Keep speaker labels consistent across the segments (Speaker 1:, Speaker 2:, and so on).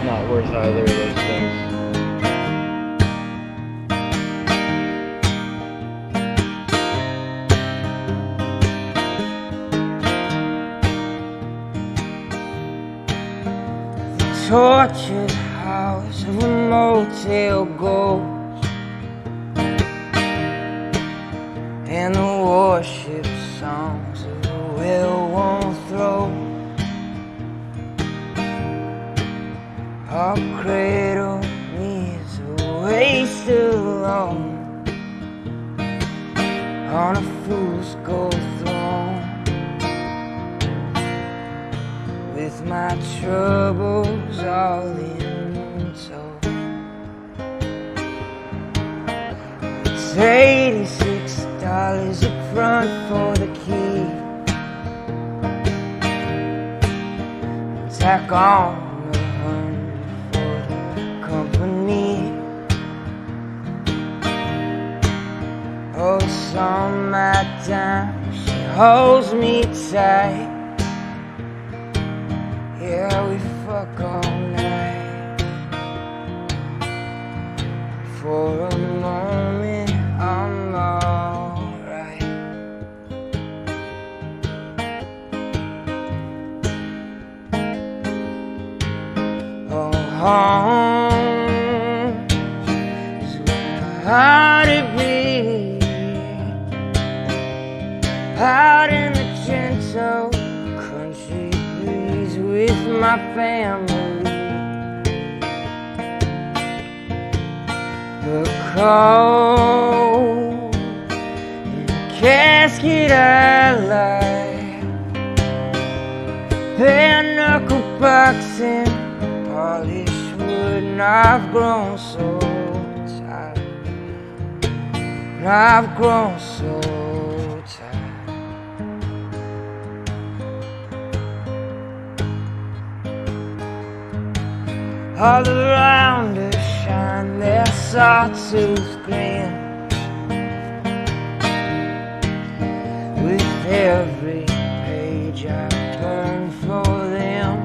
Speaker 1: not worth either of those things.
Speaker 2: Tortured house of a motel ghost, and the worship songs of a well-worn throat. Our cradle is a waste alone on a fool's gold throne, with my troubles all in tow. It's $86 up front for the key, tack on $100 for the company. Oh, it's on my dime, she holds me tight. Yeah, we fuck all night. For a moment, I'm alright. Oh, home is where I ought to be, out in the gentle country with my family. The cold in the casket I lie, their knuckle boxing, polished wood, and I've grown so tired, and I've grown so tired. All around us shine their sawtooth grin, with every page I turn for them.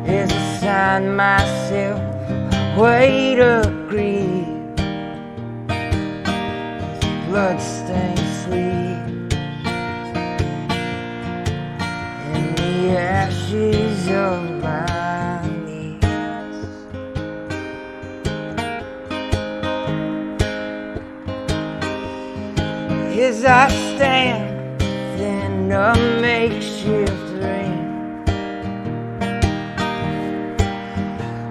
Speaker 2: As I sign myself way to grieve, with bloodstained sleeves and the ashes of my knees. As I stand in a makeshift ring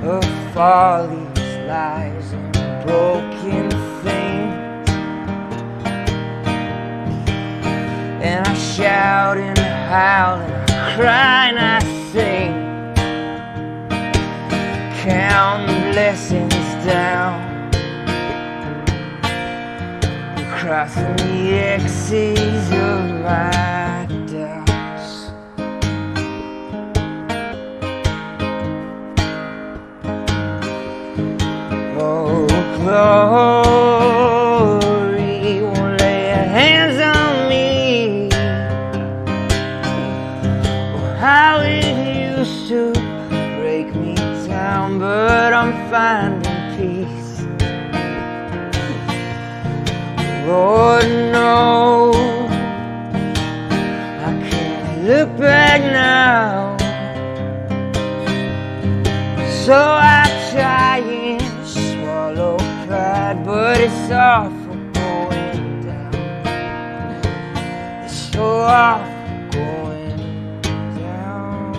Speaker 2: of follies, lies, and broken things, and I shout and howl and I cry and I sing, count blessings down, crossing the X's of my doubts. Oh, glory won't lay her hands on me. Oh, how it used to break me down, but I'm finding peace. Lord, no, I can't look back now, so I try and swallow pride, but it's awful going down. It's so awful going down.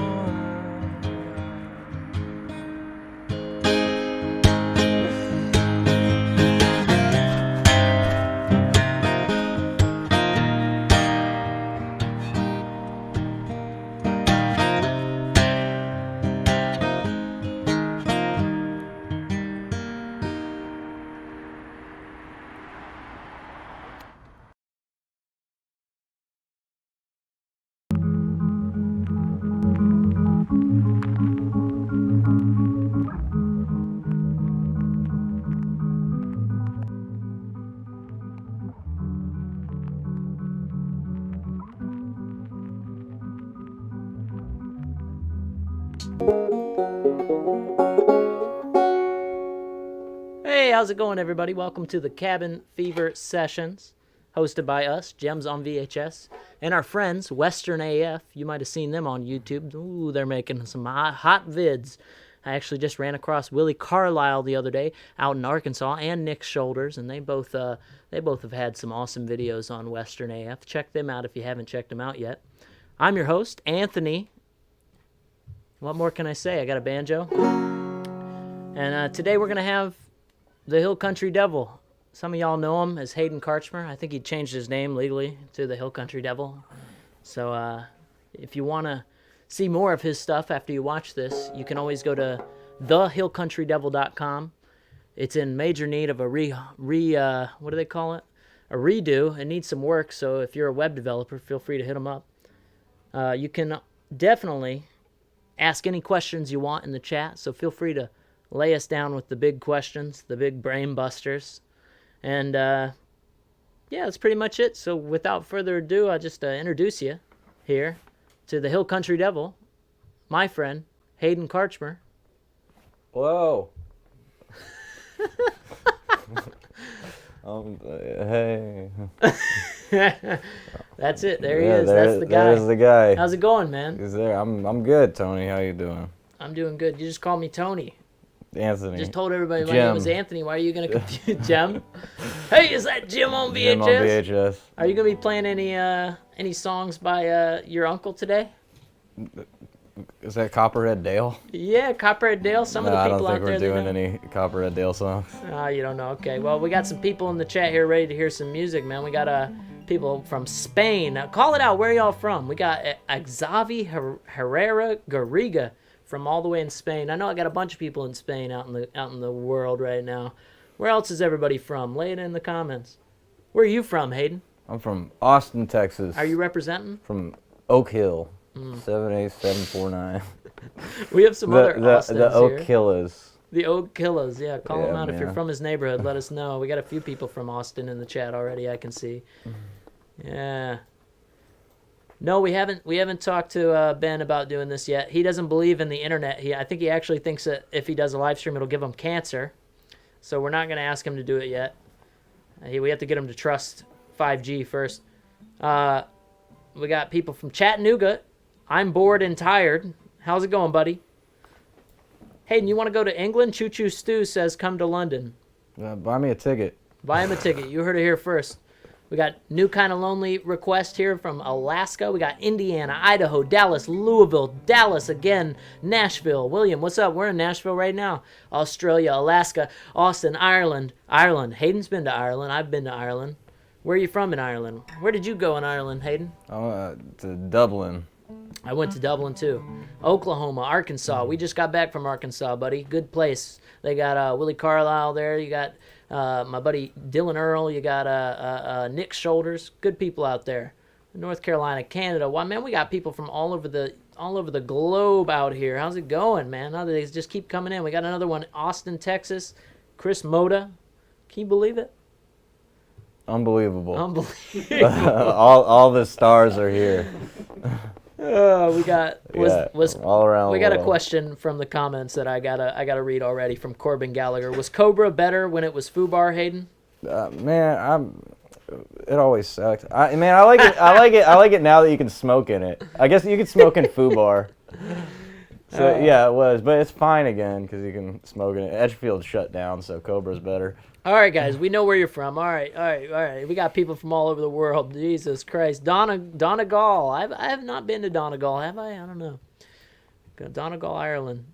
Speaker 3: Hey, how's it going, everybody? Welcome to the Cabin Fever Sessions, hosted by us, Gems on VHS, and our friends, Western AF. You might have seen them on YouTube. Ooh, they're making some hot vids. I actually just ran across Willie Carlisle the other day out in Arkansas, and Nick Shoulders, and they both have had some awesome videos on Western AF. Check them out if you haven't checked them out yet. I'm your host, Anthony. What more can I say? I got a banjo. And today we're going to have the Hill Country Devil. Some of y'all know him as Hayden Karchmer. I think he changed his name legally to the Hill Country Devil. So if you want to see more of his stuff after you watch this, you can always go to thehillcountrydevil.com. It's in major need of a what do they call it? A redo. It needs some work, so if you're a web developer, feel free to hit them up. You can definitely ask any questions you want in the chat, so feel free to lay us down with the big questions, the big brain busters. And yeah, that's pretty much it. So without further ado, I'll just introduce you here to the Hill Country Devil, my friend, Hayden Karchmer.
Speaker 1: Whoa. Hey.
Speaker 3: That's it. There he is. That's the guy.
Speaker 1: There's the guy.
Speaker 3: How's it going, man?
Speaker 1: He's there. I'm good, Tony. How you doing?
Speaker 3: I'm doing good. You just call me Tony.
Speaker 1: Anthony.
Speaker 3: Just told everybody my
Speaker 1: Gem.
Speaker 3: name was Anthony. Why are you going to confuse Gem? Hey, is that Gem on VHS?
Speaker 1: Gem on VHS.
Speaker 3: Are you going to be playing any songs by your uncle today?
Speaker 1: Is that Copperhead Dale?
Speaker 3: Yeah, Copperhead Dale. Some of the people out there.
Speaker 1: I don't think we're doing any Copperhead Dale songs.
Speaker 3: Oh, you don't know. Okay, well, we got some people in the chat here ready to hear some music, man. We got people from Spain. Call it out. Where are y'all from? We got Xavi Herrera Garriga from all the way in Spain. I know I got a bunch of people in Spain out in the world right now. Where else is everybody from? Lay it in the comments. Where are you from, Hayden?
Speaker 1: I'm from Austin, Texas.
Speaker 3: Are you representing?
Speaker 1: From Oak Hill. 78749.
Speaker 3: We have some other Austins
Speaker 1: the Oak
Speaker 3: here.
Speaker 1: Killers.
Speaker 3: The Oak Killers, yeah. Call them out if you're
Speaker 1: man.
Speaker 3: from his neighborhood. Let us know. We got a few people from Austin in the chat already. I can see. Yeah. No, we haven't talked to Ben about doing this yet. He doesn't believe in the internet. I think he actually thinks that if he does a live stream, it'll give him cancer. So we're not going to ask him to do it yet. We have to get him to trust 5G first. We got people from Chattanooga. I'm bored and tired. How's it going, buddy? Hayden, you want to go to England? Choo Choo Stew says come to London.
Speaker 1: Buy me a ticket.
Speaker 3: Buy him a ticket. You heard it here first. We got New Kind of Lonely request here from Alaska. We got Indiana, Idaho, Dallas, Louisville, Dallas again, Nashville. William, what's up? We're in Nashville right now. Australia, Alaska, Austin, Ireland. Hayden's been to Ireland. I've been to Ireland. Where are you from in Ireland? Where did you go in Ireland, Hayden?
Speaker 1: To Dublin.
Speaker 3: I went to Dublin too. Oklahoma, Arkansas. We just got back from Arkansas, buddy. Good place. They got Willie Carlisle there. You got my buddy Dylan Earl. You got Nick Shoulders. Good people out there. North Carolina, Canada. Wow, man, we got people from all over the globe out here. How's it going, man? Now they just keep coming in. We got another one, Austin, Texas. Chris Moda. Can you believe it?
Speaker 1: Unbelievable.
Speaker 3: Unbelievable.
Speaker 1: all the stars are here.
Speaker 3: We got
Speaker 1: all around.
Speaker 3: We got a question from the comments that I gotta read already from Corbin Gallagher. Was Cobra better when it was FUBAR, Hayden?
Speaker 1: Man, it always sucked. I like it. I like it now that you can smoke in it. I guess you can smoke in FUBAR. So yeah, it was, but it's fine again because you can smoke in it. Edgefield shut down, so Cobra's better.
Speaker 3: All right, guys, we know where you're from. All right. We got people from all over the world. Jesus Christ. Donegal. I have not been to Donegal, have I? I don't know. Donegal, Ireland.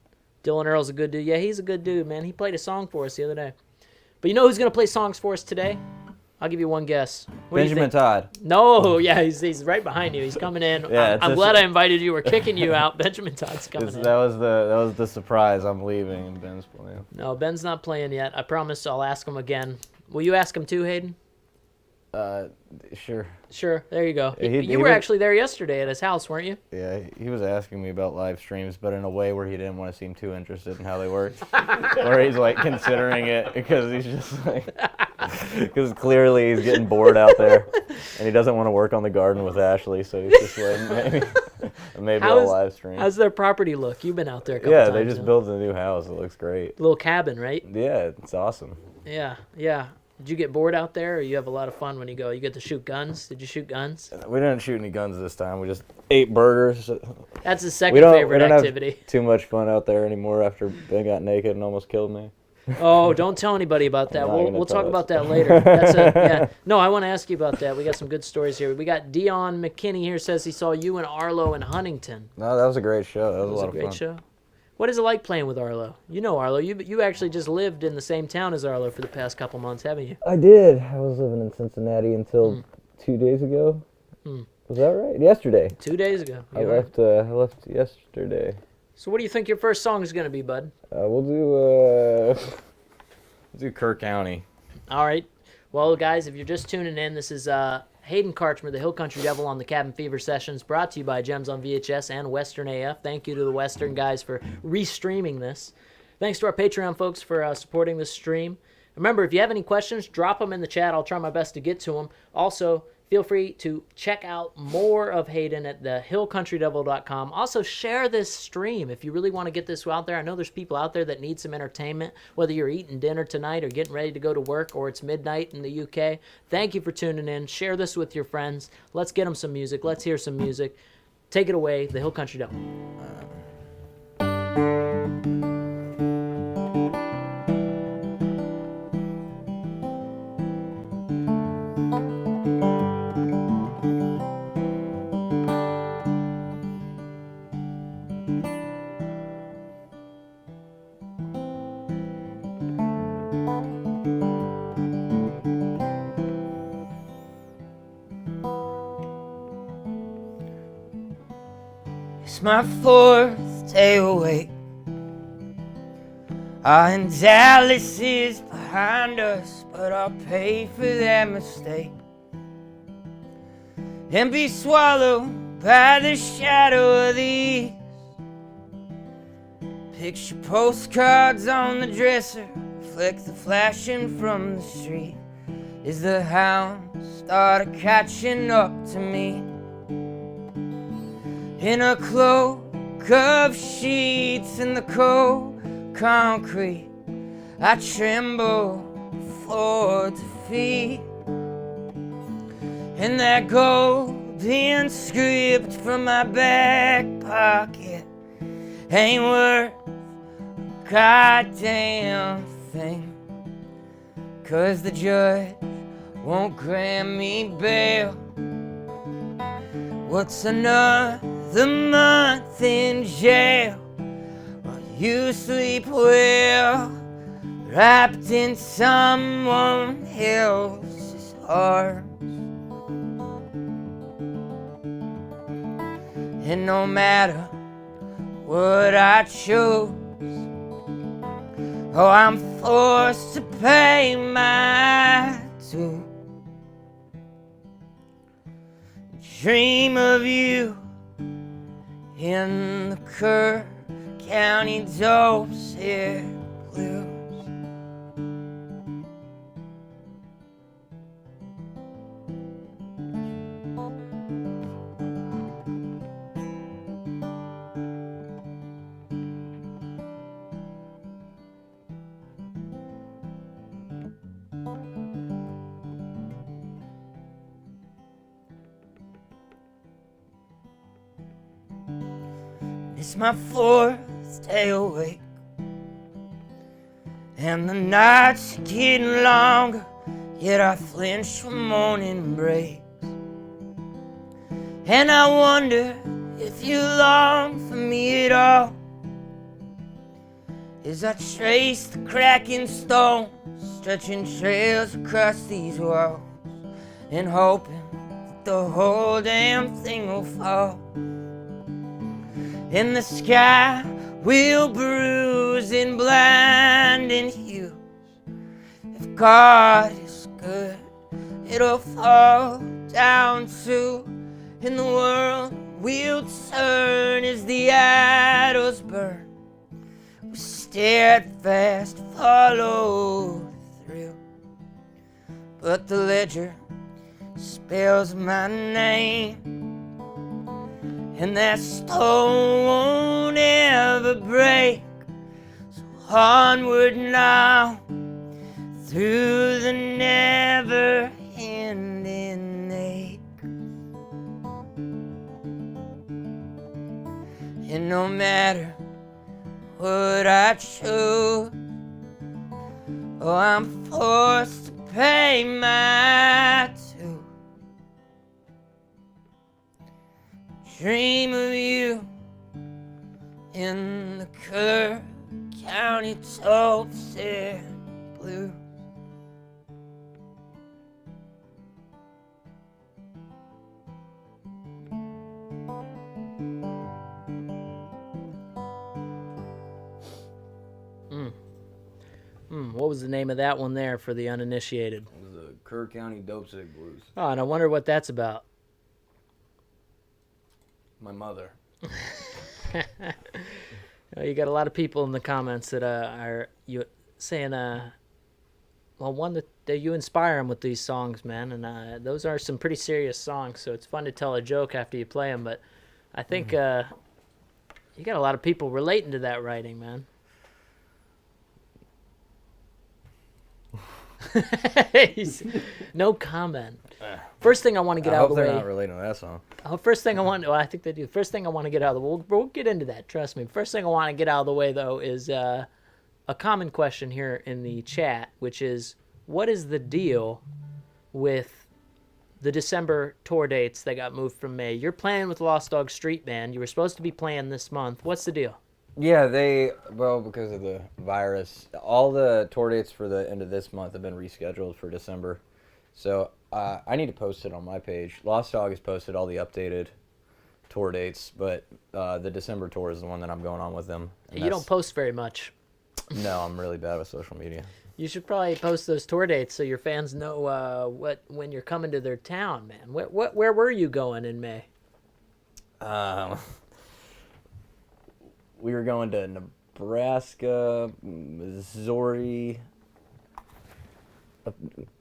Speaker 3: Dylan Earl's a good dude. Yeah, he's a good dude, man. He played a song for us the other day. But you know who's going to play songs for us today? I'll give you one guess. What
Speaker 1: Benjamin Todd.
Speaker 3: No, yeah, he's right behind you. He's coming in.
Speaker 1: Yeah,
Speaker 3: I'm glad I invited you. We're kicking you out. Benjamin Todd's coming in.
Speaker 1: That was the surprise. I'm leaving and Ben's playing.
Speaker 3: No, Ben's not playing yet. I promise I'll ask him again. Will you ask him too, Hayden?
Speaker 1: Sure.
Speaker 3: Sure. There you go.
Speaker 1: He
Speaker 3: you were actually there yesterday at his house, weren't you?
Speaker 1: Yeah, he was asking me about live streams, but in a way where he didn't want to seem too interested in how they worked. Or he's like considering it because he's just like, because clearly he's getting bored out there, and he doesn't want to work on the garden with Ashley, so he's just like, maybe. Maybe I'll live stream.
Speaker 3: How's their property look? You've been out there a couple
Speaker 1: Yeah,
Speaker 3: times.
Speaker 1: they just built a new house. It looks great.
Speaker 3: Little cabin, right?
Speaker 1: Yeah, it's awesome.
Speaker 3: Yeah. Did you get bored out there, or you have a lot of fun when you go? You get to shoot guns? Did you shoot guns?
Speaker 1: We didn't shoot any guns this time. We just ate burgers.
Speaker 3: That's his second favorite activity.
Speaker 1: Have too much fun out there anymore after they got naked and almost killed me.
Speaker 3: Oh, don't tell anybody about that. We'll talk about that later. No, I want to ask you about that. We got some good stories here. We got Dion McKinney here, says he saw you and Arlo in Huntington.
Speaker 1: No, that was a great show. That was a lot of fun.
Speaker 3: Great show. What is it like playing with Arlo? You know Arlo. You actually just lived in the same town as Arlo for the past couple months, haven't you?
Speaker 1: I did. I was living in Cincinnati until 2 days ago. Was that right? Yesterday.
Speaker 3: 2 days ago.
Speaker 1: I left yesterday.
Speaker 3: So what do you think your first song is going to be, bud?
Speaker 1: We'll do Kerr County.
Speaker 3: All right. Well, guys, if you're just tuning in, this is Hayden Karchmer, the Hill Country Devil on the Cabin Fever Sessions, brought to you by Gems on VHS and Western AF. Thank you to the Western guys for restreaming this. Thanks to our Patreon folks for supporting this stream. Remember, if you have any questions, drop them in the chat. I'll try my best to get to them. Also, feel free to check out more of Hayden at thehillcountrydevil.com. Also, share this stream if you really want to get this out there. I know there's people out there that need some entertainment, whether you're eating dinner tonight or getting ready to go to work or it's midnight in the UK. Thank you for tuning in. Share this with your friends. Let's get them some music. Let's hear some music. Take it away, the Hill Country Devil.
Speaker 2: It's my fourth day awake, and Dallas is behind us, but I'll pay for that mistake and be swallowed by the shadow of the east. Picture postcards on the dresser, reflect the flashing from the street as the hounds start catching up to me. In a cloak of sheets in the cold concrete, I tremble for defeat. And that golden script from my back pocket ain't worth a goddamn thing, 'cause the judge won't grant me bail. What's another month in jail while you sleep well, wrapped in someone else's arms? And no matter what I choose, oh, I'm forced to pay my dues. Dream of you in the Kerr County Dope's blues. It's my fourth day awake, and the nights are getting longer, yet I flinch when morning breaks. And I wonder if you long for me at all, as I trace the cracking stones, stretching trails across these walls, and hoping that the whole damn thing will fall. And the sky will bruise in blinding hues. If God is good, it'll fall down too, and the world will turn as the idols burn with steadfast follow through. But the ledger spells my name, and that stone won't ever break. So onward now, through the never-ending ache. And no matter what I choose, oh, I'm forced to pay my due. Dream of you in the Kerr County Tulsa Blues.
Speaker 3: What was the name of that one there for the uninitiated?
Speaker 1: It was the Kerr County Dopesick Blues.
Speaker 3: Oh, and I wonder what that's about.
Speaker 1: My mother.
Speaker 3: You got a lot of people in the comments that are you saying, well, one that you inspire them with these songs, man, and those are some pretty serious songs. So it's fun to tell a joke after you play them. But I think you got a lot of people relating to that writing, man. No comment. First thing I want to get out of the way.
Speaker 1: I hope they're not relating to that song.
Speaker 3: First thing I want. Well, I think they do. First thing I want to get out of the way. We'll get into that. Trust me. First thing I want to get out of the way though is a common question here in the chat, which is, what is the deal with the December tour dates that got moved from May? You're playing with Lost Dog Street Band. You were supposed to be playing this month. What's the deal?
Speaker 1: Yeah, because of the virus, all the tour dates for the end of this month have been rescheduled for December. So I need to post it on my page. Lost Dog has posted all the updated tour dates, but the December tour is the one that I'm going on with them.
Speaker 3: You don't post very much.
Speaker 1: No, I'm really bad with social media.
Speaker 3: You should probably post those tour dates so your fans know when you're coming to their town, man. Where were you going in May?
Speaker 1: We were going to Nebraska, Missouri.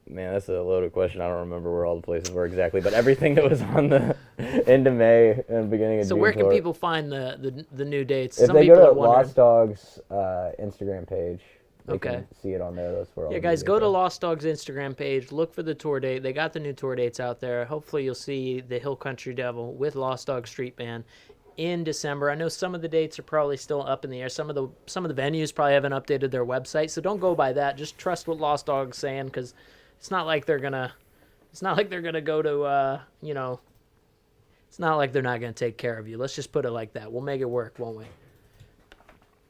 Speaker 1: Man, that's a loaded question. I don't remember where all the places were exactly, but everything that was on the end of May and beginning of June.
Speaker 3: So where can people find the new dates?
Speaker 1: If
Speaker 3: Some
Speaker 1: they
Speaker 3: people
Speaker 1: go
Speaker 3: are
Speaker 1: to
Speaker 3: wondering.
Speaker 1: Lost Dog's Instagram page, they can see it on there. That's where all
Speaker 3: Yeah,
Speaker 1: the
Speaker 3: guys,
Speaker 1: dates
Speaker 3: go to
Speaker 1: are.
Speaker 3: Lost Dog's Instagram page. Look for the tour date. They got the new tour dates out there. Hopefully you'll see the Hill Country Devil with Lost Dog Street Band in December. I know some of the dates are probably still up in the air. Some of the venues probably haven't updated their website, so don't go by that. Just trust what Lost Dog's saying, because it's not like they're gonna go to it's not like they're not gonna take care of you. Let's just put it like that. We'll make it work, won't we?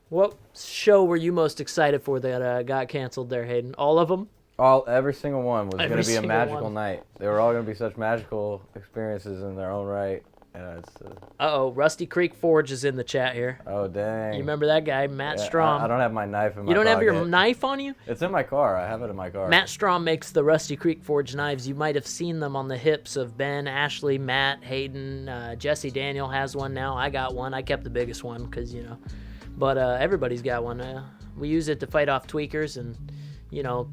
Speaker 3: What show were you most excited for that got canceled there, Hayden? All of them?
Speaker 1: Every single one was going to be a
Speaker 3: single
Speaker 1: magical
Speaker 3: one.
Speaker 1: night. They were all going to be such magical experiences in their own right.
Speaker 3: Rusty Creek Forge is in the chat here.
Speaker 1: Oh, dang.
Speaker 3: You remember that guy, Matt Strom?
Speaker 1: I don't have my knife in my
Speaker 3: You don't have
Speaker 1: pocket.
Speaker 3: your knife on you?
Speaker 1: It's in my car. I have it in my car.
Speaker 3: Matt Strom makes the Rusty Creek Forge knives. You might have seen them on the hips of Ben, Ashley, Matt, Hayden. Jesse Daniel has one now. I got one. I kept the biggest one because, But everybody's got one. We use it to fight off tweakers and,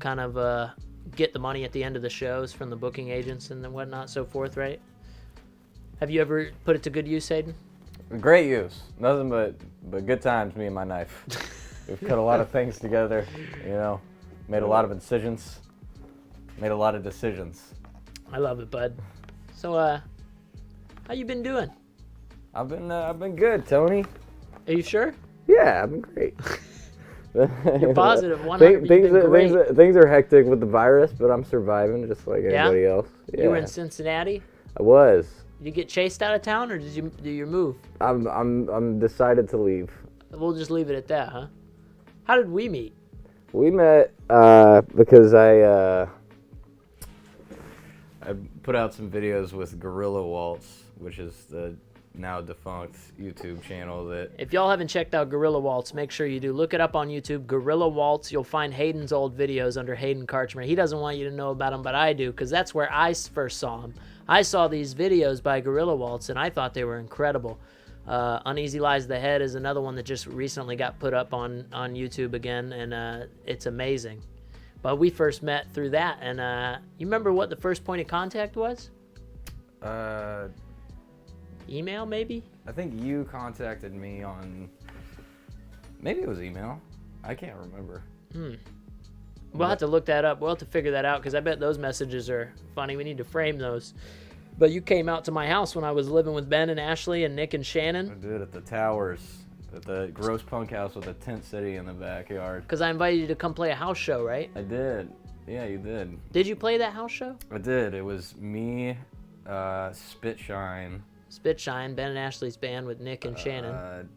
Speaker 3: kind of get the money at the end of the shows from the booking agents and whatnot, so forth, right? Have you ever put it to good use, Hayden?
Speaker 1: Great use. Nothing but good times, me and my knife. We've cut a lot of things together, made a lot of incisions, made a lot of decisions.
Speaker 3: I love it, bud. So, how you been doing?
Speaker 1: I've been good, Tony.
Speaker 3: Are you sure?
Speaker 1: Yeah, I've been great.
Speaker 3: You're positive. 100.
Speaker 1: Things are hectic with the virus, but I'm surviving just like anybody else. Yeah.
Speaker 3: You were in Cincinnati?
Speaker 1: I was.
Speaker 3: Did you get chased out of town, or did you do your move?
Speaker 1: I'm decided to leave.
Speaker 3: We'll just leave it at that, huh? How did we meet?
Speaker 1: We met because I put out some videos with Gorilla Waltz, which is the now defunct YouTube channel that...
Speaker 3: If y'all haven't checked out Gorilla Waltz, make sure you do. Look it up on YouTube, Gorilla Waltz. You'll find Hayden's old videos under Hayden Karchmer. He doesn't want you to know about him, but I do, because that's where I first saw him. I saw these videos by Gorilla Waltz, and I thought they were incredible. Uneasy Lies the Head is another one that just recently got put up on YouTube again, and it's amazing. But we first met through that, and you remember what the first point of contact was? Email, maybe?
Speaker 1: I think you contacted me on, maybe it was email. I can't remember.
Speaker 3: We'll have to look that up. We'll have to figure that out because I bet those messages are funny. We need to frame those. But you came out to my house when I was living with Ben and Ashley and Nick and
Speaker 1: I
Speaker 3: Shannon
Speaker 1: did at the Towers, at the Gross Punk House with a tent city in the backyard.
Speaker 3: because I invited you to come play a house show, right?
Speaker 1: I did. Yeah, you did.
Speaker 3: Did you play that house show?
Speaker 1: I did. It was me, Spitshine,
Speaker 3: Spitshine, Ben and Ashley's band with Nick and Shannon.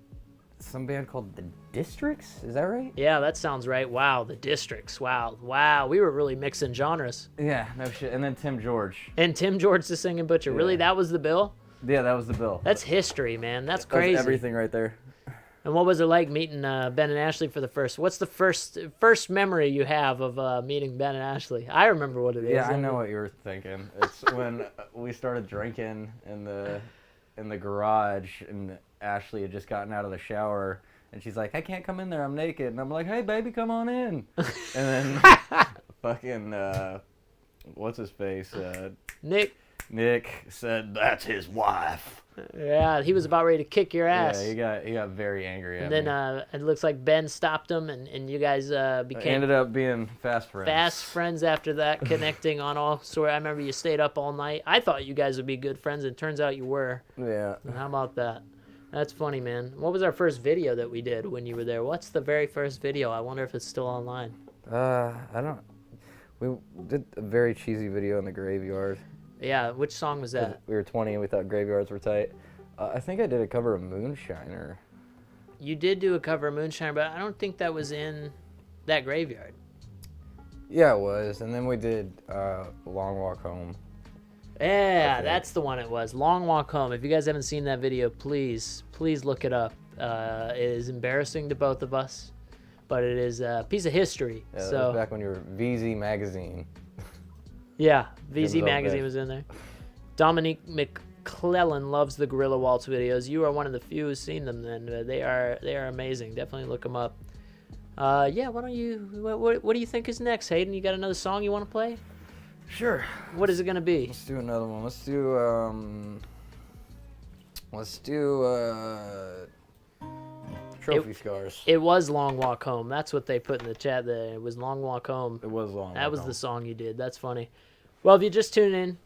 Speaker 1: some band called The Districts. Is that right?
Speaker 3: Yeah, that sounds right. Wow, the Districts. Wow. We were really mixing genres.
Speaker 1: Yeah, no shit. And then Tim George.
Speaker 3: And Tim George, the singing butcher. Really, that was the bill?
Speaker 1: Yeah, that was the bill.
Speaker 3: That's history, man. That's
Speaker 1: That was
Speaker 3: crazy.
Speaker 1: everything right there.
Speaker 3: And what was it like meeting Ben and Ashley for the first? What's the first memory you have of meeting Ben and Ashley? I remember what it is.
Speaker 1: Yeah, I know what you were thinking. It's when we started drinking in the garage, and Ashley had just gotten out of the shower, and she's like, "I can't come in there, I'm naked." And I'm like, "Hey, baby, come on in." And then fucking what's his face? Nick said, "That's his wife."
Speaker 3: Yeah, he was about ready to kick your ass.
Speaker 1: Yeah, he got very angry at
Speaker 3: And
Speaker 1: me.
Speaker 3: then it looks like Ben stopped him, and you guys became
Speaker 1: Ended up being fast friends.
Speaker 3: fast friends after that, connecting on all sort. I remember you stayed up all night. I thought you guys would be good friends, and it turns out you were.
Speaker 1: Yeah.
Speaker 3: And how about that? That's funny, man. What was our first video that we did when you were there? What's the very first video? I wonder if it's still online.
Speaker 1: I don't. We did a very cheesy video in the graveyard.
Speaker 3: Yeah, which song was that?
Speaker 1: We were 20 and we thought graveyards were tight. I think I did a cover of Moonshiner.
Speaker 3: You did do a cover of Moonshine, but I don't think that was in that graveyard.
Speaker 1: Yeah, it was. And then we did Long Walk Home.
Speaker 3: Yeah, that's the one it was. Long Walk Home. If you guys haven't seen that video, please look it up. It is embarrassing to both of us, but it is a piece of history.
Speaker 1: Yeah, that
Speaker 3: so
Speaker 1: was back when you were VZ Magazine.
Speaker 3: yeah, VZ
Speaker 1: Gems
Speaker 3: Magazine
Speaker 1: OVHS.
Speaker 3: was in there. Dominique McClellan loves the Gorilla Waltz videos. You are one of the few who's seen them. Then they are amazing. Definitely look them up. Yeah, why don't you? What do you think is next, Hayden? You got another song you want to play?
Speaker 1: Sure.
Speaker 3: What is it gonna be?
Speaker 1: Let's do another one. Let's do Trophy Scars.
Speaker 3: It was Long Walk Home. That's what they put in the chat there. It was Long Walk Home.
Speaker 1: It was Long
Speaker 3: That
Speaker 1: Walk
Speaker 3: was
Speaker 1: Home.
Speaker 3: the song you did. That's funny. Well, if you just tune in,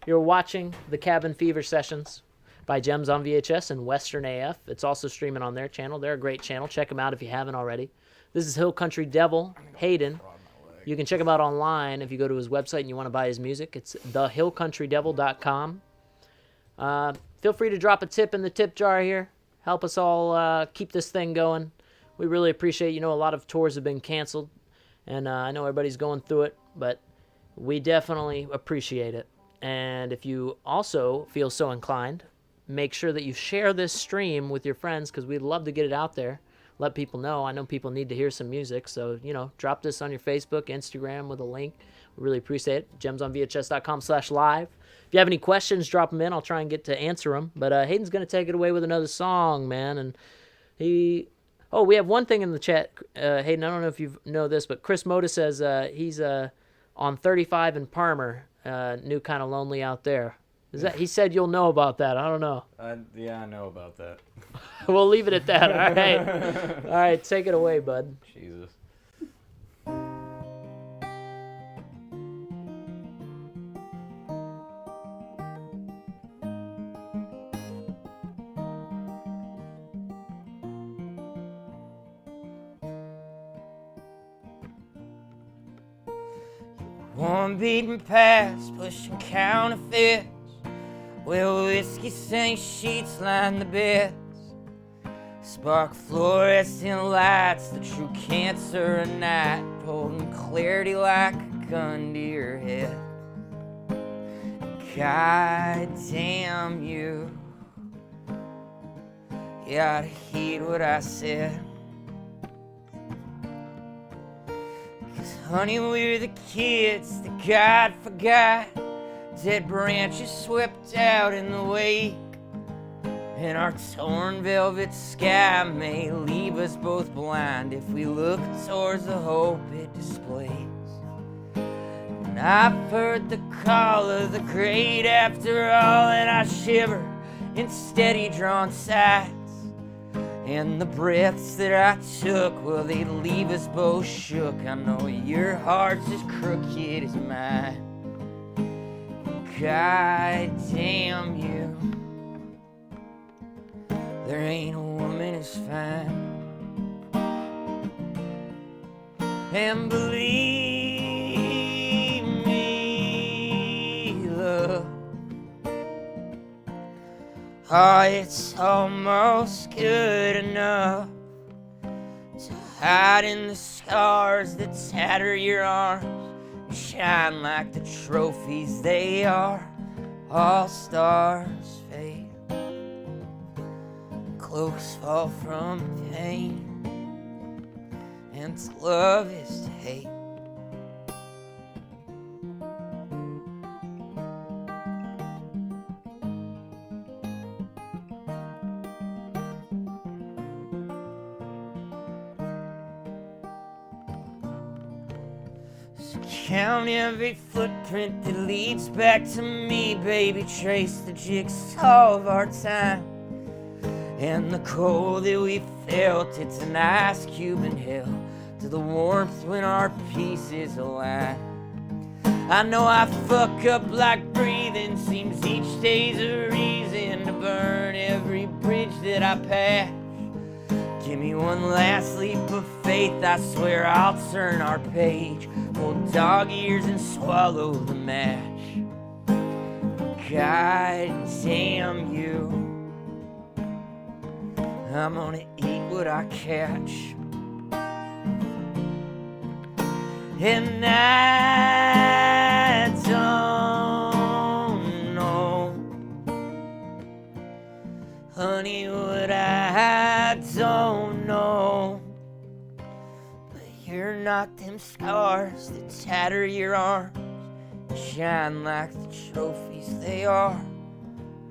Speaker 3: you're watching the Cabin Fever Sessions by Gems on VHS and Western AF. It's also streaming on their channel. They're a great channel. Check them out if you haven't already. This is Hill Country Devil, Hayden. You can check him out online if you go to his website and you want to buy his music. It's thehillcountrydevil.com. Feel free to drop a tip in the tip jar here. Help us all keep this thing going. We really appreciate, a lot of tours have been canceled, and I know everybody's going through it, but we definitely appreciate it. And if you also feel so inclined, make sure that you share this stream with your friends because we'd love to get it out there. Let people know. I know people need to hear some music, so, drop this on your Facebook, Instagram with a link. We really appreciate it. GemsOnVHS.com/live. If you have any questions, drop them in. I'll try and get to answer them. But Hayden's going to take it away with another song, man. And we have one thing in the chat, Hayden. I don't know if you know this, but Chris Moda says he's on 35 in Parmer, new kind of lonely out there. He said you'll know about that. I don't know.
Speaker 1: Yeah, I know about that.
Speaker 3: We'll leave it at that. All right. All right, take it away, bud.
Speaker 1: Jesus.
Speaker 2: One beaten past, pushing counterfeits, where whiskey stained sheets line the beds. Spark fluorescent lights, the true cancer of night, holding clarity like a gun to your head. God damn you, you ought to heed what I said. Honey, we're the kids that God forgot. Dead branches swept out in the wake. And our torn velvet sky may leave us both blind if we look towards the hope it displays. And I've heard the call of the great after all, and I shiver in steady drawn sights. And the breaths that I took, well, they leave us both shook. I know your heart's as crooked as mine. God damn you. There ain't a woman as fine. And believe me, love, oh, it's almost good enough to hide in the scars that tatter your arms and shine like the trophies they are. All stars fade, cloaks fall from pain, and to love is to hate. So count every footprint that leads back to me, baby. Trace the jigsaw of our time. And the cold that we felt, it's an ice cube in hell, to the warmth when our pieces align. I know I fuck up like breathing, seems each day's a reason to burn every bridge that I pass. Give me one last leap of faith, I swear I'll turn our page, hold dog ears and swallow the match. God damn you, I'm gonna eat what I catch. And I don't know, honey, what I don't know. But you're not them scars that tatter your arms, shine like the trophies they are.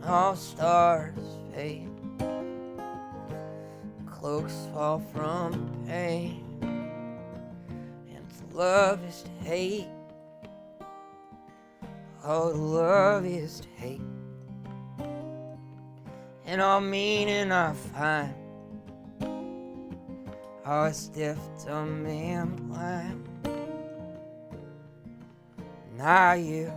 Speaker 2: All stars fade, cloaks fall from pain, and to love is to hate. Oh, to love is to hate. And all meaning I find, oh, it's deaf, dumb, and blind. Now you.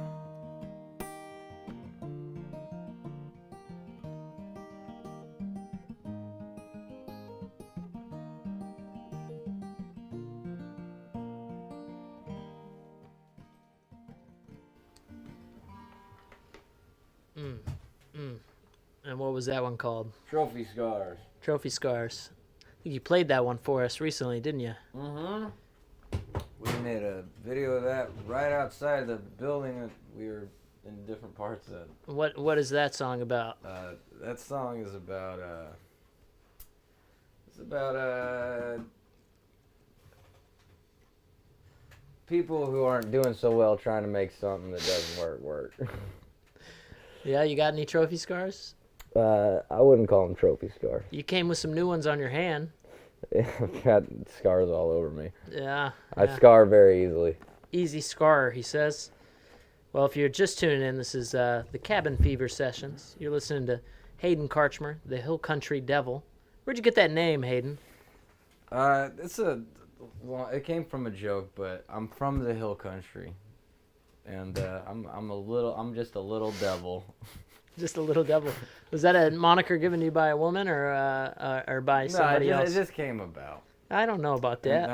Speaker 3: And what was that one called?
Speaker 1: Trophy Scars.
Speaker 3: Trophy Scars. I think you played that one for us recently, didn't you?
Speaker 1: Mm-hmm. We made a video of that right outside the building that we were in different parts of.
Speaker 3: What is that song about?
Speaker 1: That song is about people who aren't doing so well trying to make something that doesn't work.
Speaker 3: Yeah, you got any trophy scars?
Speaker 1: I wouldn't call them trophy scars.
Speaker 3: You came with some new ones on your hand.
Speaker 1: I've got scars all over me.
Speaker 3: Yeah.
Speaker 1: I scar very easily.
Speaker 3: Easy scar, he says. Well, if you're just tuning in, this is the Cabin Fever Sessions. You're listening to Hayden Karchmer, the Hill Country Devil. Where'd you get that name, Hayden?
Speaker 1: It came from a joke, but I'm from the Hill Country, and I'm just a little devil.
Speaker 3: Just a little devil. Was that a moniker given to you by a woman or by somebody else?
Speaker 1: It just came about.
Speaker 3: I don't know about that.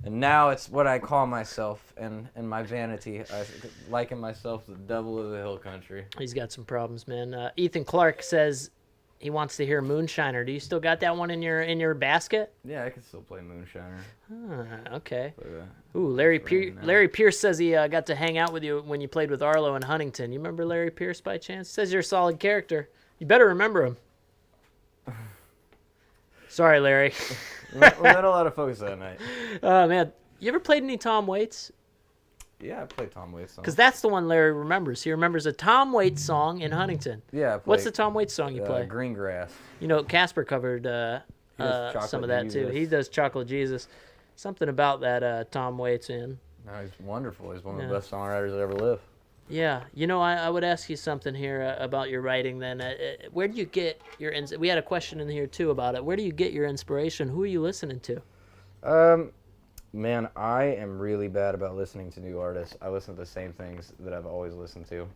Speaker 1: And now it's what I call myself, and my vanity. I liken myself to the devil of the Hill Country.
Speaker 3: He's got some problems, man. Ethan Clark says he wants to hear Moonshiner. Do you still got that one in your basket?
Speaker 1: Yeah, I can still play Moonshiner.
Speaker 3: Okay.
Speaker 1: But,
Speaker 3: Ooh, Larry Pierce says he got to hang out with you when you played with Arlo in Huntington. You remember Larry Pierce by chance? Says you're a solid character. You better remember him. Sorry, Larry.
Speaker 1: We had a lot of focus that night.
Speaker 3: Oh, man. You ever played any Tom Waits?
Speaker 1: Yeah, I played Tom Waits songs.
Speaker 3: Because that's the one Larry remembers. He remembers a Tom Waits song in Huntington.
Speaker 1: Yeah,
Speaker 3: What's the Tom Waits song you play?
Speaker 1: Green Grass.
Speaker 3: You know, Casper covered some of that, too. He does Chocolate Jesus. Something about that Tom Waits in.
Speaker 1: No, he's wonderful. He's one of the best songwriters that ever lived.
Speaker 3: Yeah, I would ask you something here about your writing. Then, where do you get your? We had a question in here too about it. Where do you get your inspiration? Who are you listening to?
Speaker 1: Man, I am really bad about listening to new artists. I listen to the same things that I've always listened to.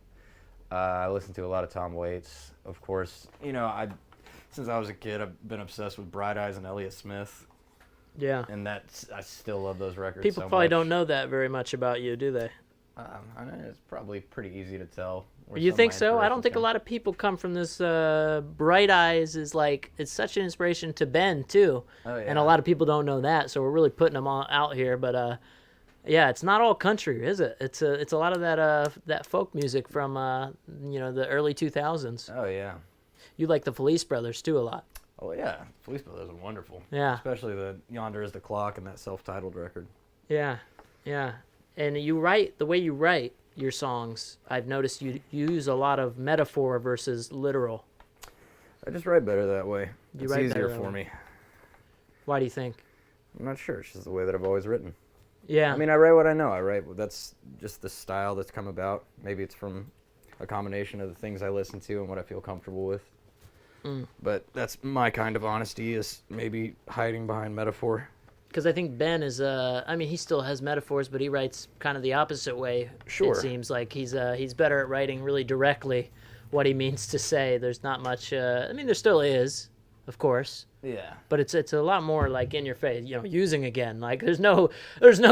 Speaker 1: I listen to a lot of Tom Waits, of course. Since I was a kid, I've been obsessed with Bright Eyes and Elliott Smith.
Speaker 3: Yeah,
Speaker 1: And I still love those records.
Speaker 3: People
Speaker 1: so
Speaker 3: probably
Speaker 1: much.
Speaker 3: don't know that very much about you, do they?
Speaker 1: I know it's probably pretty easy to tell.
Speaker 3: You think so? I don't think a lot of people come from this. Bright Eyes is it's such an inspiration to Ben too,
Speaker 1: Oh, yeah.
Speaker 3: and a lot of people don't know that. So we're really putting them all out here. But yeah, it's not all country, is it? It's a lot of that folk music from the early 2000s.
Speaker 1: Oh yeah.
Speaker 3: You like the Felice Brothers too a lot.
Speaker 1: Oh yeah. Felice Brothers are wonderful.
Speaker 3: Yeah.
Speaker 1: Especially the Yonder Is the Clock and that self-titled record.
Speaker 3: Yeah, yeah. And the way you write your songs, I've noticed you use a lot of metaphor versus literal.
Speaker 1: I just write better that way. It's
Speaker 3: write
Speaker 1: easier
Speaker 3: better that
Speaker 1: for
Speaker 3: way.
Speaker 1: me.
Speaker 3: Why do you think?
Speaker 1: I'm not sure. It's just the way that I've always written.
Speaker 3: Yeah.
Speaker 1: I mean, I write what I know. That's just the style that's come about. Maybe it's from a combination of the things I listen to and what I feel comfortable with. But that's my kind of honesty, is maybe hiding behind metaphor.
Speaker 3: Because I think Ben is, he still has metaphors, but he writes kind of the opposite way.
Speaker 1: Sure.
Speaker 3: It seems like he's better at writing really directly what he means to say. There's not much, there still is, of course.
Speaker 1: Yeah.
Speaker 3: But it's a lot more in your face, using again. Like there's no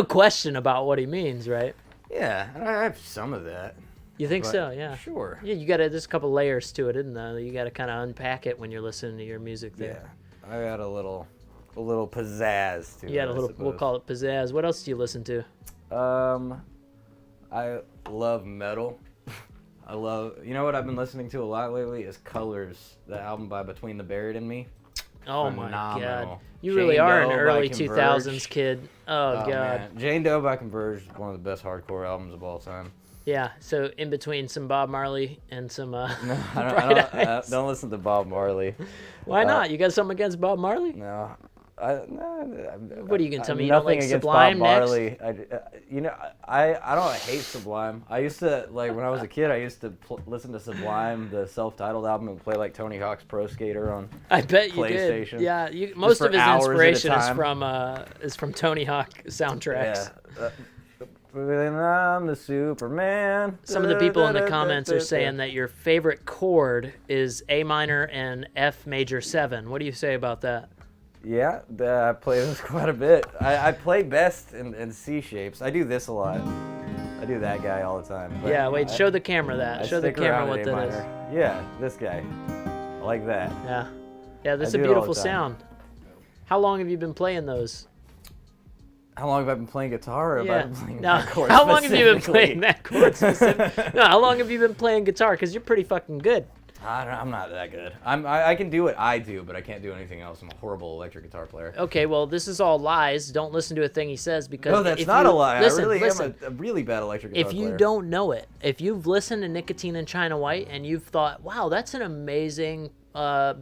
Speaker 3: question about what he means, right?
Speaker 1: Yeah, and I have some of that.
Speaker 3: You think
Speaker 1: but
Speaker 3: so? Yeah.
Speaker 1: Sure.
Speaker 3: Yeah, there's a couple layers to it, isn't there? You got to kind of unpack it when you're listening to your music there.
Speaker 1: Yeah. I got a little pizzazz to it.
Speaker 3: You got
Speaker 1: I
Speaker 3: we'll
Speaker 1: suppose.
Speaker 3: call it pizzazz. What else do you listen to?
Speaker 1: I love metal. You know what I've been listening to a lot lately is Colors, the album by Between the Buried and Me.
Speaker 3: Oh my
Speaker 1: Phenomenal.
Speaker 3: God. You really are an
Speaker 1: Doe by
Speaker 3: early
Speaker 1: Converge.
Speaker 3: 2000s kid. Oh God.
Speaker 1: Man. Jane Doe by Converge is one of the best hardcore albums of all time.
Speaker 3: Yeah, so in between some Bob Marley and some
Speaker 1: No,
Speaker 3: Bright Eyes.
Speaker 1: don't listen to Bob Marley.
Speaker 3: Why not? You got something against Bob Marley?
Speaker 1: No.
Speaker 3: What are you gonna tell me? You don't
Speaker 1: Nothing
Speaker 3: like
Speaker 1: against
Speaker 3: Sublime
Speaker 1: Bob
Speaker 3: next?
Speaker 1: Marley. I don't hate Sublime. I used to when I was a kid. I used to listen to Sublime, the self-titled album, and play Tony Hawk's Pro Skater on.
Speaker 3: I bet you
Speaker 1: PlayStation.
Speaker 3: did. Yeah, most
Speaker 1: for
Speaker 3: of his
Speaker 1: hours at a
Speaker 3: inspiration
Speaker 1: time.
Speaker 3: is from Tony Hawk soundtracks.
Speaker 1: Yeah. I'm the Superman.
Speaker 3: Some of the people in the comments are saying that your favorite chord is A minor and F major 7. What do you say about that?
Speaker 1: Yeah, I play this quite a bit. I play best in C shapes. I do this a lot. I do that guy all the time. but
Speaker 3: Yeah, wait,
Speaker 1: I-
Speaker 3: show the camera that.
Speaker 1: I
Speaker 3: Show the
Speaker 1: stick
Speaker 3: camera
Speaker 1: around
Speaker 3: what
Speaker 1: at
Speaker 3: that
Speaker 1: A
Speaker 3: is.
Speaker 1: minor. Yeah, this guy. I like that.
Speaker 3: Yeah. Yeah, that's
Speaker 1: I
Speaker 3: a
Speaker 1: do it all
Speaker 3: beautiful
Speaker 1: the time.
Speaker 3: sound. How long have you been playing those?
Speaker 1: How long have I been playing guitar? Or have I been playing
Speaker 3: No,
Speaker 1: that chord
Speaker 3: how long have you been
Speaker 1: specifically?
Speaker 3: playing that chord specific? No, how long have you been playing guitar? Because you're pretty fucking good.
Speaker 1: I'm not that good. I can do what I do, but I can't do anything else. I'm a horrible electric guitar player.
Speaker 3: Okay, well, this is all lies. Don't listen to a thing he says because
Speaker 1: No, that's
Speaker 3: if
Speaker 1: not
Speaker 3: you,
Speaker 1: a lie.
Speaker 3: Listen,
Speaker 1: I really
Speaker 3: listen.
Speaker 1: am a really bad electric guitar
Speaker 3: If
Speaker 1: player.
Speaker 3: you don't know it, if you've listened to Nicotine and China White and you've thought, wow, that's an amazing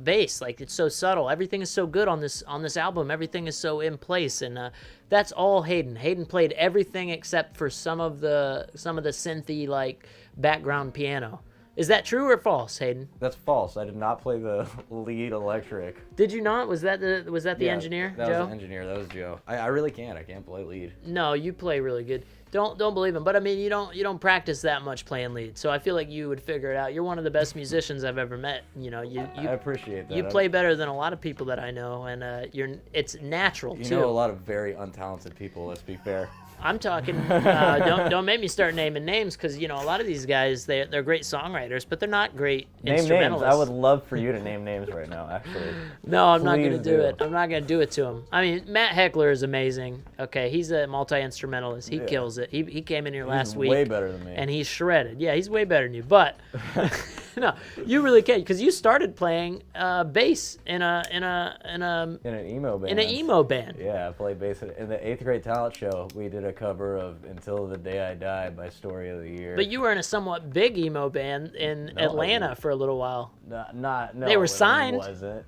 Speaker 3: bass, like it's so subtle, everything is so good on this album, everything is so in place, and that's all Hayden. Hayden played everything except for some of the synthy like background piano. Is that true or false, Hayden?
Speaker 1: That's false. I did not play the lead electric.
Speaker 3: Did you not? Was that the
Speaker 1: Yeah,
Speaker 3: engineer,
Speaker 1: That
Speaker 3: Joe?
Speaker 1: was the engineer. That was Joe. I really can't. I can't play lead.
Speaker 3: No, you play really good. Don't believe him. But I mean, you don't practice that much playing lead. So I feel like you would figure it out. You're one of the best musicians I've ever met. You
Speaker 1: I appreciate that.
Speaker 3: you play better than a lot of people that I know, and it's natural
Speaker 1: You
Speaker 3: too.
Speaker 1: know a lot of very untalented people. Let's be fair.
Speaker 3: I'm talking. Don't make me start naming names because a lot of these guys they're great songwriters, but they're not great
Speaker 1: Name
Speaker 3: instrumentalists.
Speaker 1: names. I would love for you to name names right now. Actually.
Speaker 3: No, I'm not going to
Speaker 1: Please
Speaker 3: do
Speaker 1: do.
Speaker 3: it. I'm not going to do it to him. I mean, Matt Heckler is amazing. Okay, he's a multi-instrumentalist. He
Speaker 1: Yeah.
Speaker 3: kills it. He came in here last
Speaker 1: He's
Speaker 3: week.
Speaker 1: way better than me.
Speaker 3: And he's shredded. Yeah, he's way better than you. But no, you really can't because you started playing bass in an
Speaker 1: emo band.
Speaker 3: emo band.
Speaker 1: Yeah, I played bass in the 8th grade talent show. We did a cover of "Until the Day I Die" by Story of the Year.
Speaker 3: But you were in a somewhat big emo band in
Speaker 1: No, I
Speaker 3: Atlanta
Speaker 1: didn't.
Speaker 3: for a little while.
Speaker 1: No,
Speaker 3: They were
Speaker 1: it
Speaker 3: signed.
Speaker 1: Wasn't.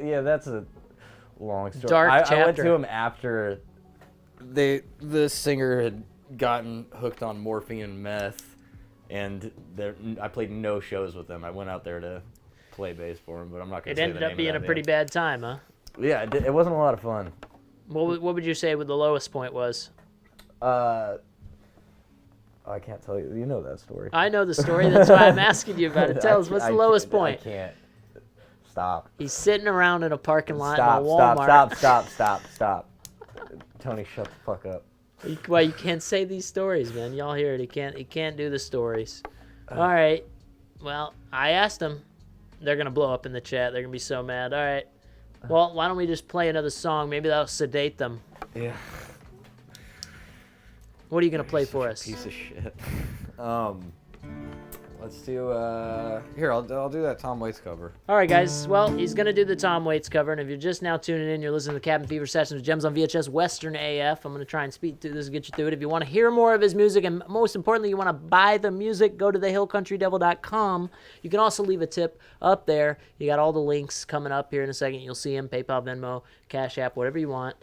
Speaker 1: Yeah, that's a long story.
Speaker 3: Dark
Speaker 1: I went
Speaker 3: chapter.
Speaker 1: to him after the singer had gotten hooked on morphine and meth, and I played no shows with them. I went out there to play bass for them, but I'm not going
Speaker 3: It
Speaker 1: to say
Speaker 3: ended
Speaker 1: the
Speaker 3: up
Speaker 1: name
Speaker 3: being
Speaker 1: of
Speaker 3: a
Speaker 1: that
Speaker 3: pretty
Speaker 1: band.
Speaker 3: bad time, huh?
Speaker 1: Yeah, it wasn't a lot of fun.
Speaker 3: What would you say the lowest point was?
Speaker 1: I can't tell you. You know that story.
Speaker 3: I know the story. That's why I'm asking you about it. Tell us, what's the lowest point?
Speaker 1: I can't. Stop.
Speaker 3: He's sitting around in a parking lot
Speaker 1: Stop,
Speaker 3: in a Walmart.
Speaker 1: stop. Tony, shut the fuck up.
Speaker 3: Well, you can't say these stories, man. Y'all hear it. He can't do the stories. All right. Well, I asked them. They're going to blow up in the chat. They're going to be so mad. All right. Well, why don't we just play another song? Maybe that'll sedate them.
Speaker 1: Yeah.
Speaker 3: What are you going to play for us?
Speaker 1: Piece of shit. Let's do, here, I'll do that Tom Waits cover.
Speaker 3: All right, guys. Well, he's going to do the Tom Waits cover. And if you're just now tuning in, you're listening to the Cabin Fever Sessions with Gems on VHS, Western AF. I'm going to try and speed through this and get you through it. If you want to hear more of his music, and most importantly, you want to buy the music, go to thehillcountrydevil.com. You can also leave a tip up there. You got all the links coming up here in a second. You'll see them, PayPal, Venmo, Cash App, whatever you want.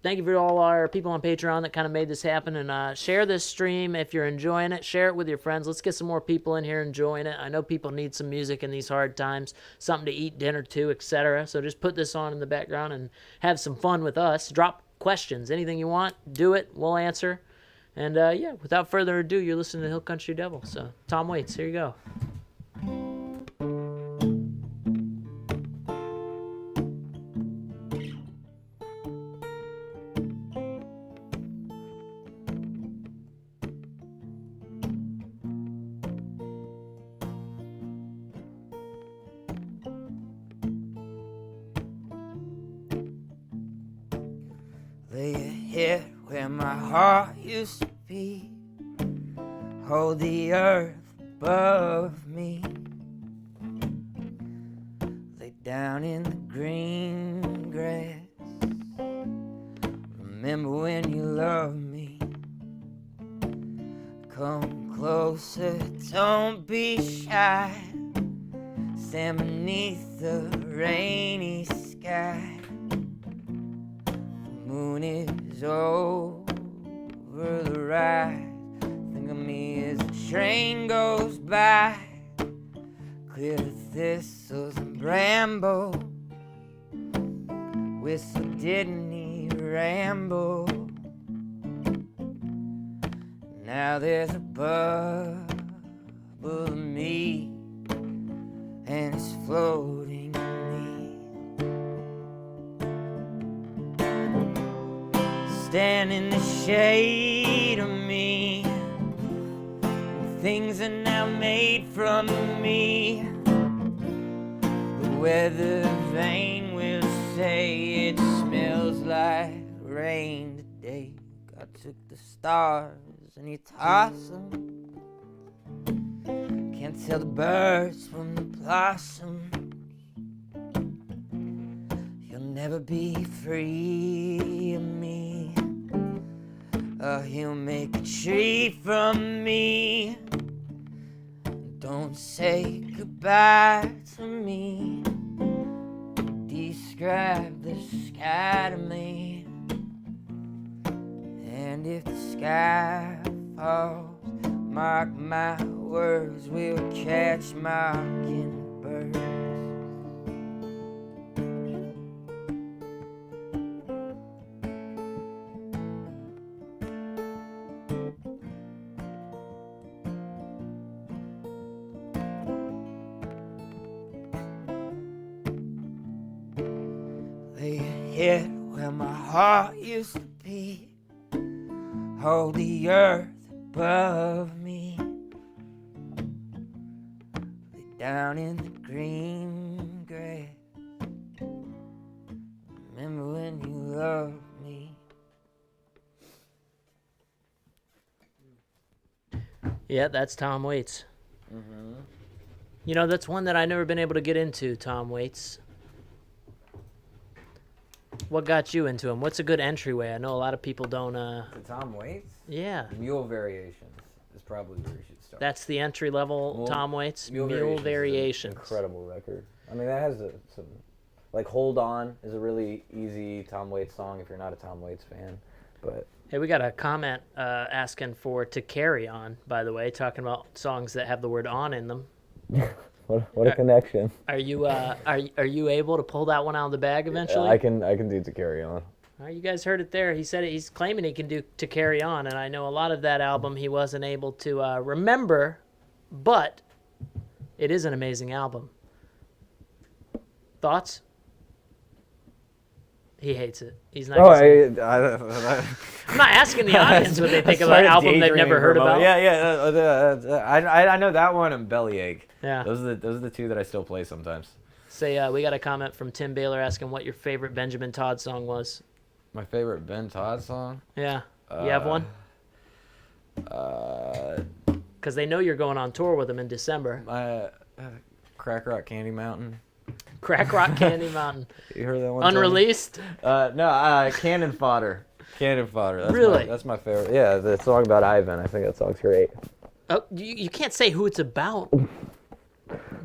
Speaker 3: Thank you for all our people on Patreon that kind of made this happen. And share this stream if you're enjoying it. Share it with your friends. Let's get some more people in here enjoying it. I know people need some music in these hard times, something to eat dinner to, etc. So just put this on in the background and have some fun with us. Drop questions. Anything you want, do it. We'll answer. And yeah, without further ado, you're listening to Hill Country Devil. So Tom Waits, here you go.
Speaker 2: Lay your head where my heart used to be. Hold the earth above me. Lay down in the green grass. Remember when you loved me. Come closer, don't be shy. Stand beneath the rainy sky. Moon is over the rise. Think of me as the train goes by. Clear the thistles and bramble. Whistle didn't he ramble. Now there's a bubble of me, and it's floating stand in the shade of me. Things are now made from me. The weather vane will say it smells like rain today. God took the stars and he tossed them. Can't tell the birds from the blossoms. You'll never be free of me. He'll make a tree from me. Don't say goodbye to me. Describe the sky to me. And if the sky falls, mark my words, we'll catch mockingbirds. Lay your head where my heart used to be. Hold the earth above me. Lay down in the green grass. Remember when you loved me.
Speaker 3: Yeah, that's Tom Waits.
Speaker 1: Mm-hmm.
Speaker 3: You know, that's one that I've never been able to get into, Tom Waits. What got you into him? What's a good entryway? I know a lot of people don't,
Speaker 1: The Tom Waits?
Speaker 3: Yeah.
Speaker 1: Mule Variations is probably where you should start.
Speaker 3: That's the entry level Tom Waits. Mule
Speaker 1: Variations is an
Speaker 3: Variations.
Speaker 1: incredible record. I mean, that has some, like Hold On is a really easy Tom Waits song if you're not a Tom Waits fan. But
Speaker 3: Hey, we got a comment asking for To Carry On, by the way, talking about songs that have the word on in them.
Speaker 1: what a connection.
Speaker 3: Are you are you able to pull that one out of the bag eventually?
Speaker 1: I can do To Carry On.
Speaker 3: All right, you guys heard it there. He said he's claiming he can do To Carry On, and I know a lot of that album he wasn't able to remember, but it is an amazing album. Thoughts? He hates it. He's not.
Speaker 1: Oh,
Speaker 3: I'm not asking the audience what they think of an album they've never heard about.
Speaker 1: I know that one and Bellyache.
Speaker 3: Yeah.
Speaker 1: Those are the two that I still play sometimes.
Speaker 3: Say, we got a comment from Tim Baylor asking what your favorite Benjamin Todd song was.
Speaker 1: My favorite Ben Todd song?
Speaker 3: Yeah. You have one? Because they know you're going on tour with them in December.
Speaker 1: Crack Rock Candy Mountain.
Speaker 3: Crack Rock Candy Mountain.
Speaker 1: You heard that one?
Speaker 3: Unreleased?
Speaker 1: No, Cannon Fodder. Cannon Fodder. That's my favorite. Yeah, the song about Ivan. I think that song's great.
Speaker 3: Oh, you can't say who it's about.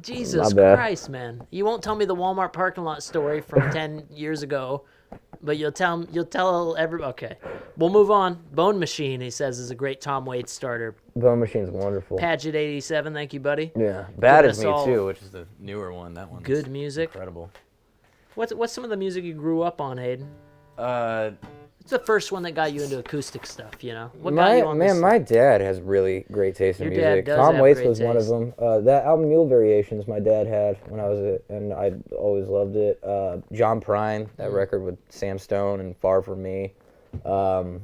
Speaker 3: Jesus
Speaker 1: My bad.
Speaker 3: Christ, man! You won't tell me the Walmart parking lot story from 10 years ago, but you'll tell every. Okay, we'll move on. Bone Machine, he says, is a great Tom Waits starter.
Speaker 1: Bone Machine's wonderful.
Speaker 3: Paget 87, thank you, buddy.
Speaker 1: Yeah, Bad
Speaker 3: Giving
Speaker 1: Is
Speaker 3: us
Speaker 1: Me
Speaker 3: all
Speaker 1: Too, which is the newer one. That one.
Speaker 3: Good music.
Speaker 1: Incredible.
Speaker 3: What's some of the music you grew up on, Hayden? It's the first one that got you into acoustic stuff, you know? What got you on this?
Speaker 1: My dad has really great taste in
Speaker 3: Your
Speaker 1: music.
Speaker 3: dad does
Speaker 1: Tom
Speaker 3: have
Speaker 1: Waits
Speaker 3: great
Speaker 1: was one of
Speaker 3: taste.
Speaker 1: them. That album Mule Variations my dad had when I was and I always loved it. John Prine, that record with Sam Stone and Far From Me. Bob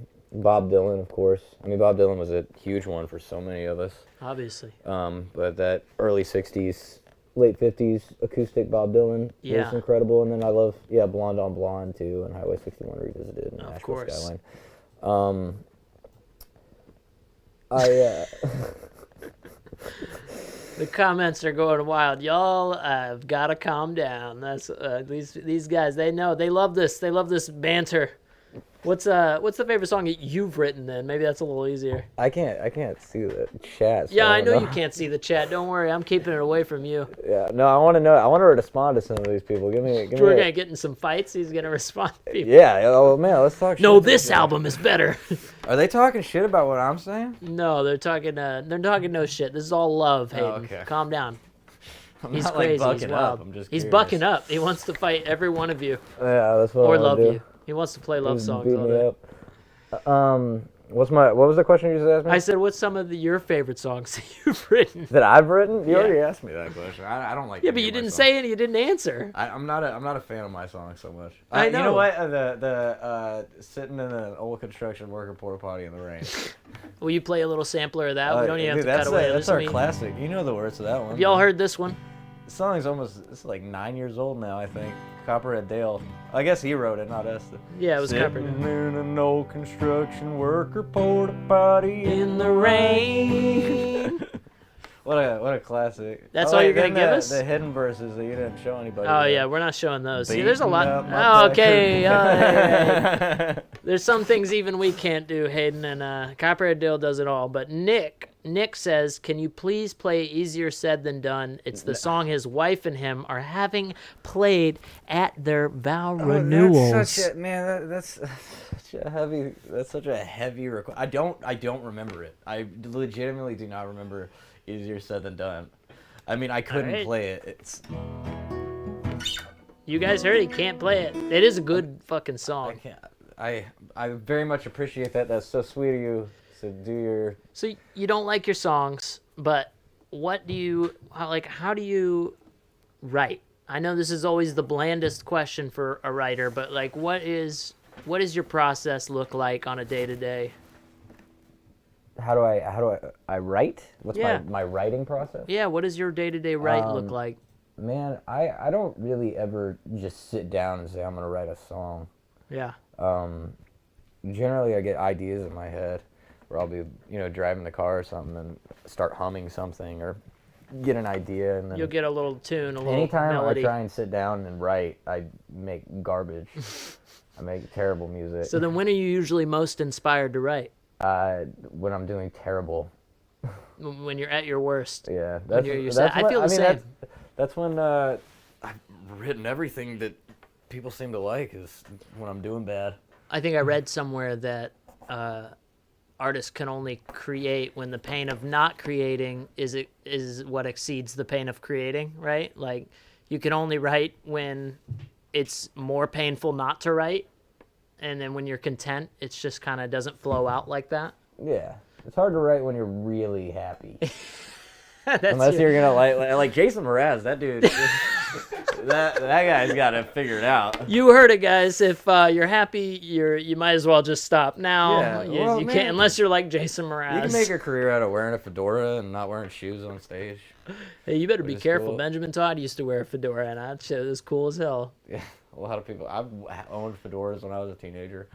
Speaker 1: Dylan, of course. I mean, Bob Dylan was a huge one for so many of us.
Speaker 3: Obviously.
Speaker 1: But that early 60s, late 50s acoustic Bob Dylan
Speaker 3: Yeah.
Speaker 1: was incredible. And then I love, Blonde on Blonde, too, and Highway 61 Revisited and
Speaker 3: Of
Speaker 1: Nashville
Speaker 3: course.
Speaker 1: Skyline.
Speaker 3: The comments are going wild. Y'all have got to calm down. That's these guys. They know. They love this. They love this banter. What's the favorite song that you've written then? Maybe that's a little easier.
Speaker 1: I can't see the chat. So
Speaker 3: Yeah, I
Speaker 1: don't
Speaker 3: know you can't see the chat. Don't worry. I'm keeping it away from you.
Speaker 1: Yeah, no, I want to know. I want to respond to some of these people. Give me.
Speaker 3: We're gonna get in some fights. He's gonna respond to people.
Speaker 1: Yeah. Oh man, let's talk.
Speaker 3: No,
Speaker 1: shit to
Speaker 3: this
Speaker 1: them.
Speaker 3: album is better.
Speaker 1: Are they talking shit about what I'm saying?
Speaker 3: No, they're talking. They're talking no shit. This is all love, Hayden.
Speaker 1: okay.
Speaker 3: Calm down.
Speaker 1: I'm
Speaker 3: He's
Speaker 1: not,
Speaker 3: crazy. He's
Speaker 1: bucking
Speaker 3: wild.
Speaker 1: up. I'm just.
Speaker 3: He's
Speaker 1: curious.
Speaker 3: bucking up. He wants to fight every one of you,
Speaker 1: Yeah, that's what I
Speaker 3: or
Speaker 1: wanna
Speaker 3: love
Speaker 1: do.
Speaker 3: you. He wants to play love
Speaker 1: Just
Speaker 3: songs
Speaker 1: beat
Speaker 3: all
Speaker 1: me
Speaker 3: day.
Speaker 1: up. What was the question you just asked me?
Speaker 3: I said, what's some of your favorite songs that you've written?
Speaker 1: That I've written? You
Speaker 3: Yeah.
Speaker 1: already asked me that question. I don't like.
Speaker 3: Yeah,
Speaker 1: any
Speaker 3: but you
Speaker 1: of my
Speaker 3: didn't
Speaker 1: songs.
Speaker 3: say any. You didn't answer.
Speaker 1: I'm not a fan of my songs so much.
Speaker 3: I
Speaker 1: You know
Speaker 3: know.
Speaker 1: what? The sitting in an old construction worker porta potty in the rain.
Speaker 3: Will you play a little sampler of that? We don't even have
Speaker 1: Dude,
Speaker 3: to cut away.
Speaker 1: That's our
Speaker 3: Listen to me.
Speaker 1: classic. You know the words to that one.
Speaker 3: Have y'all heard this one?
Speaker 1: The song's it's like 9 years old now, I think. Copperhead Dale. I guess he wrote it, not us.
Speaker 3: Yeah, it was
Speaker 1: Sitting
Speaker 3: Copperhead.
Speaker 1: in an old construction worker porta potty
Speaker 3: In the rain.
Speaker 1: What a classic.
Speaker 3: That's all you're gonna
Speaker 1: then
Speaker 3: give
Speaker 1: the-
Speaker 3: us?
Speaker 1: The hidden verses that you didn't show anybody.
Speaker 3: Oh
Speaker 1: yet.
Speaker 3: yeah, we're not showing those. See, there's a lot.
Speaker 1: Beating up my
Speaker 3: Oh, okay.
Speaker 1: back.
Speaker 3: Hey. There's some things even we can't do, Hayden, and Copperhead Dale does it all. But Nick says, can you please play Easier Said Than Done? It's the song his wife and him are having played at their vow renewals.
Speaker 1: That's such a, man, that's such a heavy request. I don't remember it. I legitimately do not remember Easier Said Than Done. I mean, I couldn't
Speaker 3: Alright.
Speaker 1: play it. It's
Speaker 3: You guys heard he can't play it. It is a good fucking
Speaker 1: I
Speaker 3: song.
Speaker 1: can't. I very much appreciate that. That's so sweet of you to do your.
Speaker 3: So you don't like your songs, but what do you how do you write? I know this is always the blandest question for a writer, but like what is your process look like on a day-to-day?
Speaker 1: How do I write? What's
Speaker 3: Yeah.
Speaker 1: my writing process?
Speaker 3: Yeah, what does your day-to-day write look like?
Speaker 1: Man, I don't really ever just sit down and say I'm gonna write a song.
Speaker 3: Yeah.
Speaker 1: Generally, I get ideas in my head, where I'll be driving the car or something and start humming something or get an idea, and then
Speaker 3: You'll get a little tune, a little
Speaker 1: anytime
Speaker 3: melody.
Speaker 1: I try and sit down and write, I make garbage. I make terrible music.
Speaker 3: So then when are you usually most inspired to write?
Speaker 1: When I'm doing terrible.
Speaker 3: When you're at your worst.
Speaker 1: Yeah,
Speaker 3: you're sad. I feel the same.
Speaker 1: That's when I've written everything that people seem to like is when I'm doing bad.
Speaker 3: I think I read somewhere that artists can only create when the pain of not creating is what exceeds the pain of creating, right? Like, you can only write when it's more painful not to write, and then when you're content, it's just kind of doesn't flow out like that.
Speaker 1: Yeah. It's hard to write when you're really happy.
Speaker 3: That's
Speaker 1: Unless you're gonna like Jason Mraz, that dude, that guy's got it figured out.
Speaker 3: You heard it, guys. If you're happy, you might as well just stop now.
Speaker 1: Yeah,
Speaker 3: You,
Speaker 1: well,
Speaker 3: you
Speaker 1: man,
Speaker 3: can't unless you're like Jason Mraz.
Speaker 1: You can make a career out of wearing a fedora and not wearing shoes on stage.
Speaker 3: Hey, you better be careful.
Speaker 1: Cool.
Speaker 3: Benjamin Todd used to wear a fedora, and I'd say it was cool as hell.
Speaker 1: Yeah, a lot of people. I've owned fedoras when I was a teenager.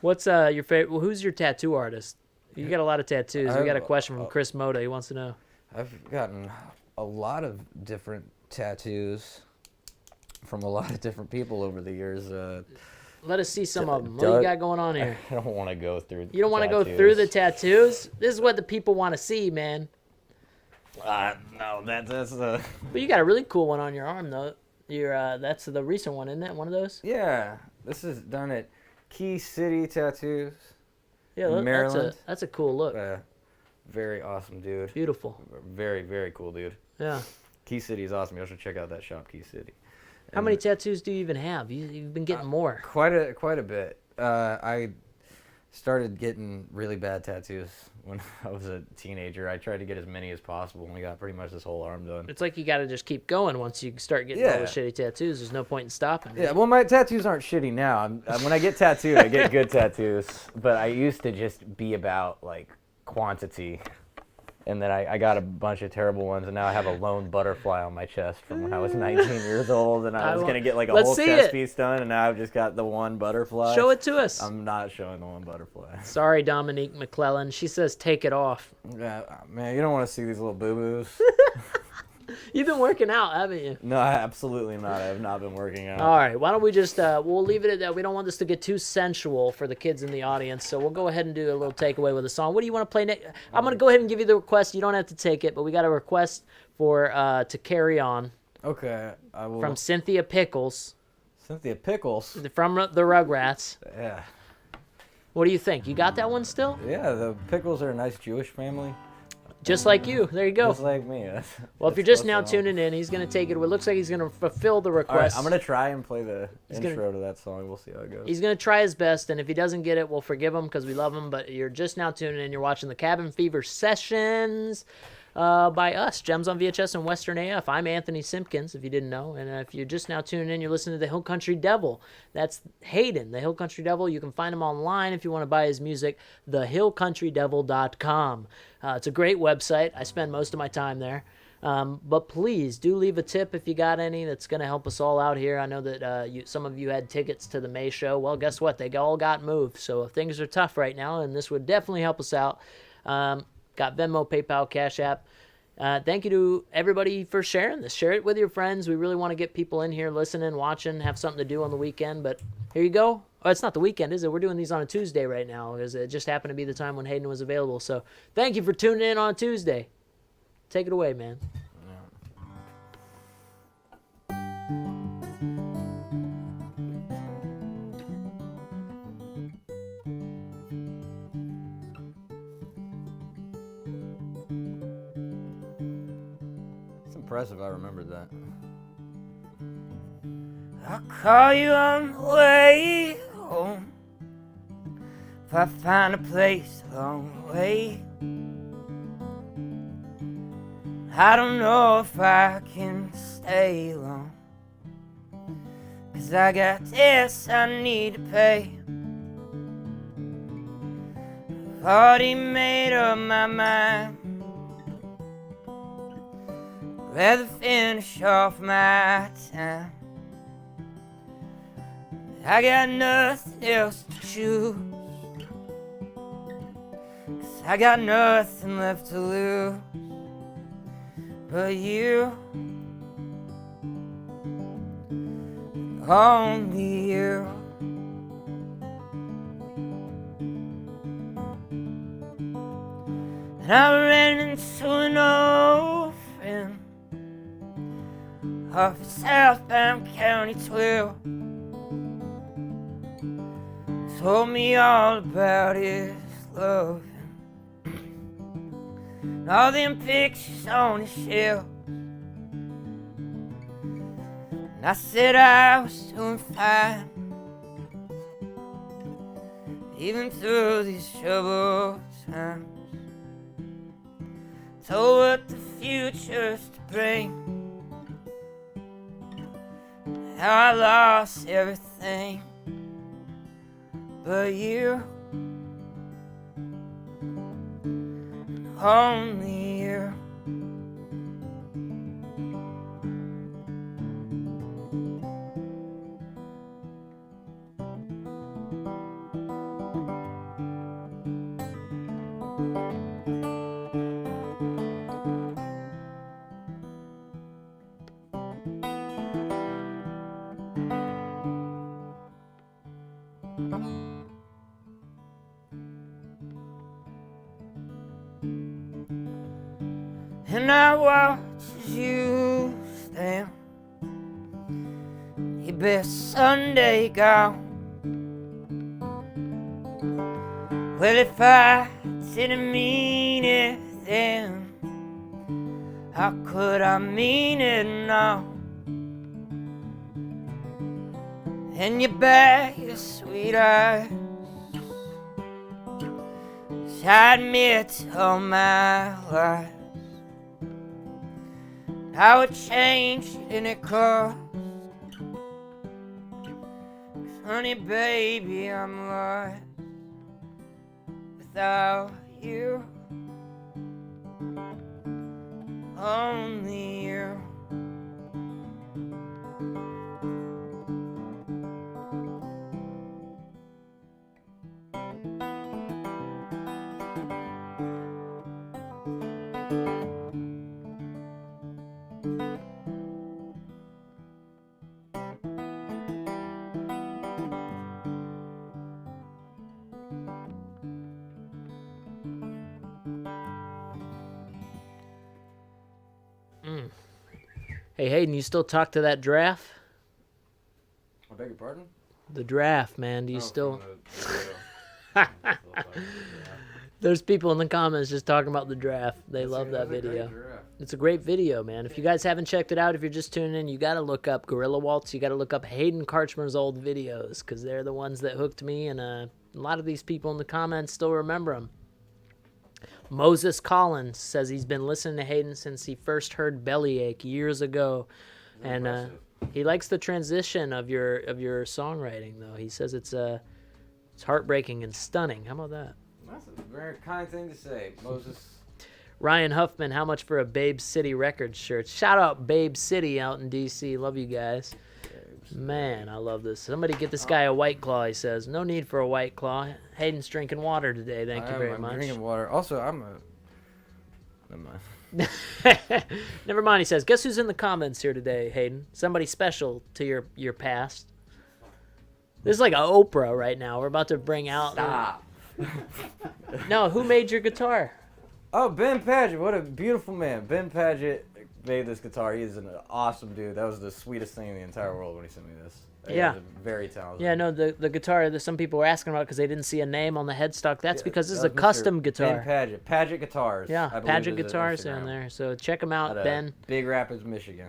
Speaker 3: What's your favorite? Well, who's your tattoo artist? You got a lot of tattoos. We got a question from Chris Moda. He wants to know.
Speaker 1: I've gotten a lot of different tattoos from a lot of different people over the years.
Speaker 3: Let us see some of them. What do you got going on here?
Speaker 1: I don't want to go through.
Speaker 3: You don't want to go through the tattoos? This is what the people want to see, man.
Speaker 1: No, that's
Speaker 3: But you got a really cool one on your arm, though. That's the recent one, isn't it? One of those?
Speaker 1: Yeah, this is done at Key City Tattoos.
Speaker 3: Yeah,
Speaker 1: in Maryland.
Speaker 3: That's a cool look.
Speaker 1: Very awesome, dude.
Speaker 3: Beautiful.
Speaker 1: Very, very cool, dude.
Speaker 3: Yeah.
Speaker 1: Key City is awesome. You should check out that shop, Key City.
Speaker 3: How many tattoos do you even have? You've been getting more.
Speaker 1: Quite a bit. I started getting really bad tattoos when I was a teenager. I tried to get as many as possible, and we got pretty much this whole arm done.
Speaker 3: It's like you got to just keep going once you start getting all the shitty tattoos. There's no point in stopping.
Speaker 1: Yeah, well, my tattoos aren't shitty now. When I get tattooed, I get good tattoos. But I used to just be about, like, quantity. And then I got a bunch of terrible ones, and now I have a lone butterfly on my chest from when I was 19 years old, and I was going to get, like, a whole chest piece done, and now I've just got the one butterfly.
Speaker 3: Show it to us.
Speaker 1: I'm not showing the one butterfly.
Speaker 3: Sorry, Dominique McClellan. She says take it off.
Speaker 1: Yeah, man, you don't want to see these little boo-boos.
Speaker 3: You've been working out, haven't you?
Speaker 1: No, absolutely not. I have not been working out.
Speaker 3: All right, why don't we just, we'll leave it at that. We don't want this to get too sensual for the kids in the audience, so we'll go ahead and do a little takeaway with a song. What do you want to play next? I'm going to go ahead and give you the request. You don't have to take it, but we got a request for To Carry On.
Speaker 1: Okay, I will.
Speaker 3: From Cynthia Pickles.
Speaker 1: Cynthia Pickles?
Speaker 3: From the Rugrats.
Speaker 1: Yeah.
Speaker 3: What do you think? You got that one still?
Speaker 1: Yeah, the Pickles are a nice Jewish family.
Speaker 3: Just like you. There you go.
Speaker 1: Just like me.
Speaker 3: Well, if you're just now tuning in, he's going to take it. It looks like he's going to fulfill the request.
Speaker 1: All right, I'm going to try and play the intro to that song. We'll see how it goes.
Speaker 3: He's going to try his best, and if he doesn't get it, we'll forgive him because we love him. But you're just now tuning in. You're watching the Cabin Fever Sessions by us, Gems on VHS and Western AF. I'm Anthony Simpkins, if you didn't know. And if you're just now tuning in, you're listening to the Hill Country Devil. That's Hayden, the Hill Country Devil. You can find him online if you want to buy his music, thehillcountrydevil.com. It's a great website. I spend most of my time there. But please do leave a tip if you got any. That's going to help us all out here. I know that some of you had tickets to the May show. Well, guess what? They all got moved. So things are tough right now, and this would definitely help us out. Got Venmo, PayPal, Cash App. Thank you to everybody for sharing this. Share it with your friends. We really want to get people in here listening, watching, have something to do on the weekend. But here you go. Oh, it's not the weekend, is it? We're doing these on a Tuesday right now because it just happened to be the time when Hayden was available. So thank you for tuning in on Tuesday. Take it away, man.
Speaker 1: Impressive, I remembered that.
Speaker 2: I'll call you on the way home if I find a place along the way. I don't know if I can stay long, 'cause I got debts I need to pay. I've already made up my mind. Rather finish off my time. I got nothing else to choose, 'cause I got nothing left to lose but you, only you. And I ran into an old friend off of southbound County 12. told me all about his love and all them pictures on his shelf. And I said I was doing fine, even through these troubled times. Told what the future's to bring, how I lost everything but you, only you. And I watch as you stand, your best Sunday gown. Well, if I didn't mean it then, how could I mean it now? And you bet your sweet eyes, 'cause I admit all my lies, how it changed and it cost. 'Cause honey, baby, I'm lost without you, only you.
Speaker 3: Hey, Hayden, you still talk to that draft?
Speaker 1: I beg your pardon?
Speaker 3: The draft, man. Do you
Speaker 1: Oh,
Speaker 3: still...
Speaker 1: from the video.
Speaker 3: There's people in the comments just talking about the draft. They love that video. It's a great video, man. If you guys haven't checked it out, if you're just tuning in, you got to look up Gorilla Waltz. You got to look up Hayden Karchmer's old videos because they're the ones that hooked me, and a lot of these people in the comments still remember them. Moses Collins says he's been listening to Hayden since he first heard Bellyache years ago, and he likes the transition of your songwriting. Though he says it's heartbreaking and stunning. How about that?
Speaker 1: That's a very kind thing to say, Moses.
Speaker 3: Ryan Huffman, how much for a Babe City Records shirt? Shout out Babe City out in D.C. Love you guys. Man, I love this. Somebody get this guy a White Claw, he says. No need for a White Claw. Hayden's drinking water today. Thank you very much.
Speaker 1: I'm drinking water. Also, never mind.
Speaker 3: Never mind, he says. Guess who's in the comments here today, Hayden? Somebody special to your past. This is like a Oprah right now. We're about to bring out...
Speaker 1: Stop.
Speaker 3: No, who made your guitar?
Speaker 1: Oh, Ben Padgett. What a beautiful man. Ben Padgett made this guitar. He is an awesome dude. That was the sweetest thing in the entire world when he sent me this.
Speaker 3: Yeah.
Speaker 1: He's very talented.
Speaker 3: Yeah, no, the guitar that some people were asking about because they didn't see a name on the headstock. That's because this is
Speaker 1: that
Speaker 3: a
Speaker 1: was Mr.
Speaker 3: custom guitar.
Speaker 1: Ben Padgett. Padgett Guitars.
Speaker 3: Yeah,
Speaker 1: I believe
Speaker 3: Padgett
Speaker 1: is
Speaker 3: Guitars
Speaker 1: Instagram.
Speaker 3: in there. So check them out,
Speaker 1: At,
Speaker 3: Ben.
Speaker 1: Big Rapids, Michigan.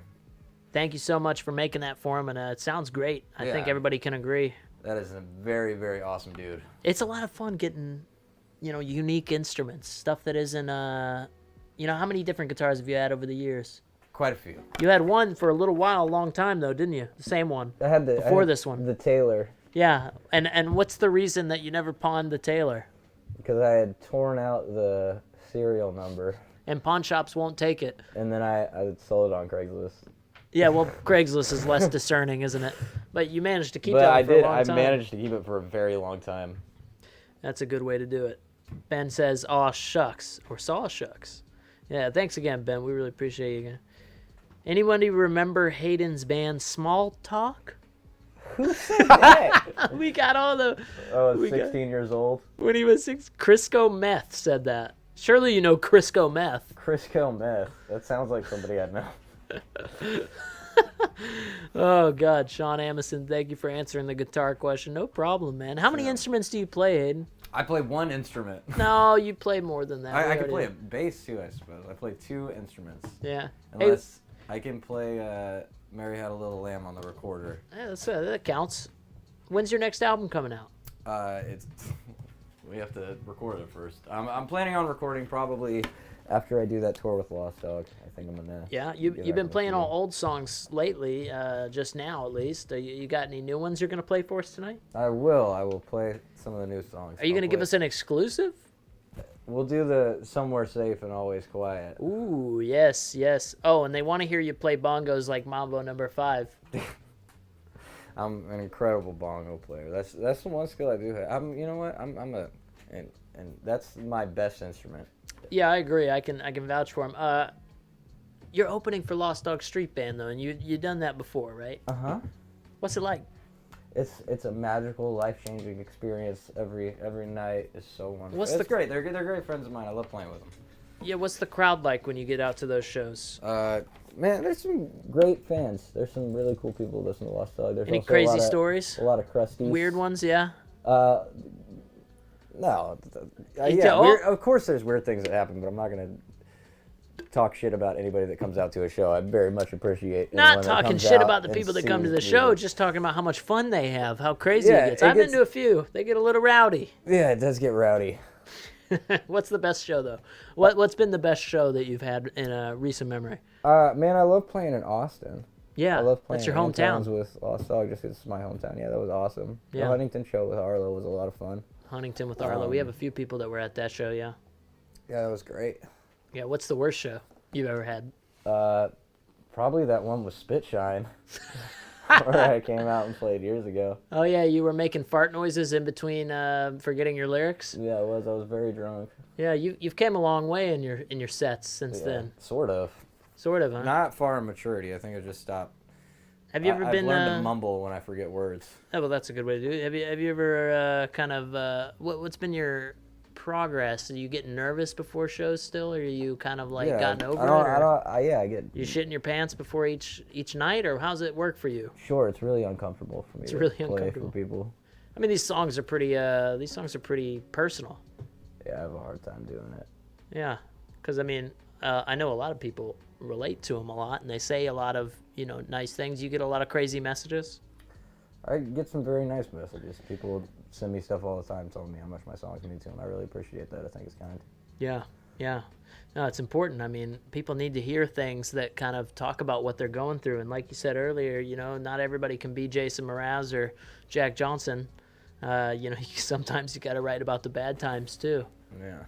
Speaker 3: Thank you so much for making that for him, and it sounds great. I think
Speaker 1: Yeah.
Speaker 3: everybody can agree.
Speaker 1: That is a very, very awesome dude.
Speaker 3: It's a lot of fun getting, unique instruments, stuff that isn't, how many different guitars have you had over the years?
Speaker 1: Quite a few.
Speaker 3: You had one for a little while, a long time though, didn't you? The same one.
Speaker 1: I had
Speaker 3: this one.
Speaker 1: The Taylor.
Speaker 3: Yeah, and what's the reason that you never pawned the Taylor?
Speaker 1: Because I had torn out the serial number.
Speaker 3: And pawn shops won't take it.
Speaker 1: And then I sold it on Craigslist.
Speaker 3: Yeah, well, Craigslist is less discerning, isn't it? But you managed to keep
Speaker 1: But
Speaker 3: that
Speaker 1: I
Speaker 3: one for
Speaker 1: did.
Speaker 3: a long
Speaker 1: I
Speaker 3: time.
Speaker 1: managed to keep it for a very long time.
Speaker 3: That's a good way to do it. Ben says, "Aw shucks," or "saw shucks." Yeah, thanks again, Ben. We really appreciate you again. Anybody remember Hayden's band Small Talk?
Speaker 1: Who said that?
Speaker 3: We got all the...
Speaker 1: I was
Speaker 3: we
Speaker 1: 16 years old.
Speaker 3: When he was 6, Crisco Meth said that. Surely you know Crisco Meth.
Speaker 1: Crisco Meth. That sounds like somebody I know.
Speaker 3: Oh, God. Sean Amison, thank you for answering the guitar question. No problem, man. How many instruments do you play, Hayden?
Speaker 1: I play one instrument.
Speaker 3: No, you play more than that.
Speaker 1: I can play a bass too, I suppose. I play 2 instruments.
Speaker 3: Yeah.
Speaker 1: Unless I can play Mary Had a Little Lamb on the recorder.
Speaker 3: Yeah, that counts. When's your next album coming out?
Speaker 1: It's we have to record it first. I'm planning on recording probably after I do that tour with Lost Dog. I think I'm gonna.
Speaker 3: Yeah, you've been playing all old songs lately, just now at least. You got any new ones you're gonna play for us tonight?
Speaker 1: I will play some of the new songs.
Speaker 3: Are you gonna give us an exclusive?
Speaker 1: We'll do the Somewhere Safe and Always Quiet.
Speaker 3: Ooh, yes. Oh, and they want to hear you play bongos like Mambo Number 5.
Speaker 1: I'm an incredible bongo player. That's the one skill I do have. You know what? And that's my best instrument.
Speaker 3: Yeah, I agree. I can vouch for him. You're opening for Lost Dog Street Band though, and you done that before, right?
Speaker 1: Uh-huh.
Speaker 3: What's it like?
Speaker 1: It's a magical, life-changing experience. Every night is so wonderful. It's great. They're great friends of mine. I love playing with them.
Speaker 3: Yeah, what's the crowd like when you get out to those shows?
Speaker 1: Man, there's some great fans. There's some really cool people who listen to Lost Dog. There's
Speaker 3: Any
Speaker 1: also
Speaker 3: crazy stories?
Speaker 1: A lot of crusties.
Speaker 3: Weird ones, yeah.
Speaker 1: No.
Speaker 3: Yeah,
Speaker 1: of course there's weird things that happen, but I'm not gonna talk shit about anybody that comes out to a show. I very much appreciate.
Speaker 3: Not talking shit about the people that come to the show, just talking about how much fun they have, how crazy it gets. I've been to a few. They get a little rowdy.
Speaker 1: Yeah, it does get rowdy.
Speaker 3: What's the best show though? What's been the best show that you've had in a recent memory?
Speaker 1: Man, I love playing in Austin.
Speaker 3: Yeah,
Speaker 1: I love playing
Speaker 3: that's your hometown.
Speaker 1: with Lost Dog just 'cause it's my hometown. Yeah, that was awesome.
Speaker 3: Yeah.
Speaker 1: The Huntington show with Arlo was a lot of fun.
Speaker 3: Huntington with Arlo. We have a few people that were at that show, yeah.
Speaker 1: Yeah, that was great.
Speaker 3: Yeah, what's the worst show you've ever had?
Speaker 1: Probably that one with Spitshine, where I came out and played years ago.
Speaker 3: Oh yeah, you were making fart noises in between forgetting your lyrics.
Speaker 1: Yeah, I was very drunk.
Speaker 3: Yeah, you've came a long way in your sets since then.
Speaker 1: Sort of.
Speaker 3: Sort of, huh?
Speaker 1: Not far in maturity. I think I just stopped.
Speaker 3: Have you ever been?
Speaker 1: I've learned to mumble when I forget words.
Speaker 3: Oh, well, that's a good way to do it. Have you ever kind of what's been your progress? Do you get nervous before shows still, or are you kind of like gotten over it?
Speaker 1: I get.
Speaker 3: You shitting your pants before each night, or how's it work for you?
Speaker 1: Sure, it's really uncomfortable for me. It's really uncomfortable for people.
Speaker 3: I mean, these songs are pretty personal.
Speaker 1: Yeah, I have a hard time doing it.
Speaker 3: Yeah, because I mean, I know a lot of people relate to them a lot, and they say a lot of nice things. You get a lot of crazy messages.
Speaker 1: I get some very nice messages. People send me stuff all the time telling me how much my songs mean to them. I really appreciate that. I think it's kind.
Speaker 3: Yeah. No, it's important. I mean, people need to hear things that kind of talk about what they're going through. And like you said earlier, not everybody can be Jason Mraz or Jack Johnson. Sometimes you got to write about the bad times too.
Speaker 1: Yeah.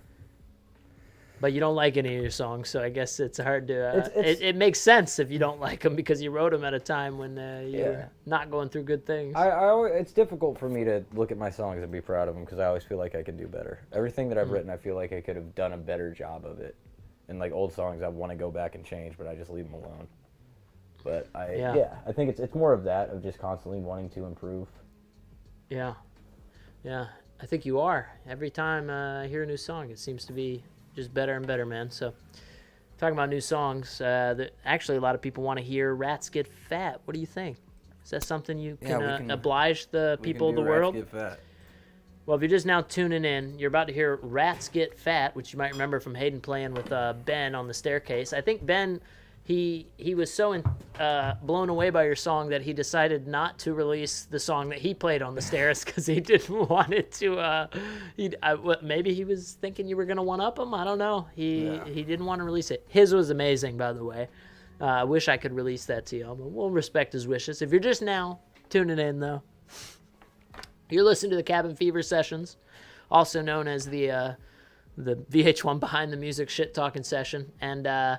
Speaker 3: But you don't like any of your songs, so I guess it's hard to. It makes sense if you don't like them because you wrote them at a time when you're not going through good things.
Speaker 1: It's difficult for me to look at my songs and be proud of them because I always feel like I could do better. Everything that I've written, I feel like I could have done a better job of it. And like old songs, I want to go back and change, but I just leave them alone. But I think it's more of that, of just constantly wanting to improve.
Speaker 3: Yeah. I think you are. Every time I hear a new song, it seems to be just better and better, man. So, talking about new songs, actually a lot of people want to hear Rats Get Fat. What do you think? Is that something you can oblige the people of the world?
Speaker 1: Rats Get Fat.
Speaker 3: Well, if you're just now tuning in, you're about to hear Rats Get Fat, which you might remember from Hayden playing with Ben on the staircase. I think Ben, he was so blown away by your song that he decided not to release the song that he played on the stairs because he didn't want it to. Maybe he was thinking you were going to one-up him. I don't know. He didn't want to release it. His was amazing, by the way. I wish I could release that to you. But we'll respect his wishes. If you're just now tuning in, though, you're listening to the Cabin Fever Sessions, also known as the VH1 Behind the Music Shit Talking Session. And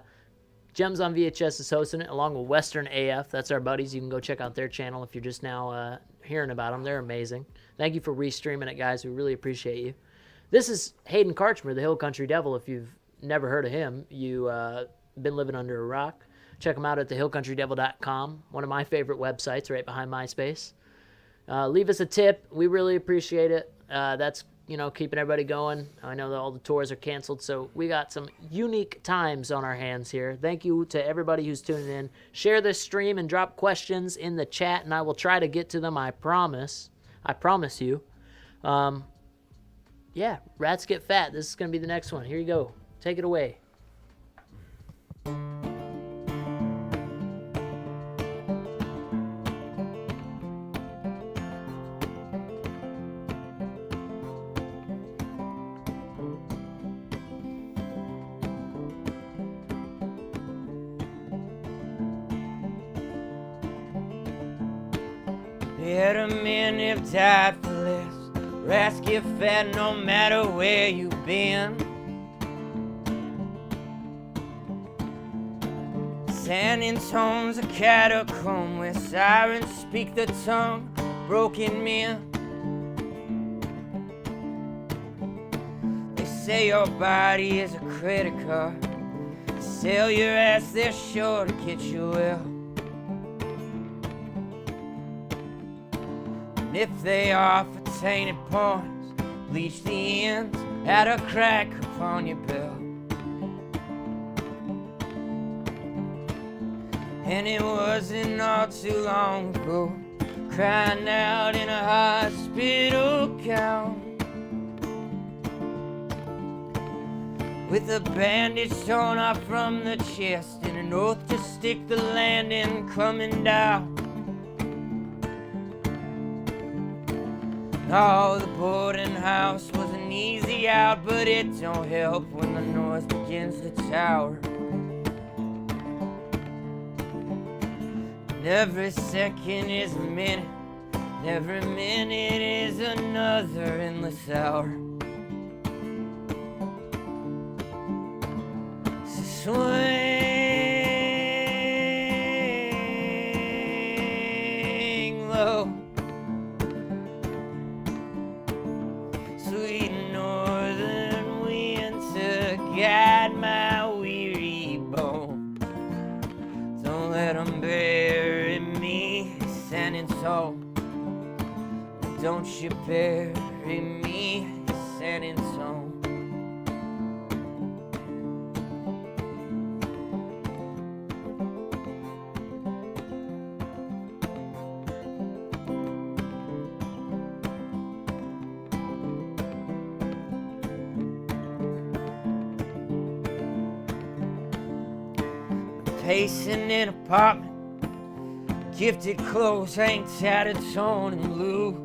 Speaker 3: Gems on VHS is hosting it along with Western AF. That's our buddies. You can go check out their channel if you're just now hearing about them. They're amazing. Thank you for restreaming it, guys. We really appreciate you. This is Hayden Karchmer, the Hill Country Devil. If you've never heard of him, you've been living under a rock. Check him out at thehillcountrydevil.com, one of my favorite websites right behind MySpace. Leave us a tip. We really appreciate it. That's keeping everybody going. I know that all the tours are canceled, so we got some unique times on our hands here. Thank you to everybody who's tuning in. Share this stream and drop questions in the chat, and I will try to get to them, I promise. I promise you. Yeah, Rats Get Fat. This is going to be the next one. Here you go. Take it away.
Speaker 2: Better men have died for less. Rats get fat no matter where you've been. San Antonio's a catacomb where sirens speak the tongue of broken men. They say your body is a credit card. Sell your ass, they're sure to get you well. And if they offer tainted points, bleach the ends, add a crack upon your belt. And it wasn't all too long ago, crying out in a hospital gown, with a bandage torn off from the chest and an oath to stick the landing coming down. Oh, the boarding house was an easy out, but it don't help when the noise begins to tower. And every second is a minute, and every minute is another endless hour. So swing low, sweet northern wind to guide my weary bones. Don't let them bury me standing tall. Don't you bury me standing tall. Pacing in an apartment, gifted clothes hang tattered, torn and loose.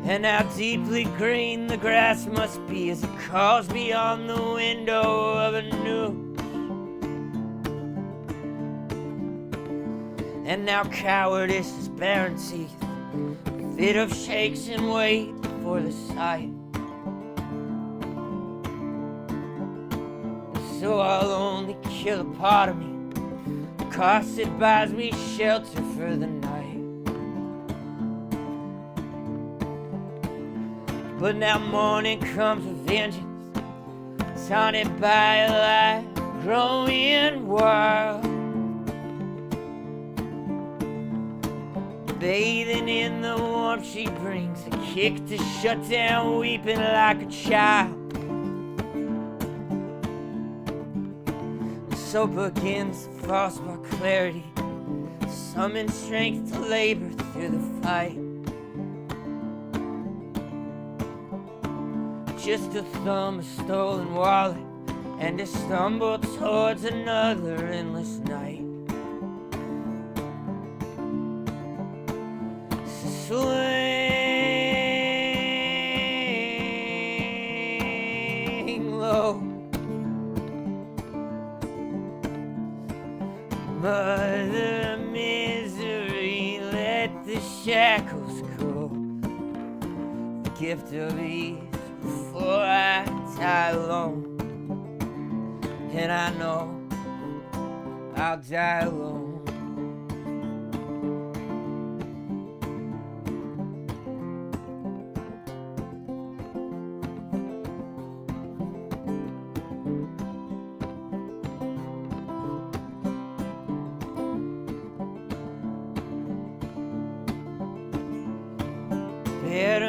Speaker 2: And how deeply green the grass must be as it calls beyond the window of a noose. And now cowardice is barren teeth, fit of shakes and wait for the sight. So I'll only kill a part of me, cause it buys me shelter for the night. But now morning comes with vengeance, taunted by a light growing wild. Bathing in the warmth she brings, a kick to shut down weeping like a child. So begins the false spark clarity, summon strength to labor through the fight. Just to thumb a stolen wallet and to stumble towards another endless night. Swing low, Mother misery, let the shackles go. The gift of ease before I die alone. And I know I'll die alone.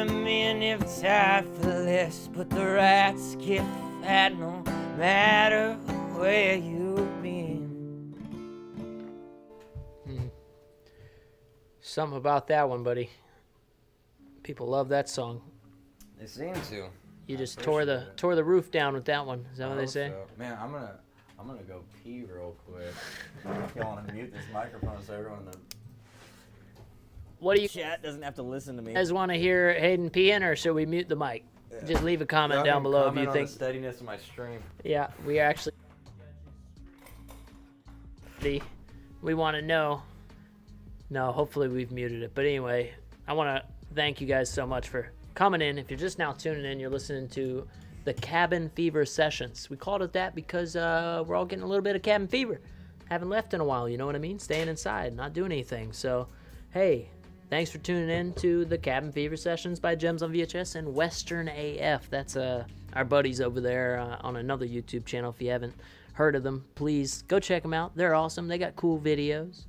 Speaker 2: a man if tied for less, but the rats get fat no matter where you've been.
Speaker 3: Something about that one, buddy. People love that song.
Speaker 1: They seem to.
Speaker 3: You just tore the roof down with that one. Is that what they say?
Speaker 1: So. Man, I'm gonna go pee real quick. If y'all want to mute this microphone so everyone in the
Speaker 3: What do you
Speaker 1: chat doesn't have to listen to me.
Speaker 3: guys want to hear Hayden peeing, or should we mute the mic?
Speaker 1: Yeah.
Speaker 3: Just leave a comment
Speaker 1: Y'all
Speaker 3: down
Speaker 1: can
Speaker 3: below if
Speaker 1: comment
Speaker 3: you
Speaker 1: on
Speaker 3: think.
Speaker 1: the steadiness of my stream.
Speaker 3: Yeah, we actually. We want to know. No, hopefully we've muted it. But anyway, I want to thank you guys so much for coming in. If you're just now tuning in, you're listening to the Cabin Fever Sessions. We called it that because we're all getting a little bit of cabin fever. Haven't left in a while, you know what I mean? Staying inside, not doing anything. So, hey, thanks for tuning in to the Cabin Fever Sessions by Gems on VHS and Western AF. That's our buddies over there on another YouTube channel. If you haven't heard of them, please go check them out. They're awesome. They got cool videos.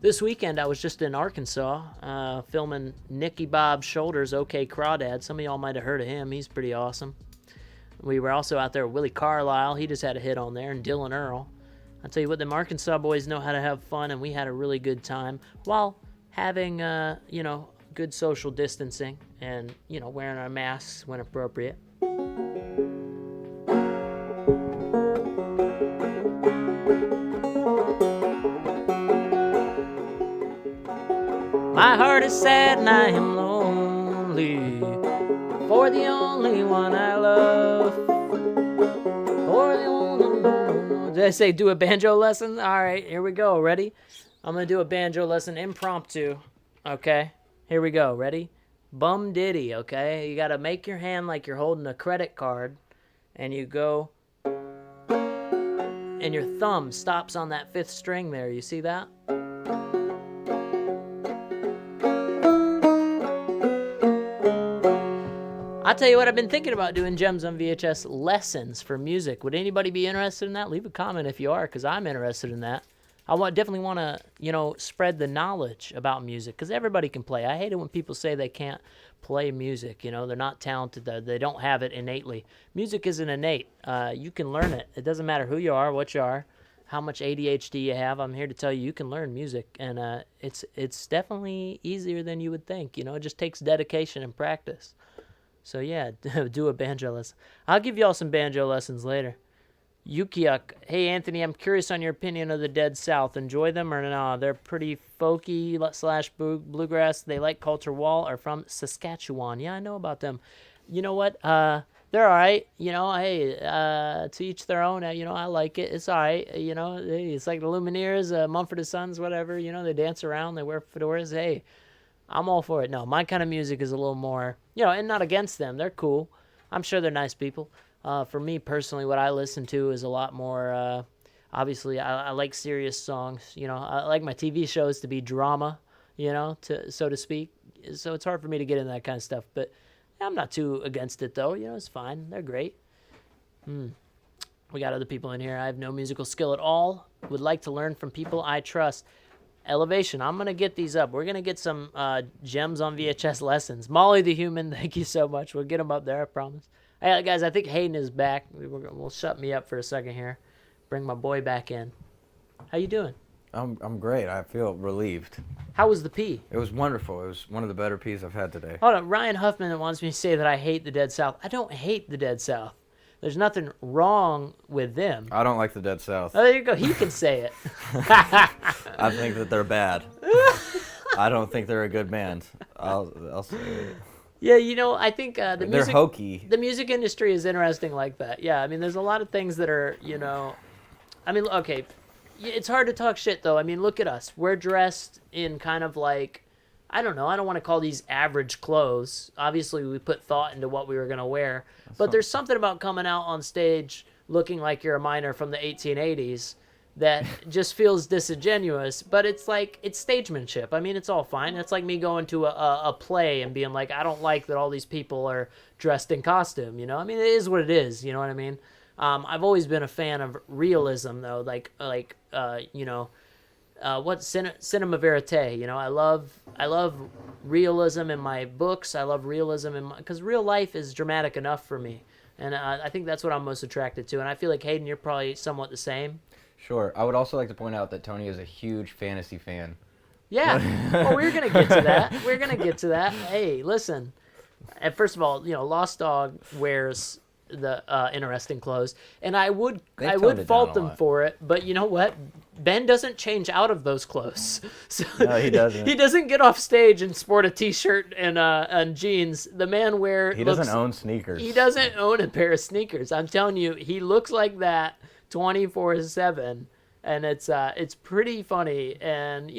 Speaker 3: This weekend, I was just in Arkansas filming Nicky Bob's Shoulders, OK Crawdad. Some of y'all might have heard of him. He's pretty awesome. We were also out there with Willie Carlisle. He just had a hit on there, and Dylan Earl. I'll tell you what, them Arkansas boys know how to have fun, and we had a really good time while having, good social distancing and, wearing our masks when appropriate. My heart is sad and I am lonely for the only one I love. For the only one. Did I say do a banjo lesson? All right, here we go. Ready? I'm going to do a banjo lesson impromptu. Okay, here we go. Ready? Bum diddy, okay? You got to make your hand like you're holding a credit card, and you go, and your thumb stops on that fifth string there. You see that? I'll tell you what, I've been thinking about doing Gems on VHS lessons for music. Would anybody be interested in that? Leave a comment if you are, because I'm interested in that. I definitely want to, spread the knowledge about music, because everybody can play. I hate it when people say they can't play music. They're not talented. They don't have it innately. Music isn't innate. You can learn it. It doesn't matter who you are, what you are, how much ADHD you have. I'm here to tell you, you can learn music, and it's definitely easier than you would think. It just takes dedication and practice. So yeah, do a banjo lesson. I'll give y'all some banjo lessons later. Yukiuk, hey Anthony, I'm curious on your opinion of the Dead South. Enjoy them or no? They're pretty folky / bluegrass. They like Culture Wall, are from Saskatchewan. Yeah, I know about them. You know what? They're all right. Hey, to each their own. I like it. It's all right. It's like the Lumineers, Mumford & Sons, whatever. They dance around. They wear fedoras. Hey, I'm all for it. No, my kind of music is a little more, and not against them. They're cool. I'm sure they're nice people. For me personally, what I listen to is a lot more, obviously, I like serious songs. I like my TV shows to be drama, so to speak. So it's hard for me to get into that kind of stuff. But I'm not too against it, though. It's fine. They're great. We got other people in here. I have no musical skill at all. Would like to learn from people I trust. Elevation, I'm going to get these up. We're going to get some Gems on VHS lessons. Molly the Human, thank you so much. We'll get them up there, I promise. Hey, guys, I think Hayden is back. We'll shut me up for a second here. Bring my boy back in. How you doing?
Speaker 1: I'm great. I feel relieved.
Speaker 3: How was the pee?
Speaker 1: It was wonderful. It was one of the better pees I've had today.
Speaker 3: Hold on. Ryan Huffman wants me to say that I hate the Dead South. I don't hate the Dead South. There's nothing wrong with them.
Speaker 1: I don't like the Dead South.
Speaker 3: Oh, there you go. He can say it.
Speaker 1: I think that they're bad. I don't think they're a good band. I'll say it.
Speaker 3: Yeah, I think
Speaker 1: they're hokey.
Speaker 3: The music industry is interesting like that. Yeah, there's a lot of things that are, okay, it's hard to talk shit though. Look at us. We're dressed in kind of like, I don't know. I don't want to call these average clothes. Obviously, we put thought into what we were going to wear. But there's something about coming out on stage looking like you're a miner from the 1880s that just feels disingenuous. But it's like, it's stagemanship. It's all fine. It's like me going to a play and being like, I don't like that all these people are dressed in costume, It is what it is, you know what I mean? I've always been a fan of realism, though, what cinema verite, I love realism in my books. I love realism because real life is dramatic enough for me. And I think that's what I'm most attracted to. And I feel like, Hayden, you're probably somewhat the same.
Speaker 1: Sure. I would also like to point out that Tony is a huge fantasy fan.
Speaker 3: Yeah. Well, we're going to get to that. We're going to get to that. Hey, listen. And first of all, Lost Dog wears the interesting clothes. And I would fault them for it. But you know what? Ben doesn't change out of those clothes. So
Speaker 1: No, he doesn't.
Speaker 3: He doesn't get off stage and sport a T-shirt and jeans. The man
Speaker 1: He doesn't own sneakers.
Speaker 3: He doesn't own a pair of sneakers. I'm telling you, he looks like that 24/7, and it's pretty funny. And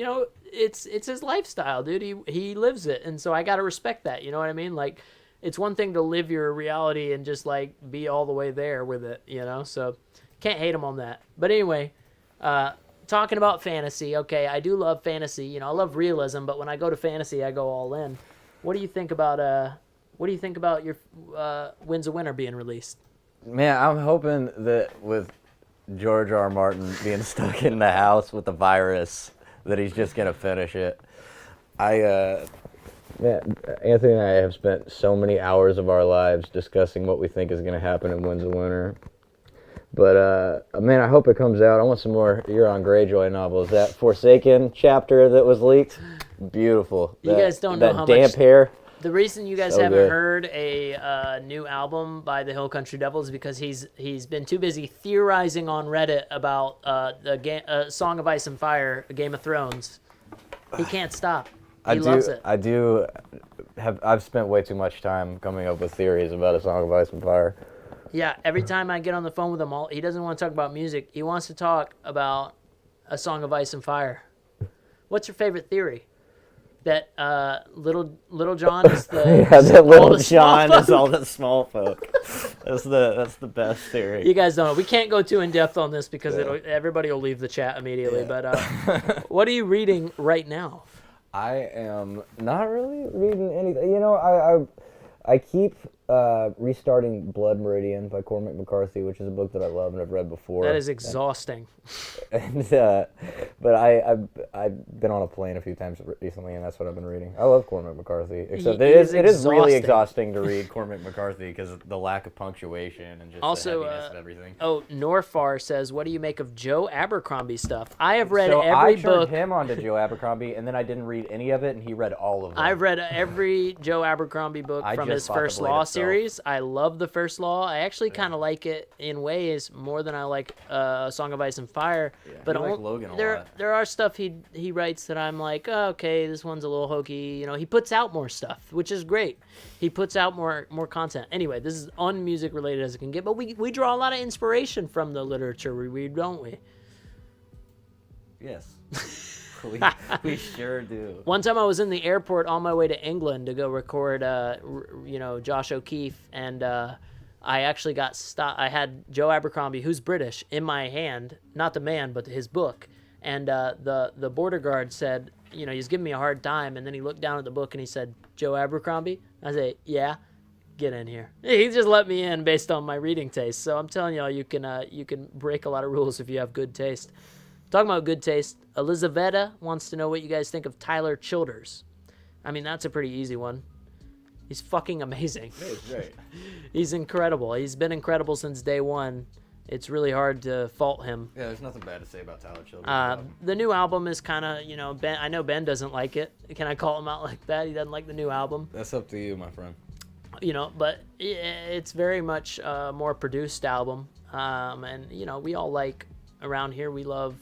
Speaker 3: it's his lifestyle, dude. He lives it, and so I gotta respect that. You know what I mean? Like, it's one thing to live your reality and just like be all the way there with it. So can't hate him on that. But anyway. Talking about fantasy, okay, I do love fantasy. I love realism, but when I go to fantasy, I go all in. What do you think about your Winds of Winter being released?
Speaker 1: Man, I'm hoping that with George R. R. Martin being stuck in the house with the virus, that he's just gonna finish it. Man, Anthony and I have spent so many hours of our lives discussing what we think is gonna happen in Winds of Winter. But, man, I hope it comes out. I want some more Euron Greyjoy novels. That Forsaken chapter that was leaked, beautiful.
Speaker 3: You guys don't know how
Speaker 1: much. That damp hair.
Speaker 3: The reason you guys haven't heard a new album by the Hill Country Devils is because he's been too busy theorizing on Reddit about the Song of Ice and Fire, Game of Thrones. He can't stop. He loves it.
Speaker 1: I've spent way too much time coming up with theories about A Song of Ice and Fire.
Speaker 3: Yeah, every time I get on the phone with him, he doesn't want to talk about music. He wants to talk about A Song of Ice and Fire. What's your favorite theory? That Little John is the
Speaker 1: that Little John is all the small folk. That's the best theory.
Speaker 3: You guys don't know. We can't go too in depth on this because everybody will leave the chat immediately. Yeah. But what are you reading right now?
Speaker 1: I am not really reading anything. I keep restarting Blood Meridian by Cormac McCarthy, which is a book that I love and I've read before.
Speaker 3: That is exhausting.
Speaker 1: But I've been on a plane a few times recently, and that's what I've been reading. I love Cormac McCarthy, except it is really exhausting to read Cormac McCarthy because of the lack of punctuation and just the heaviness of everything.
Speaker 3: Oh, Norfar says, what do you make of Joe Abercrombie stuff? I have read every
Speaker 1: I
Speaker 3: book.
Speaker 1: turned him onto Joe Abercrombie, and then I didn't read any of it, and he read all of them.
Speaker 3: I've read every Joe Abercrombie book from his First Law series. I love the First Law. I actually kind of like it in ways more than I like Song of Ice and Fire.
Speaker 1: Yeah,
Speaker 3: but
Speaker 1: like Logan a lot.
Speaker 3: There are stuff he writes that I'm like, oh, okay, this one's a little hokey. He puts out more stuff, which is great. He puts out more content. Anyway, this is unmusic related as it can get, but we draw a lot of inspiration from the literature we read, don't we?
Speaker 1: Yes. We sure do.
Speaker 3: One time I was in the airport on my way to England to go record, Josh O'Keefe, and I actually got stopped. I had Joe Abercrombie, who's British, in my hand, not the man, but his book. And the border guard said, he's giving me a hard time. And then he looked down at the book and he said, Joe Abercrombie? I said, yeah, get in here. He just let me in based on my reading taste. So I'm telling y'all, you can break a lot of rules if you have good taste. Talking about good taste, Elizaveta wants to know what you guys think of Tyler Childers. I mean, that's a pretty easy one. He's fucking amazing.
Speaker 1: He's great.
Speaker 3: He's incredible. He's been incredible since day one. It's really hard to fault him.
Speaker 1: Yeah, there's nothing bad to say about Tyler Childers.
Speaker 3: The new album is kind of, Ben. I know Ben doesn't like it. Can I call him out like that? He doesn't like the new album.
Speaker 1: That's up to you, my friend.
Speaker 3: But it's very much a more produced album. And, we all like, around here, we love,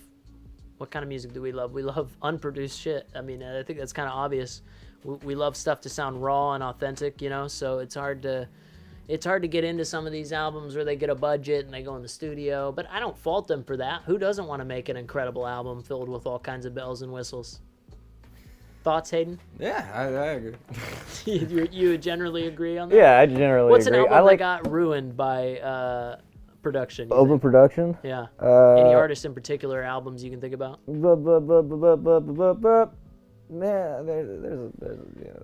Speaker 3: what kind of music do we love? We love unproduced shit. I mean, I think that's kind of obvious. We love stuff to sound raw and authentic, so it's hard to get into some of these albums where they get a budget and they go in the studio, but I don't fault them for that. Who doesn't want to make an incredible album filled with all kinds of bells and whistles? Thoughts, Hayden?
Speaker 1: Yeah, I agree.
Speaker 3: you generally agree on that?
Speaker 1: Yeah, I generally agree.
Speaker 3: What's an album that got ruined by production?
Speaker 1: Overproduction?
Speaker 3: Yeah. Any artist in particular, albums you can think about?
Speaker 1: Man,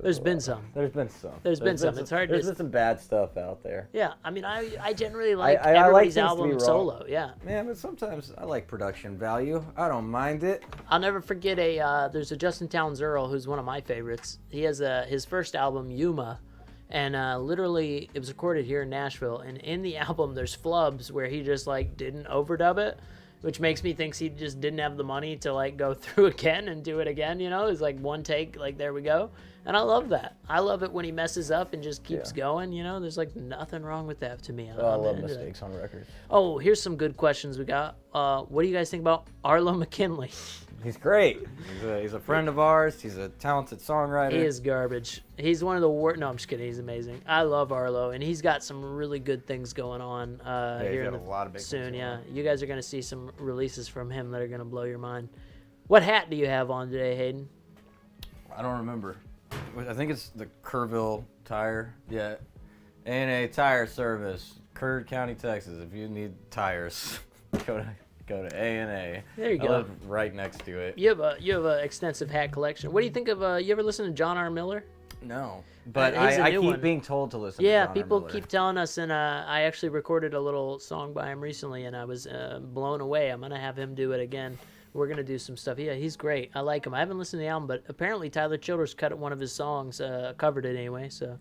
Speaker 3: There's been some.
Speaker 1: There's been some.
Speaker 3: There's been some. It's hard to.
Speaker 1: There's been some bad stuff out there.
Speaker 3: Yeah, I mean, I generally like
Speaker 1: I like
Speaker 3: everybody's
Speaker 1: things to
Speaker 3: album
Speaker 1: be raw.
Speaker 3: solo. Yeah.
Speaker 1: Man, but sometimes I like production value. I don't mind it.
Speaker 3: I'll never forget there's a Justin Townes Earl who's one of my favorites. He has his first album, Yuma, and literally it was recorded here in Nashville. And in the album, there's flubs where he just like didn't overdub it, which makes me think he just didn't have the money to like go through again and do it again. You know, it's like one take, like there we go. And I love that. I love it when he messes up and just keeps going. You know, there's like nothing wrong with that to me.
Speaker 1: I love mistakes on records.
Speaker 3: Oh, here's some good questions we got. What do you guys think about Arlo McKinley?
Speaker 1: He's great. He's a friend of ours. He's a talented songwriter.
Speaker 3: He is garbage. He's one of the worst. No, I'm just kidding. He's amazing. I love Arlo, and he's got some really good things going on here
Speaker 1: got a lot of big
Speaker 3: soon.
Speaker 1: things
Speaker 3: Yeah,
Speaker 1: going
Speaker 3: you guys are going to see some releases from him that are going to blow your mind. What hat do you have on today, Hayden?
Speaker 1: I don't remember. I think it's the Kerrville Tire. Yeah. A&A Tire Service, Kerr County, Texas. If you need tires, go to A&A.
Speaker 3: There you
Speaker 1: I
Speaker 3: go.
Speaker 1: live right next to it.
Speaker 3: You have a extensive hat collection. What do you think of? You ever listen to John R. Miller?
Speaker 1: No, but
Speaker 3: He's a
Speaker 1: I
Speaker 3: new
Speaker 1: keep
Speaker 3: one.
Speaker 1: being told to listen.
Speaker 3: Yeah,
Speaker 1: to John R.
Speaker 3: people
Speaker 1: Miller.
Speaker 3: keep telling us, and I actually recorded a little song by him recently, and I was blown away. I'm gonna have him do it again. We're gonna do some stuff. Yeah, he's great. I like him. I haven't listened to the album, but apparently Tyler Childers cut one of his songs, covered it anyway. So,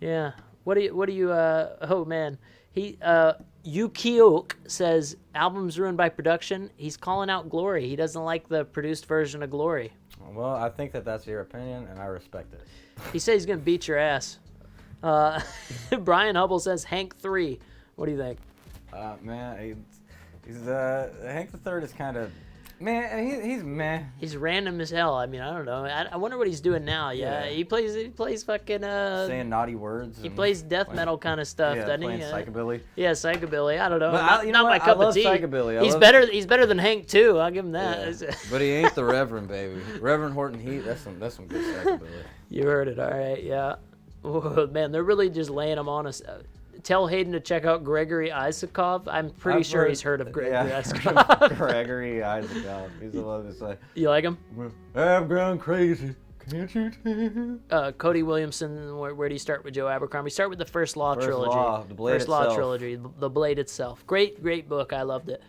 Speaker 3: yeah. What do you? Oh man, Yukiok says album's ruined by production. He's calling out Glory. He doesn't like the produced version of Glory.
Speaker 1: Well, I think that's your opinion, and I respect it.
Speaker 3: He says he's gonna beat your ass. Brian Hubble says Hank 3. What do you think?
Speaker 1: Man, he's Hank the Third is kind of man. He's meh.
Speaker 3: He's random as hell. I mean, I don't know. I wonder what he's doing now. Yeah,
Speaker 1: Yeah.
Speaker 3: he plays fucking
Speaker 1: Saying naughty words.
Speaker 3: He plays death metal kind of stuff, doesn't
Speaker 1: playing
Speaker 3: he?
Speaker 1: psychobilly.
Speaker 3: Yeah, Psychobilly. I don't know.
Speaker 1: But
Speaker 3: Not my cup
Speaker 1: I love
Speaker 3: of tea.
Speaker 1: Psychobilly.
Speaker 3: He's better than Hank too. I'll give him that.
Speaker 1: Yeah. But he ain't the Reverend, baby. Reverend Horton Heat. That's some good Psychobilly.
Speaker 3: You heard it. All right. Yeah. Oh, man, they're really just laying him on us. Tell Hayden to check out Gregory Isakov. I'm pretty sure he's heard of Gregory Isakov.
Speaker 1: Gregory Isakov. He's the one that's like,
Speaker 3: You like him?
Speaker 1: I've gone crazy. Can't you tell?
Speaker 3: Cody Williamson. Where do you start with Joe Abercrombie? Start with the First Law
Speaker 1: First
Speaker 3: trilogy.
Speaker 1: Law, the Blade
Speaker 3: First Law
Speaker 1: itself.
Speaker 3: trilogy. The Blade itself. Great book. I loved it.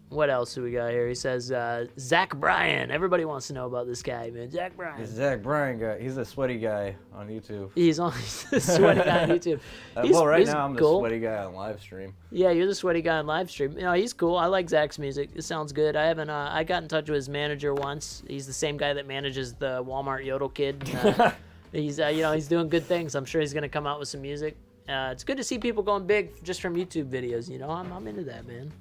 Speaker 3: What else do we got here? He says Zach Bryan. Everybody wants to know about this guy, man. Zach Bryan.
Speaker 1: He's Zach Bryan guy. He's a sweaty guy on YouTube.
Speaker 3: He's the sweaty guy on YouTube.
Speaker 1: Right now I'm
Speaker 3: cool.
Speaker 1: the sweaty guy on Livestream.
Speaker 3: Yeah, you're the sweaty guy on Livestream. You know, he's cool. I like Zach's music. It sounds good. I haven't. I got in touch with his manager once. He's the same guy that manages the Walmart Yodel Kid. He's he's doing good things. I'm sure he's gonna come out with some music. It's good to see people going big just from YouTube videos. You know, I'm into that, man.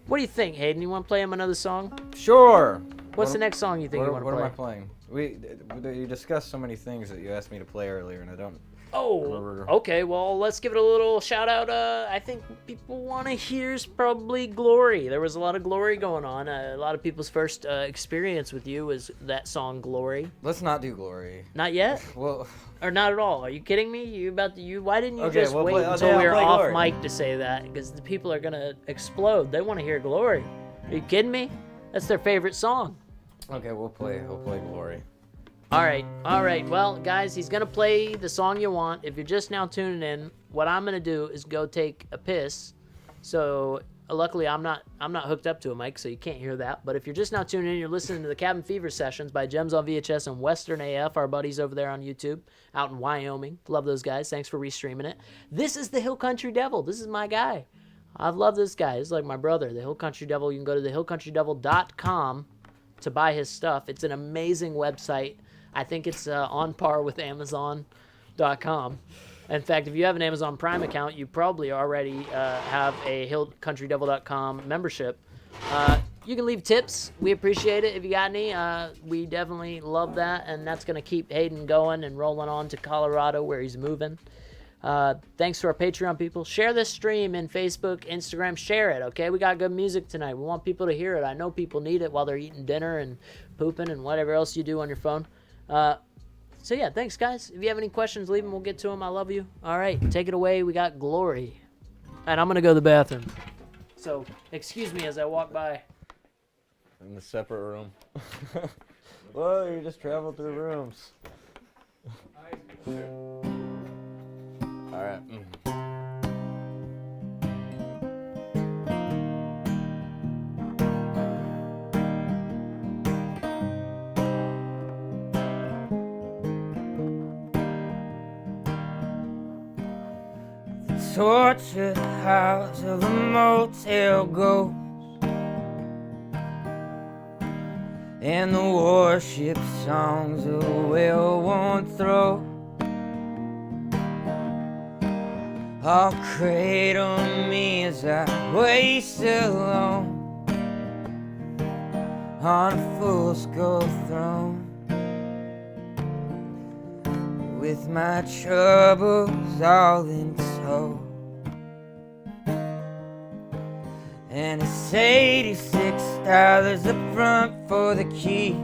Speaker 3: What do you think, Hayden? You want to play him another song?
Speaker 1: Sure.
Speaker 3: What's the next song you think you want to play?
Speaker 1: What am I playing? You discussed so many things that you asked me to play earlier, and I don't.
Speaker 3: Oh, okay. Well, let's give it a little shout out. I think people want to hear is probably Glory. There was a lot of Glory going on. A lot of people's first experience with you was that song Glory.
Speaker 1: Let's not do Glory.
Speaker 3: Not yet?
Speaker 1: Well,
Speaker 3: Or not at all? Are you kidding me? Why didn't you
Speaker 1: Okay,
Speaker 3: just
Speaker 1: we'll
Speaker 3: wait
Speaker 1: play-
Speaker 3: until
Speaker 1: yeah,
Speaker 3: we were
Speaker 1: I'll play
Speaker 3: off
Speaker 1: Glory.
Speaker 3: mic to say that? Because the people are gonna explode. They want to hear Glory. Are you kidding me? That's their favorite song.
Speaker 1: okay, we'll play Glory.
Speaker 3: All right. Well, guys, he's gonna play the song you want. If you're just now tuning in, what I'm gonna do is go take a piss. So luckily, I'm not hooked up to a mic, so you can't hear that. But if you're just now tuning in, you're listening to the Cabin Fever sessions by Gems on VHS and Western AF, our buddies over there on YouTube, out in Wyoming. Love those guys. Thanks for restreaming it. This is the Hill Country Devil. This is my guy. I love this guy. He's like my brother, the Hill Country Devil. You can go to thehillcountrydevil.com to buy his stuff. It's an amazing website. I think it's on par with Amazon.com. In fact, if you have an Amazon Prime account, you probably already have a hillcountrydevil.com membership. You can leave tips. We appreciate it if you got any. We definitely love that, and that's going to keep Hayden going and rolling on to Colorado where he's moving. Thanks to our Patreon people. Share this stream in Facebook, Instagram. Share it, okay? We got good music tonight. We want people to hear it. I know people need it while they're eating dinner and pooping and whatever else you do on your phone. So yeah, thanks guys. If you have any questions, leave them. We'll get to them. I love you. All right, take it away. We got Glory. And I'm going to go to the bathroom. So excuse me as I walk by.
Speaker 1: In the separate room. Whoa, you just traveled through rooms. Alright.
Speaker 2: Tortured house of a motel ghost, and the warship songs of a well-worn throat all cradle me as I waste alone on a fool's gold throne, with my troubles all in tow. And it's $86 up front for the key.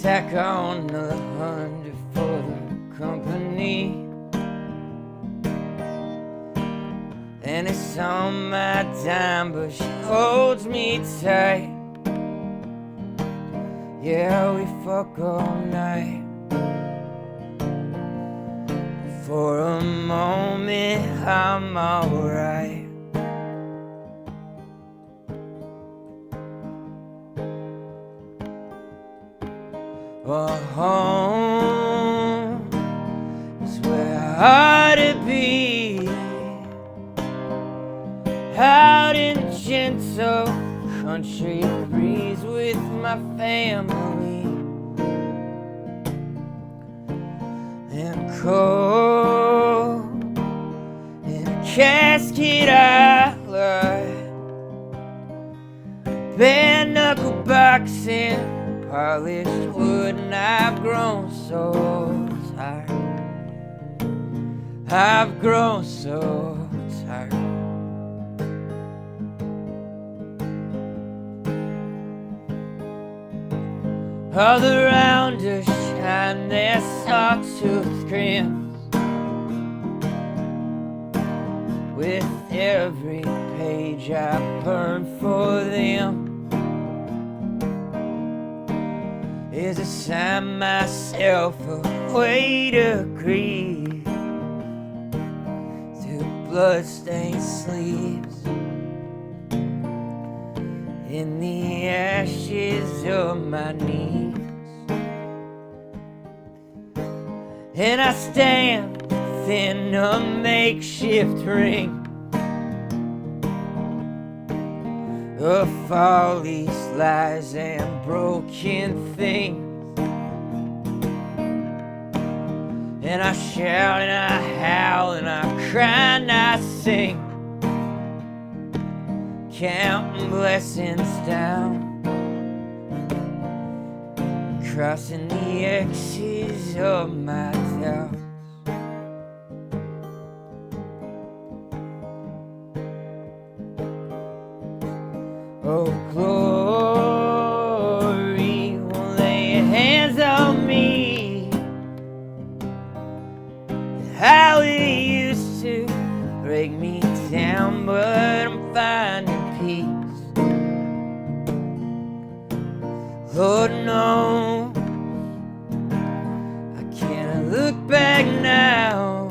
Speaker 2: Tack on another $100 for the company. And it's on my dime, but she holds me tight. Yeah, we fuck all night. For a moment, I'm alright. Well, home is where I ought to be, out in the gentle country breeze with my family. And cold in a casket I lie, bare knuckle boxing, polished wood, and I've grown so tired. I've grown so tired. All the rounders shine their sawtooth grins with every page I burn for them. Is assign myself a way to grieve through bloodstained sleeves in the ashes of my knees. And I stand within a makeshift ring of all these lies and broken things. And I shout and I howl and I cry and I sing, counting blessings down, crossing the X's of my doubts. Oh, glory, won't lay your hands on me. How it used to break me down, but I'm finding peace. Lord knows I can't look back now,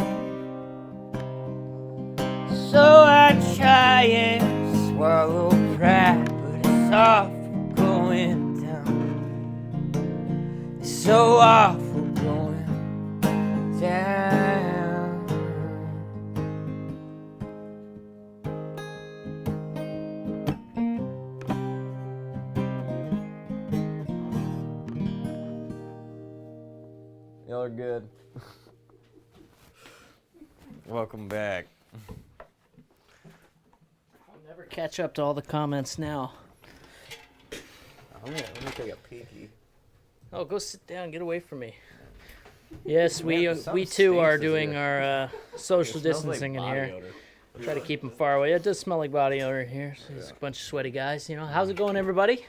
Speaker 2: so I try and swallow pride, but it's awful going down. It's so awful going down.
Speaker 1: Y'all are good. Welcome back.
Speaker 3: I'll never catch up to all the comments now.
Speaker 1: Let me take a peeky.
Speaker 3: Oh, go sit down. Get away from me. Yes, we
Speaker 1: something
Speaker 3: too are
Speaker 1: stinks in
Speaker 3: doing
Speaker 1: here.
Speaker 3: our social
Speaker 1: It smells like
Speaker 3: distancing in
Speaker 1: body
Speaker 3: here.
Speaker 1: odor.
Speaker 3: Try to keep them far away. It does smell like body odor in here. So there's a bunch of sweaty guys. You know, how's it going, everybody?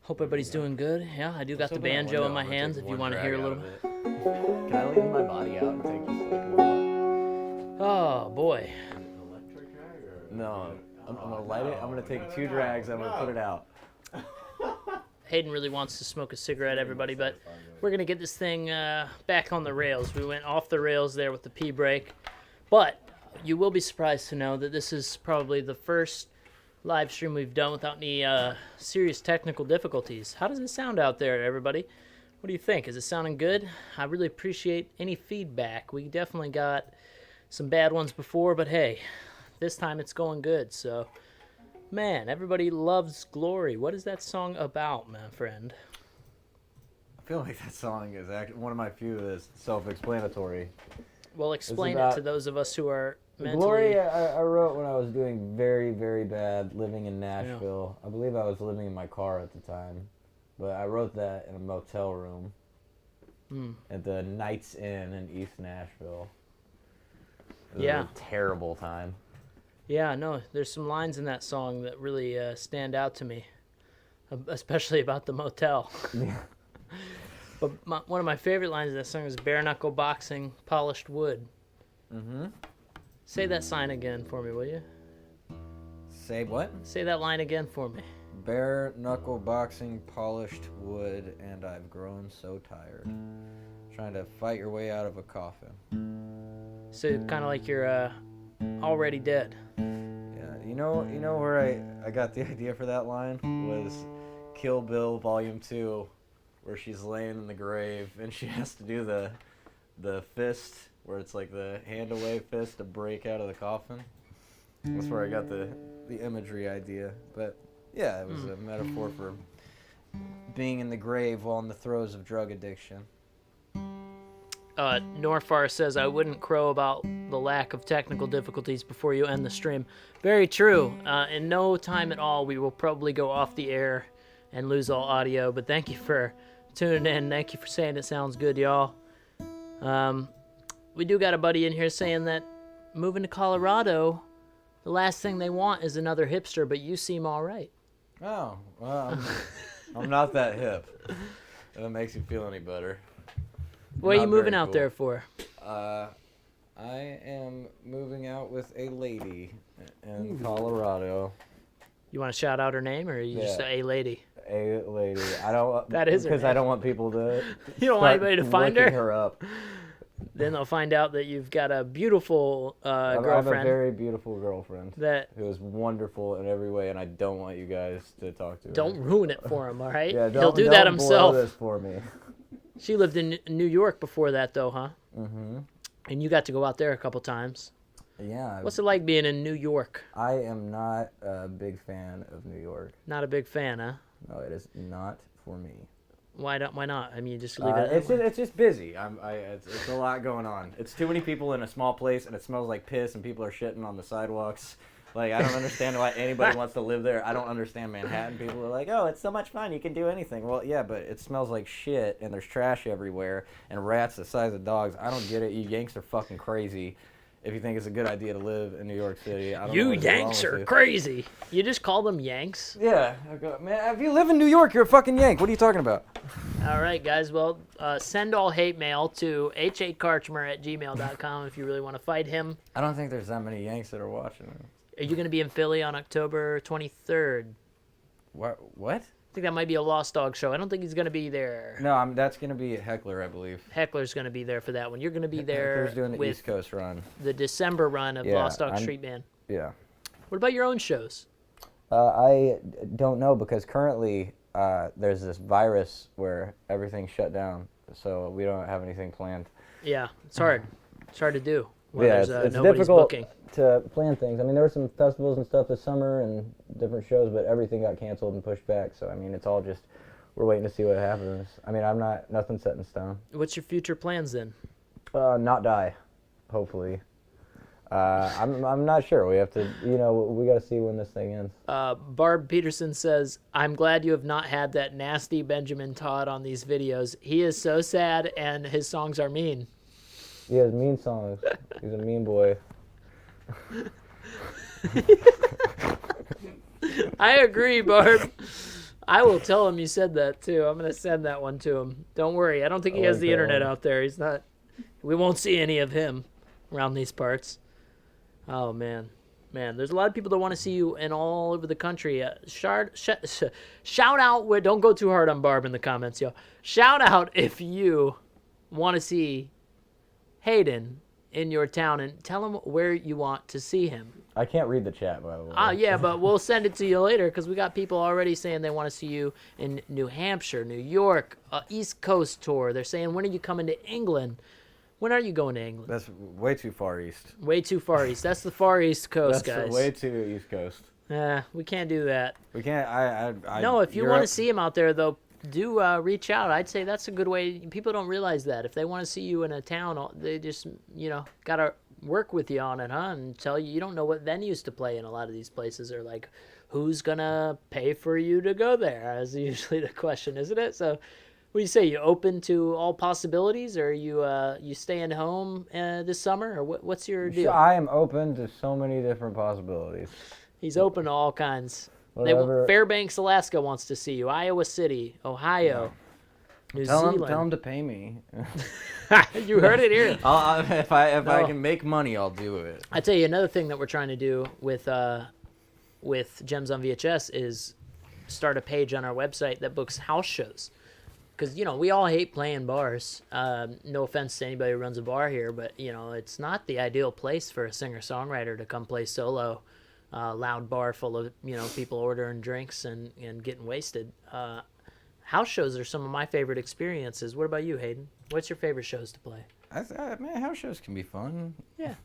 Speaker 3: Hope everybody's doing good. Yeah, I do got the banjo in my hands. If you want to hear a little bit.
Speaker 1: Can I leave my body out and take just like one?
Speaker 3: Oh boy.
Speaker 1: No, I'm gonna light it. I'm gonna take 2 drags. I'm gonna put it out.
Speaker 3: Hayden really wants to smoke a cigarette, everybody, but we're going to get this thing back on the rails. We went off the rails there with the pee break, but you will be surprised to know that this is probably the first live stream we've done without any serious technical difficulties. How does it sound out there, everybody? What do you think? Is it sounding good? I really appreciate any feedback. We definitely got some bad ones before, but hey, this time it's going good. So, man, everybody loves Glory. What is that song about, my friend?
Speaker 1: I feel like that song is actually one of my few that's self-explanatory.
Speaker 3: Well, explain it to those of us who are mentally...
Speaker 1: Glory, I wrote when I was doing very, very bad living in Nashville. Yeah. I believe I was living in my car at the time. But I wrote that in a motel room at the Knights Inn in East Nashville. It was a terrible time.
Speaker 3: Yeah, no, there's some lines in that song that really stand out to me, especially about the motel.
Speaker 1: Yeah.
Speaker 3: But one of my favorite lines in that song is bare knuckle boxing, polished wood.
Speaker 1: Mm-hmm.
Speaker 3: Say that sign again for me, will you?
Speaker 1: Say what?
Speaker 3: Say that line again for me.
Speaker 1: Bare knuckle boxing, polished wood, and I've grown so tired. Trying to fight your way out of a coffin.
Speaker 3: So kind of like you're already dead.
Speaker 1: Yeah, you know where I got the idea for that line was Kill Bill Volume 2, where she's laying in the grave and she has to do the fist, where it's like the hand away fist to break out of the coffin. That's where I got the imagery idea, but. Yeah, it was a metaphor for being in the grave while in the throes of drug addiction.
Speaker 3: Norfar says, I wouldn't crow about the lack of technical difficulties before you end the stream. Very true. In no time at all, we will probably go off the air and lose all audio, but thank you for tuning in. Thank you for saying it sounds good, y'all. We do got a buddy in here saying that moving to Colorado, the last thing they want is another hipster, but you seem all right.
Speaker 1: Oh, well, I'm not that hip. If that makes you feel any better.
Speaker 3: What are you moving out there for?
Speaker 1: I am moving out with a lady in Colorado.
Speaker 3: You want to shout out her name, or are you just a lady?
Speaker 1: A lady. I don't.
Speaker 3: That is
Speaker 1: because I don't want people to.
Speaker 3: You don't want anybody to find
Speaker 1: her up.
Speaker 3: Then they'll find out that you've got a beautiful girlfriend.
Speaker 1: I have a very beautiful girlfriend who is wonderful in every way, and I don't want you guys to talk to her.
Speaker 3: Don't ruin it for him, all right?
Speaker 1: Yeah,
Speaker 3: he'll do that himself.
Speaker 1: Boil this for me.
Speaker 3: She lived in New York before that, though, huh?
Speaker 1: Mm-hmm.
Speaker 3: And you got to go out there a couple times.
Speaker 1: Yeah.
Speaker 3: What's it like being in New York?
Speaker 1: I am not a big fan of New York.
Speaker 3: Not a big fan, huh?
Speaker 1: No, it is not for me.
Speaker 3: Why not? I mean, you just leave it.
Speaker 1: It's just busy. It's a lot going on. It's too many people in a small place, and it smells like piss, and people are shitting on the sidewalks. Like, I don't understand why anybody wants to live there. I don't understand Manhattan. People are like, oh, it's so much fun. You can do anything. Well, yeah, but it smells like shit, and there's trash everywhere, and rats the size of dogs. I don't get it. You Yanks are fucking crazy. If you think it's a good idea to live in New York City, I don't know.
Speaker 3: You Yanks are crazy. You just call them Yanks?
Speaker 1: Yeah. Man, if you live in New York, you're a fucking Yank. What are you talking about?
Speaker 3: All right, guys. Well, send all hate mail to h8karchmer@gmail.com if you really want to fight him.
Speaker 1: I don't think there's that many Yanks that are watching.
Speaker 3: Are you going to be in Philly on October 23rd?
Speaker 1: What?
Speaker 3: I think that might be a Lost Dog show. I don't think he's going to be there.
Speaker 1: No, that's going to be Heckler, I believe.
Speaker 3: Heckler's going to be there for that one. You're going to be there
Speaker 1: Heckler's doing the
Speaker 3: with
Speaker 1: East Coast run.
Speaker 3: The December run of Lost Dog Street Band.
Speaker 1: Yeah.
Speaker 3: What about your own shows?
Speaker 1: I don't know, because currently there's this virus where everything's shut down, so we don't have anything planned.
Speaker 3: Yeah, it's hard. It's hard to do when
Speaker 1: it's
Speaker 3: nobody's
Speaker 1: difficult
Speaker 3: booking.
Speaker 1: To plan things. I mean, there were some festivals and stuff this summer and different shows, but everything got canceled and pushed back. So, I mean, it's all just, we're waiting to see what happens. I mean, nothing's set in stone.
Speaker 3: What's your future plans then?
Speaker 1: Not die, hopefully. I'm not sure. We have to, we got to see when this thing ends.
Speaker 3: Barb Peterson says, I'm glad you have not had that nasty Benjamin Todd on these videos. He is so sad and his songs are mean.
Speaker 1: He has mean songs. He's a mean boy.
Speaker 3: I agree, Barb. I will tell him you said that too. I'm going to send that one to him. Don't worry. I don't think he has the internet out there. He's not. We won't see any of him around these parts. Oh, man. Man, there's a lot of people that want to see you in all over the country. Shout out. Don't go too hard on Barb in the comments, yo. Shout out if you want to see Hayden in your town, and tell him where you want to see him.
Speaker 1: I can't read the chat, by the way.
Speaker 3: Yeah, but we'll send it to you later because we got people already saying they want to see you in New Hampshire, New York, East Coast tour. They're saying, when are you coming to England? When are you going to England?
Speaker 1: That's way too far east.
Speaker 3: Way too far east. That's the far East Coast,
Speaker 1: That's
Speaker 3: guys.
Speaker 1: way too East Coast.
Speaker 3: We can't do that.
Speaker 1: We can't.
Speaker 3: No, if you want to see him out there, though, do reach out. I'd say that's a good way. People don't realize that. If they want to see you in a town, they just, got to work with you on it, huh? And tell you don't know what venues to play in. A lot of these places are like, who's going to pay for you to go there? Is usually the question, isn't it? So what do you say? You open to all possibilities, or you staying home this summer, or what's your deal?
Speaker 1: I am open to so many different possibilities.
Speaker 3: He's open to all kinds.
Speaker 1: Whatever.
Speaker 3: Fairbanks, Alaska wants to see you. Iowa City, Ohio, New Zealand.
Speaker 1: Tell him to pay me.
Speaker 3: You heard it here.
Speaker 1: If I can make money, I'll do it.
Speaker 3: I tell you another thing that we're trying to do with Gems on VHS is start a page on our website that books house shows. Because, we all hate playing bars. No offense to anybody who runs a bar here, but, it's not the ideal place for a singer-songwriter to come play solo. Loud bar full of, people ordering drinks and getting wasted. House shows are some of my favorite experiences. What about you, Hayden? What's your favorite shows to play?
Speaker 1: Man, house shows can be fun.
Speaker 3: Yeah.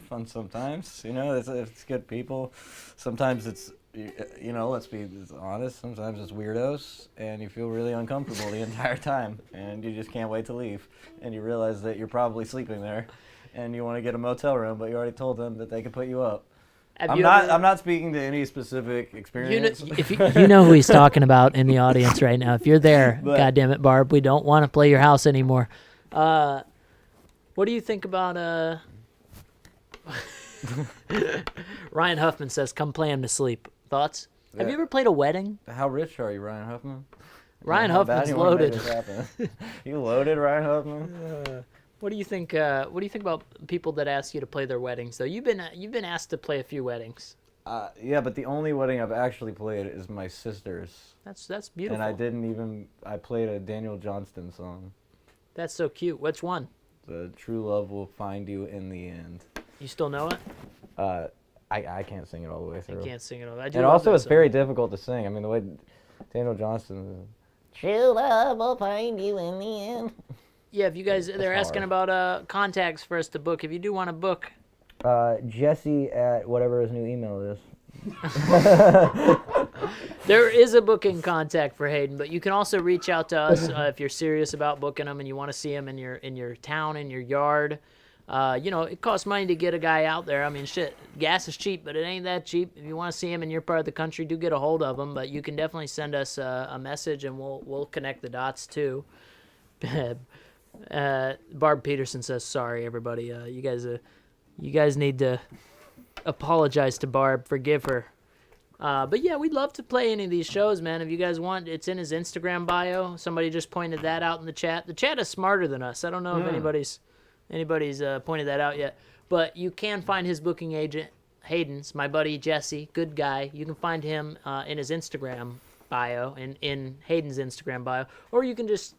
Speaker 1: Fun sometimes. It's good people. Sometimes it's, let's be honest, sometimes it's weirdos, and you feel really uncomfortable the entire time, and you just can't wait to leave, and you realize that you're probably sleeping there, and you want to get a motel room, but you already told them that they could put you up. I'm not speaking to any specific experience.
Speaker 3: You know who he's talking about in the audience right now. If you're there, God damn it, Barb, we don't want to play your house anymore. What do you think about Ryan Huffman says, come play him to sleep. Thoughts? Yeah. Have you ever played a wedding?
Speaker 1: How rich are you, Ryan Huffman?
Speaker 3: Ryan Huffman's loaded.
Speaker 1: You loaded, Ryan Huffman?
Speaker 3: What do you think? What do you think about people that ask you to play their weddings? Though you've been asked to play a few weddings.
Speaker 1: Yeah, but the only wedding I've actually played is my sister's.
Speaker 3: That's beautiful.
Speaker 1: And I played a Daniel Johnston song.
Speaker 3: That's so cute. Which one?
Speaker 1: The True Love Will Find You in the End.
Speaker 3: You still know it?
Speaker 1: I can't sing it all the way through.
Speaker 3: I can't sing it all.
Speaker 1: And also, it's very difficult to sing. I mean, the way Daniel Johnston. True love will find you in the end.
Speaker 3: Yeah, if you guys, they're asking about contacts for us to book. If you do want to book,
Speaker 1: Jesse at whatever his new email is.
Speaker 3: There is a booking contact for Hayden, but you can also reach out to us if you're serious about booking them and you want to see them in your town, in your yard. It costs money to get a guy out there. I mean, shit, gas is cheap, but it ain't that cheap. If you want to see him in your part of the country, do get a hold of him. But you can definitely send us a message, and we'll connect the dots too. Barb Peterson says, "Sorry, everybody. You guys need to apologize to Barb. Forgive her." But yeah, we'd love to play any of these shows, man. If you guys want, it's in his Instagram bio. Somebody just pointed that out in the chat. The chat is smarter than us. I don't know if anybody's pointed that out yet. But you can find his booking agent, Hayden's, my buddy Jesse, good guy. You can find him in his Instagram bio, in Hayden's Instagram bio. Or you can just,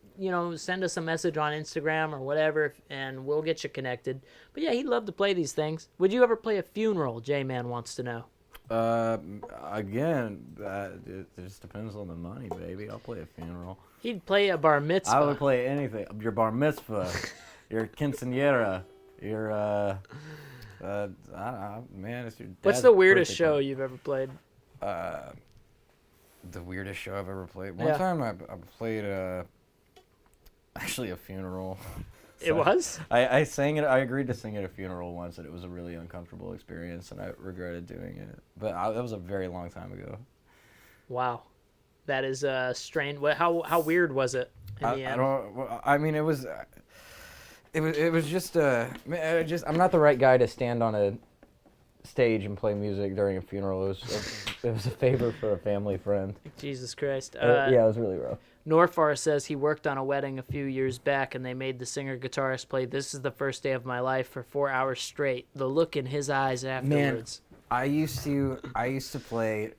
Speaker 3: send us a message on Instagram or whatever, and we'll get you connected. But yeah, he'd love to play these things. Would you ever play a funeral? J-Man wants to know.
Speaker 1: Again, it just depends on the money, baby. I'll play a funeral.
Speaker 3: He'd play a bar mitzvah.
Speaker 1: I would play anything. Your bar mitzvah, your quinceañera, your I don't know, man. It's your dad's
Speaker 3: What's the weirdest
Speaker 1: birthday
Speaker 3: show
Speaker 1: party.
Speaker 3: you've ever played?
Speaker 1: The weirdest show I've ever played. One time I played actually a funeral.
Speaker 3: It was?
Speaker 1: I sang it. I agreed to sing at a funeral once, and it was a really uncomfortable experience, and I regretted doing it. But that was a very long time ago.
Speaker 3: Wow, that is strange. How weird was it in the end?
Speaker 1: I mean, it was just I'm not the right guy to stand on a stage and play music during a funeral. It was a favor for a family friend.
Speaker 3: Jesus Christ.
Speaker 1: Yeah, it was really rough.
Speaker 3: Norfar says he worked on a wedding a few years back, and they made the singer-guitarist play "This Is the First Day of My Life" for 4 hours straight. The look in his eyes afterwards.
Speaker 1: I used to play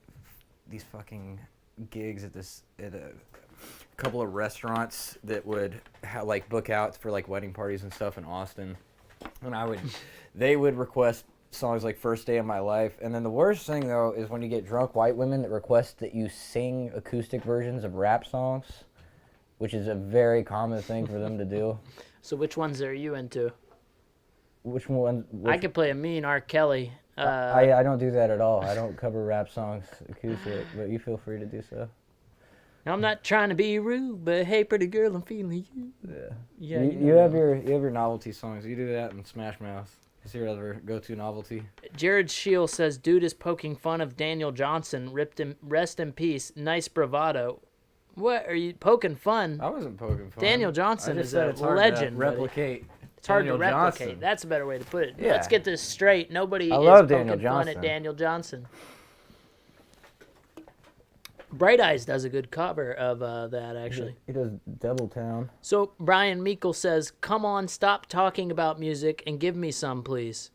Speaker 1: these fucking gigs at a couple of restaurants that would like book out for like wedding parties and stuff in Austin, and they would request songs like First Day of My Life. And then the worst thing though is when you get drunk white women that request that you sing acoustic versions of rap songs, which is a very common thing for them to do.
Speaker 3: So which ones are you into?
Speaker 1: Which one?
Speaker 3: I could play a mean R. Kelly.
Speaker 1: I don't do that at all. I don't cover rap songs acoustic, but you feel free to do so.
Speaker 3: I'm not trying to be rude, but hey, pretty girl, I'm feeling you.
Speaker 1: Yeah. You have your novelty songs. You do that in Smash Mouth. Is your other go-to novelty?
Speaker 3: Jared Shield says, dude is poking fun of Daniel Johnson. Rest in peace. Nice bravado. What are you poking fun?
Speaker 1: I wasn't poking fun.
Speaker 3: Daniel Johnson is a legend.
Speaker 1: Replicate.
Speaker 3: It's hard
Speaker 1: Daniel
Speaker 3: to replicate.
Speaker 1: Johnson.
Speaker 3: That's a better way to put it.
Speaker 1: Yeah.
Speaker 3: Let's get this straight. Nobody
Speaker 1: I
Speaker 3: is
Speaker 1: love
Speaker 3: poking
Speaker 1: Daniel
Speaker 3: fun
Speaker 1: Johnson.
Speaker 3: at Daniel Johnson. Bright Eyes does a good cover of that, actually.
Speaker 1: He does Devil Town.
Speaker 3: So Brian Meikle says, come on, stop talking about music and give me some, please.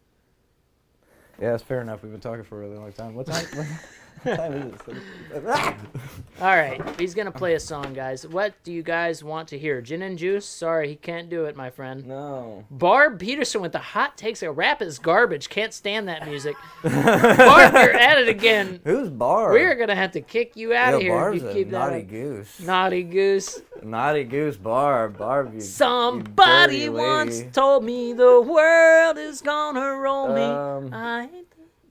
Speaker 1: Yeah, that's fair enough. We've been talking for a really long time. What time? What time is it?
Speaker 3: All right, he's going to play a song, guys. What do you guys want to hear? Gin and Juice? Sorry, he can't do it, my friend.
Speaker 1: No.
Speaker 3: Barb Peterson with the hot takes. A rap is garbage. Can't stand that music. Barb, you're at it again.
Speaker 1: Who's Barb?
Speaker 3: We're going to have to kick you out of here
Speaker 1: Barb's
Speaker 3: if you
Speaker 1: a
Speaker 3: keep that
Speaker 1: naughty
Speaker 3: up.
Speaker 1: goose.
Speaker 3: Naughty goose.
Speaker 1: Naughty goose, Barb. Barb, you
Speaker 3: Somebody
Speaker 1: you dirty
Speaker 3: once
Speaker 1: lady.
Speaker 3: told me the world is gonna roll me.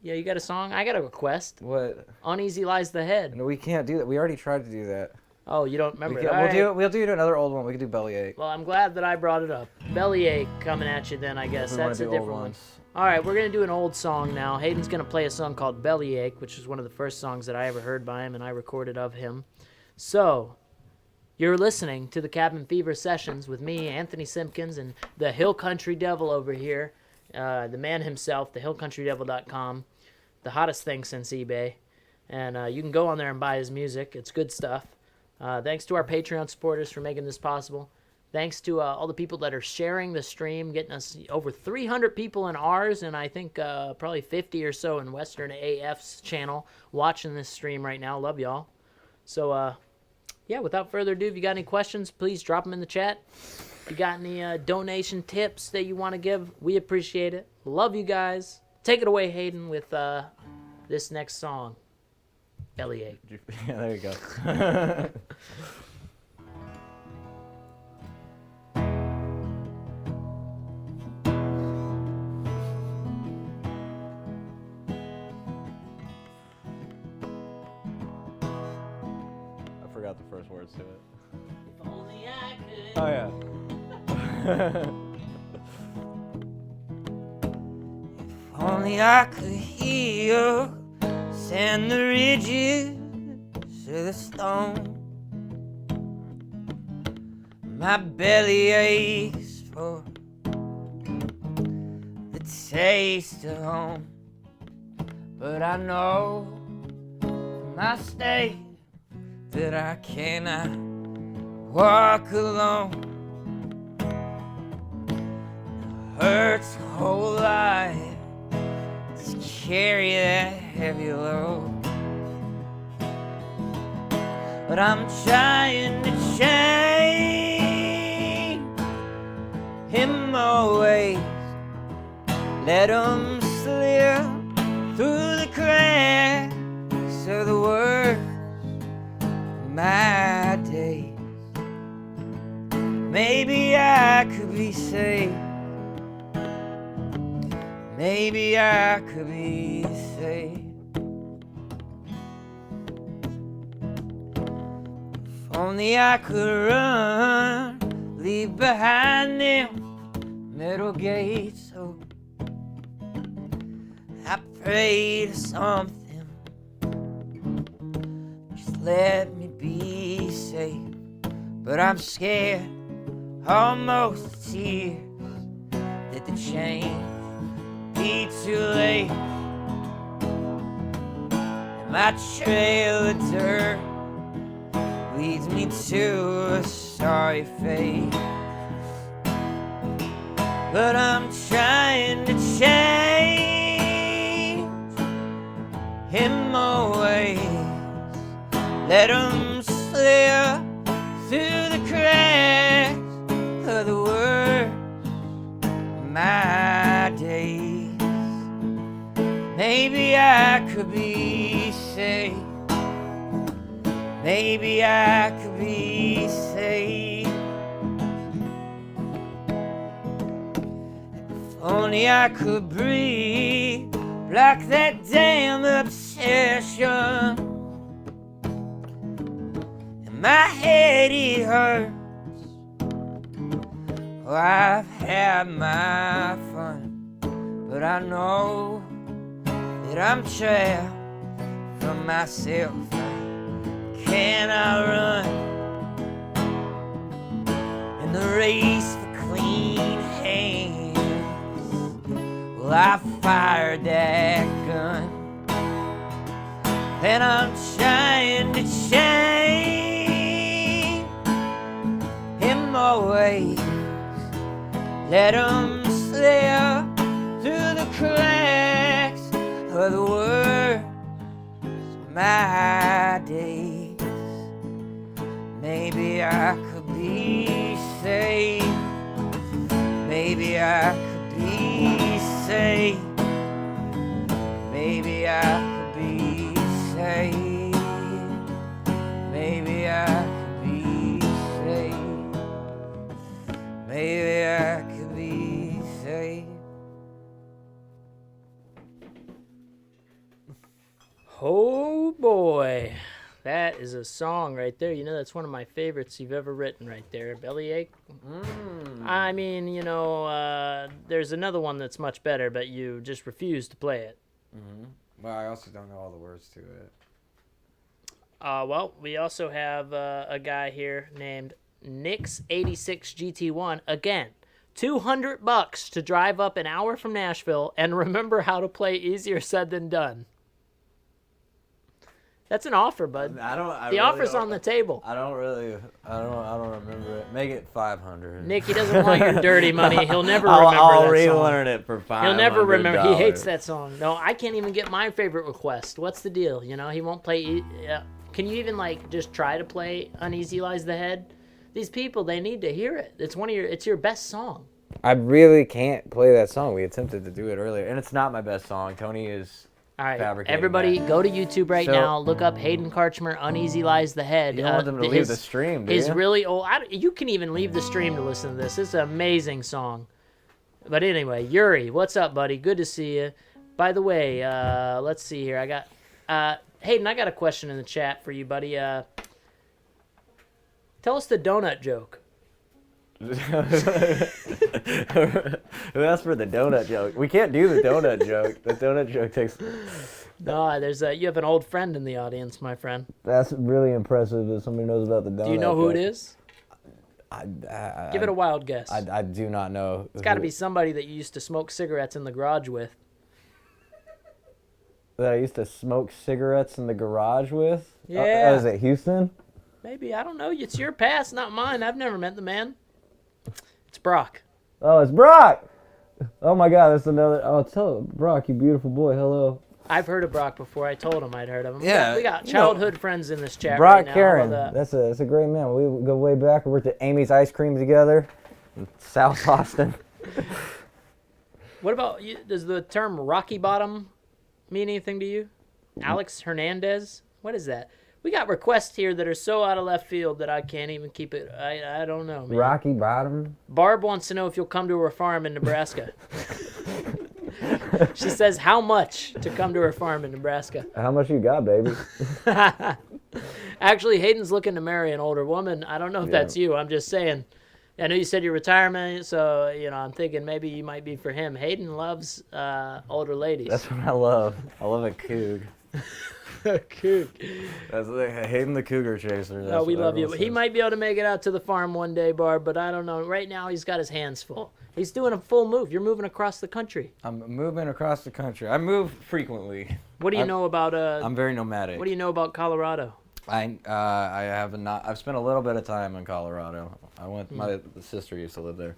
Speaker 3: Yeah, you got a song? I got a request.
Speaker 1: What?
Speaker 3: Uneasy Lies the Head.
Speaker 1: No, we can't do that. We already tried to do that.
Speaker 3: Oh, you don't remember?
Speaker 1: We
Speaker 3: it.
Speaker 1: can,
Speaker 3: All
Speaker 1: we'll
Speaker 3: right.
Speaker 1: do another old one. We can do Bellyache.
Speaker 3: Well, I'm glad that I brought it up. Bellyache coming at you then, I guess.
Speaker 1: We wanna
Speaker 3: That's a
Speaker 1: do
Speaker 3: different
Speaker 1: old
Speaker 3: one.
Speaker 1: ones.
Speaker 3: All right, we're going to do an old song now. Hayden's going to play a song called Bellyache, which is one of the first songs that I ever heard by him and I recorded of him. So, you're listening to the Cabin Fever Sessions with me, Anthony Simpkins, and the Hill Country Devil over here, the man himself, thehillcountrydevil.com, the hottest thing since eBay. And you can go on there and buy his music. It's good stuff. Thanks to our Patreon supporters for making this possible. Thanks to all the people that are sharing the stream, getting us over 300 people in ours, and I think probably 50 or so in Western AF's channel watching this stream right now. Love y'all. So, yeah, without further ado, if you got any questions, please drop them in the chat. If you got any donation tips that you want to give, we appreciate it. Love you guys. Take it away, Hayden, with this next song, Bellyache.
Speaker 1: Yeah, there you go. I forgot the first words to it.
Speaker 3: If only I could.
Speaker 1: Oh, yeah.
Speaker 2: If only I could hear you send the ridges to the stone. My belly aches for the taste of home, but I know from my state that I cannot walk alone. It hurts a whole lot to carry that heavy load, but I'm trying to change in my ways. Let 'em slip through the cracks of the worst of my days. Maybe I could be saved. Maybe I could be saved. If only I could run, leave behind them metal gates. So I pray to something, just let me be safe. But I'm scared, almost to tears, that the change be too late. And my trail of dirt leads me to a sorry fate. But I'm trying to change in my ways. Let them slip through the cracks of the worst of my days. Maybe I could be saved. Maybe I could be saved. If only I could breathe like that damn obsession. And my head, it hurts. Oh, I've had my fun, but I know that I'm trapped from myself. Can I run in the race for clean hands? Well, I fired that gun, and I'm trying to change in my ways. Let them slip through the cracks of the worst of my days. Maybe I could be saved. Maybe I could be saved. Maybe I could be saved. Maybe I could be saved. Maybe I could be saved.
Speaker 3: Oh boy, that is a song right there. You know, that's one of my favorites you've ever written right there. Bellyache. I mean, you know, there's another one that's much better, but you just refuse to play it.
Speaker 1: Well, I also don't know all the words to it.
Speaker 3: Well, we also have a guy here named Nix86GT1. Again, $200 to drive up an hour from Nashville and remember how to play Easier Said Than Done. That's an offer, bud. The offer's on the table.
Speaker 1: I don't remember it. Make it 500.
Speaker 3: Nick, he doesn't want your dirty money. He'll never
Speaker 1: I'll
Speaker 3: remember that
Speaker 1: relearn
Speaker 3: song.
Speaker 1: it for $500.
Speaker 3: He'll never remember. He hates that song. No, I can't even get my favorite request. What's the deal? You know, he won't play. Can you even like just try to play Uneasy Lies the Head? These people, they need to hear it. It's your best song.
Speaker 1: I really can't play that song. We attempted to do it earlier, and it's not my best song. Tony is.
Speaker 3: All right,
Speaker 1: Fabricating
Speaker 3: everybody,
Speaker 1: that.
Speaker 3: go to YouTube right now. Look up Hayden Karchmer, Uneasy Lies the Head.
Speaker 1: You don't want them to leave the stream, do
Speaker 3: His
Speaker 1: you?
Speaker 3: really old. You can even leave the stream to listen to this. It's an amazing song. But anyway, Yuri, what's up, buddy? Good to see you. By the way, let's see here. I got Hayden. I got a question in the chat for you, buddy. Tell us the donut joke.
Speaker 1: Who asked for the donut joke? We can't do the donut joke. The donut joke takes.
Speaker 3: No, you have an old friend in the audience, my friend.
Speaker 1: That's really impressive that somebody knows about the donut.
Speaker 3: Do you know who
Speaker 1: joke.
Speaker 3: it is? Give it a wild guess.
Speaker 1: I do not know.
Speaker 3: It's got to be somebody that you used to smoke cigarettes in the garage with.
Speaker 1: That I used to smoke cigarettes in the garage with?
Speaker 3: Yeah.
Speaker 1: Is it Houston?
Speaker 3: Maybe, I don't know. It's your past, not mine. I've never met the man. It's Brock.
Speaker 1: Oh, it's Brock! Oh my God, that's another. Oh, tell Brock, you beautiful boy. Hello.
Speaker 3: I've heard of Brock before. I told him I'd heard of him.
Speaker 1: Yeah,
Speaker 3: we got childhood friends in this chat
Speaker 1: Brock
Speaker 3: right now.
Speaker 1: Karen.
Speaker 3: How about
Speaker 1: That's a great man. We go way back. We worked at Amy's Ice Cream together in South Austin.
Speaker 3: What about you? Does the term Rocky Bottom mean anything to you? Alex Hernandez? What is that? We got requests here that are so out of left field that I can't even keep it. I don't know, man.
Speaker 1: Rocky Bottom?
Speaker 3: Barb wants to know if you'll come to her farm in Nebraska. She says how much to come to her farm in Nebraska.
Speaker 1: How much you got, baby?
Speaker 3: Actually, Hayden's looking to marry an older woman. I don't know if that's you. I'm just saying. I know you said your retirement, so I'm thinking maybe you might be for him. Hayden loves older ladies.
Speaker 1: That's what I love. I love a coug.
Speaker 3: Coug.
Speaker 1: That's Hayden the Cougar Chaser.
Speaker 3: Oh, we love you. He might be able to make it out to the farm one day, Barb, but I don't know. Right now, he's got his hands full. He's doing a full move. You're moving across the country.
Speaker 1: I'm moving across the country. I move frequently.
Speaker 3: What do you know about?
Speaker 1: I'm very nomadic.
Speaker 3: What do you know about Colorado?
Speaker 1: I have not. I've spent a little bit of time in Colorado. I went. My sister used to live there.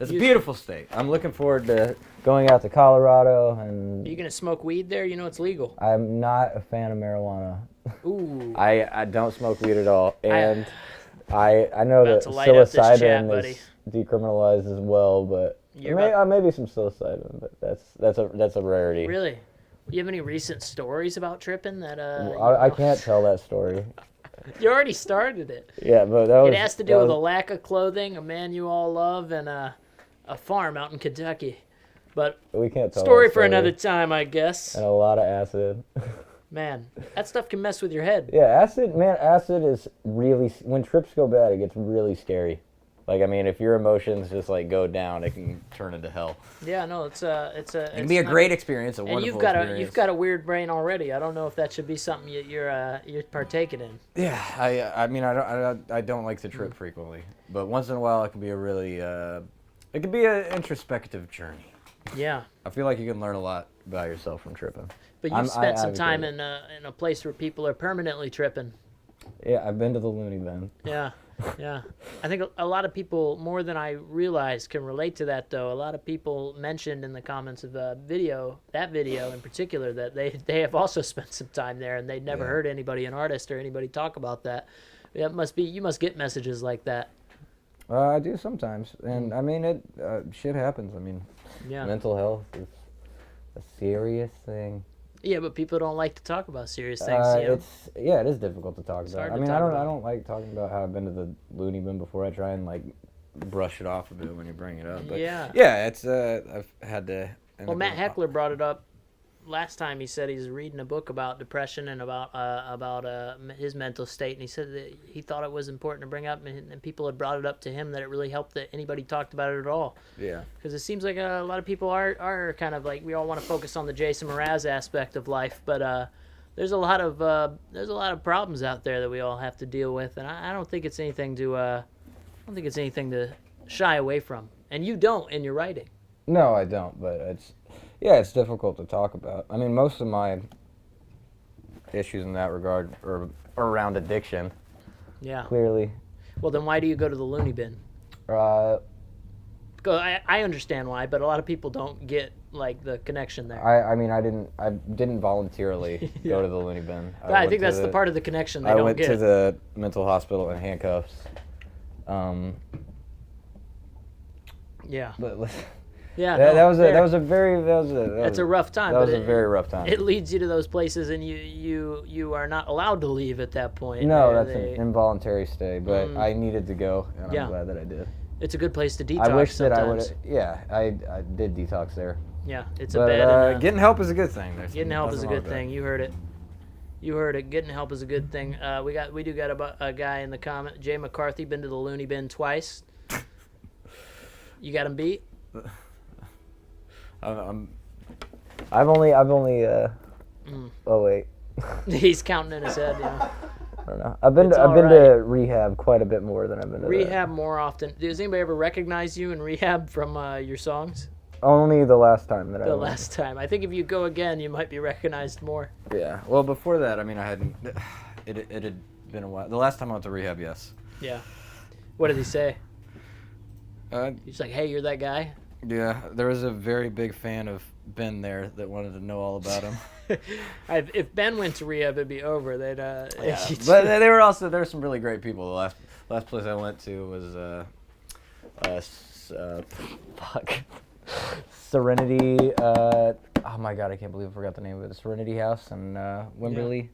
Speaker 1: It's a beautiful state. I'm looking forward to going out to Colorado, and
Speaker 3: Are you gonna smoke weed there? You know it's legal.
Speaker 1: I'm not a fan of marijuana.
Speaker 3: Ooh.
Speaker 1: I don't smoke weed at all, and I know
Speaker 3: About
Speaker 1: that
Speaker 3: to light up this chat,
Speaker 1: psilocybin
Speaker 3: buddy.
Speaker 1: is decriminalized as well, but maybe some psilocybin, but that's a rarity.
Speaker 3: Really? You have any recent stories about tripping that
Speaker 1: I can't tell that story.
Speaker 3: You already started it.
Speaker 1: Yeah, but that was.
Speaker 3: It has to do with a lack of clothing, a man you all love, and a farm out in Kentucky. But
Speaker 1: we can't tell
Speaker 3: story
Speaker 1: that
Speaker 3: for another time, I guess.
Speaker 1: And a lot of acid.
Speaker 3: Man, that stuff can mess with your head.
Speaker 1: Yeah, acid is really, when trips go bad, it gets really scary. Like, I mean, if your emotions just like go down, it can turn into hell.
Speaker 3: Yeah, no, it
Speaker 1: can be a great experience, a wonderful experience.
Speaker 3: You've got a weird brain already. I don't know if that should be something you're partaking in.
Speaker 1: Yeah, I mean, I don't like to trip frequently, but once in a while, it can be a really, it can be an introspective journey.
Speaker 3: Yeah.
Speaker 1: I feel like you can learn a lot about yourself from tripping.
Speaker 3: But you've spent some time in a place where people are permanently tripping.
Speaker 1: Yeah, I've been to the loony bin.
Speaker 3: Yeah. Yeah, I think a lot of people, more than I realize, can relate to that, though. A lot of people mentioned in the comments of that video in particular, that they have also spent some time there, and they'd never heard anybody, an artist or anybody, talk about that. You must get messages like that.
Speaker 1: I do sometimes, and I mean, shit happens. I mean, mental health is a serious thing.
Speaker 3: Yeah, but people don't like to talk about serious things.
Speaker 1: It is difficult to talk about. I mean, I don't like talking about how I've been to the loony bin before. I try and like brush it off a bit when you bring it up. But it's I've had to.
Speaker 3: Well, Matt Heckler brought it up last time. He said he's reading a book about depression and about his mental state, and he said that he thought it was important to bring up, and people had brought it up to him that it really helped that anybody talked about it at all. Yeah. Because it seems like a lot of people are kind of like, we all want to focus on the Jason Mraz aspect of life, but there's a lot of problems out there that we all have to deal with, and I don't think it's anything to shy away from, and you don't in your writing.
Speaker 1: No, I don't, but it's difficult to talk about. I mean, most of my issues in that regard are around addiction. Yeah. Clearly.
Speaker 3: Well, then why do you go to the loony bin? I understand why, but a lot of people don't get like the connection there.
Speaker 1: I mean, I didn't voluntarily go to the loony bin.
Speaker 3: I think that's the part of the connection they don't get.
Speaker 1: I went to the mental hospital in handcuffs.
Speaker 3: Yeah.
Speaker 1: But
Speaker 3: yeah,
Speaker 1: that was a rough time.
Speaker 3: That was
Speaker 1: a very rough time.
Speaker 3: It leads you to those places, and you are not allowed to leave at that point.
Speaker 1: No, that's an involuntary stay, but I needed to go, and I'm glad that I did.
Speaker 3: It's a good place to detox.
Speaker 1: I wish
Speaker 3: sometimes.
Speaker 1: that I would. Yeah, I did detox there.
Speaker 3: Yeah, it's a bad.
Speaker 1: Getting help is a good thing.
Speaker 3: Getting help is a good thing. You heard it. You heard it. Getting help is a good thing. We do got a guy in the comment. Jay McCarthy, been to the loony bin twice. You got him beat.
Speaker 1: I've only. Oh wait.
Speaker 3: He's counting in his head. Yeah.
Speaker 1: I don't know. I've been to rehab quite a bit more than I've been to
Speaker 3: rehab more often. Does anybody ever recognize you in rehab from your songs?
Speaker 1: Only the last time that I went.
Speaker 3: The last time. I think if you go again, you might be recognized more.
Speaker 1: Yeah. Well, before that, I mean, I hadn't. It had been a while. The last time I went to rehab, yes.
Speaker 3: Yeah. What did he say? He's like, "Hey, you're that guy."
Speaker 1: Yeah, there was a very big fan of Ben there that wanted to know all about him.
Speaker 3: If Ben went to rehab, it'd be over. They'd.
Speaker 1: Yeah. But there were some really great people. The last place I went to was Serenity. Oh my God, I can't believe I forgot the name of it. The Serenity House in Wimberley,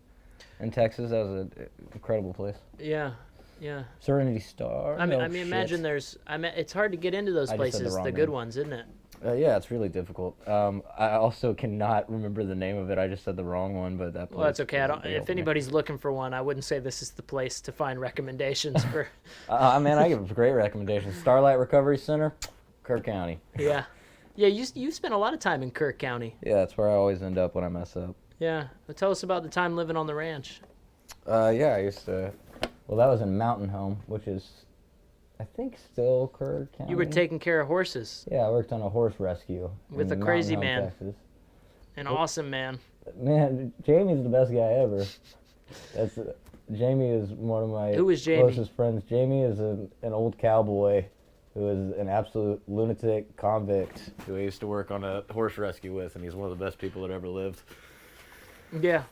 Speaker 1: in Texas. That was an incredible place.
Speaker 3: Yeah. Yeah.
Speaker 1: Serenity Star.
Speaker 3: I mean, imagine it's hard to get into those places, the good ones, isn't it?
Speaker 1: Yeah, it's really difficult. I also cannot remember the name of it. I just said the wrong one, but that place.
Speaker 3: Well, that's okay. If anybody's looking for one, I wouldn't say this is the place to find recommendations for.
Speaker 1: Man, I give great recommendations. Starlight Recovery Center, Kirk County.
Speaker 3: Yeah. Yeah, you spent a lot of time in Kirk County.
Speaker 1: Yeah, that's where I always end up when I mess up.
Speaker 3: Yeah. Well, tell us about the time living on the ranch.
Speaker 1: Yeah, I used to. Well, that was in Mountain Home, which is, I think, still Kirk County.
Speaker 3: You were taking care of horses.
Speaker 1: Yeah, I worked on a horse rescue.
Speaker 3: With a crazy man. Texas. An awesome man.
Speaker 1: Man, Jamie's the best guy ever. Jamie is one of my
Speaker 3: Who is Jamie?
Speaker 1: closest friends. Jamie is an old cowboy who is an absolute lunatic convict who I used to work on a horse rescue with, and he's one of the best people that ever lived.
Speaker 3: Yeah,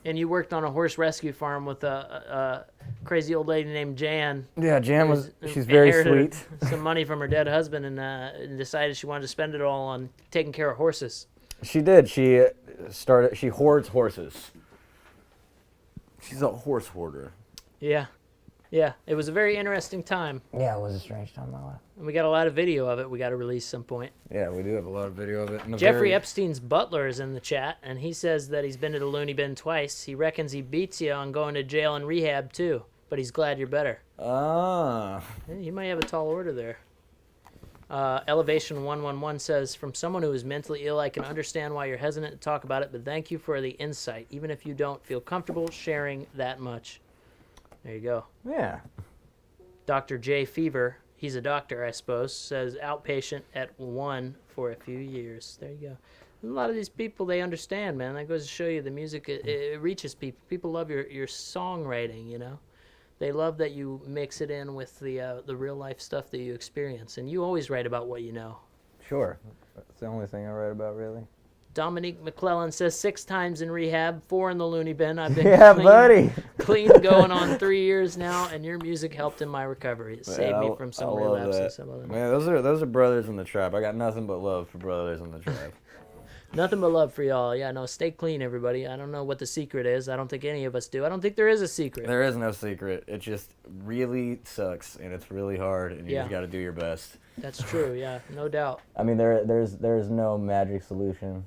Speaker 3: and you worked on a horse rescue farm with a crazy old lady named Jan.
Speaker 1: Yeah, Jan
Speaker 3: who's
Speaker 1: she's very
Speaker 3: inherited
Speaker 1: sweet.
Speaker 3: some money from her dead husband and decided she wanted to spend it all on taking care of horses.
Speaker 1: She did. She hoards horses. She's a horse hoarder.
Speaker 3: Yeah. Yeah, it was a very interesting time.
Speaker 1: Yeah, it was a strange time in my life.
Speaker 3: And we got a lot of video of it we got to release some point.
Speaker 1: Yeah, we do have a lot of video of it.
Speaker 3: Jeffrey Epstein's butler is in the chat, and he says that he's been to the loony bin twice. He reckons he beats you on going to jail and rehab, too, but he's glad you're better.
Speaker 1: Ah.
Speaker 3: You might have a tall order there. Elevation 111 says, from someone who is mentally ill, I can understand why you're hesitant to talk about it, but thank you for the insight, even if you don't feel comfortable sharing that much. There you go.
Speaker 1: Yeah.
Speaker 3: Dr. J. Fever, he's a doctor, I suppose, says outpatient at 1 for a few years. There you go. A lot of these people, they understand, man. That goes to show you the music, it reaches people. People love your songwriting, you know. They love that you mix it in with the real life stuff that you experience. And you always write about what you know.
Speaker 1: Sure. That's the only thing I write about, really.
Speaker 3: Dominique McClellan says 6 times in rehab, 4 in the loony bin. I've been clean going on 3 years now, and your music helped in my recovery. It saved me from some relapse and some other.
Speaker 1: Man, those are brothers in the trap. I got nothing but love for brothers in the trap.
Speaker 3: Nothing but love for y'all. Yeah, no, stay clean, everybody. I don't know what the secret is. I don't think any of us do. I don't think there is a secret.
Speaker 1: There is no secret. It just really sucks, and it's really hard, and you just got to do your best.
Speaker 3: That's true, yeah, no doubt.
Speaker 1: I mean, there's no magic solution.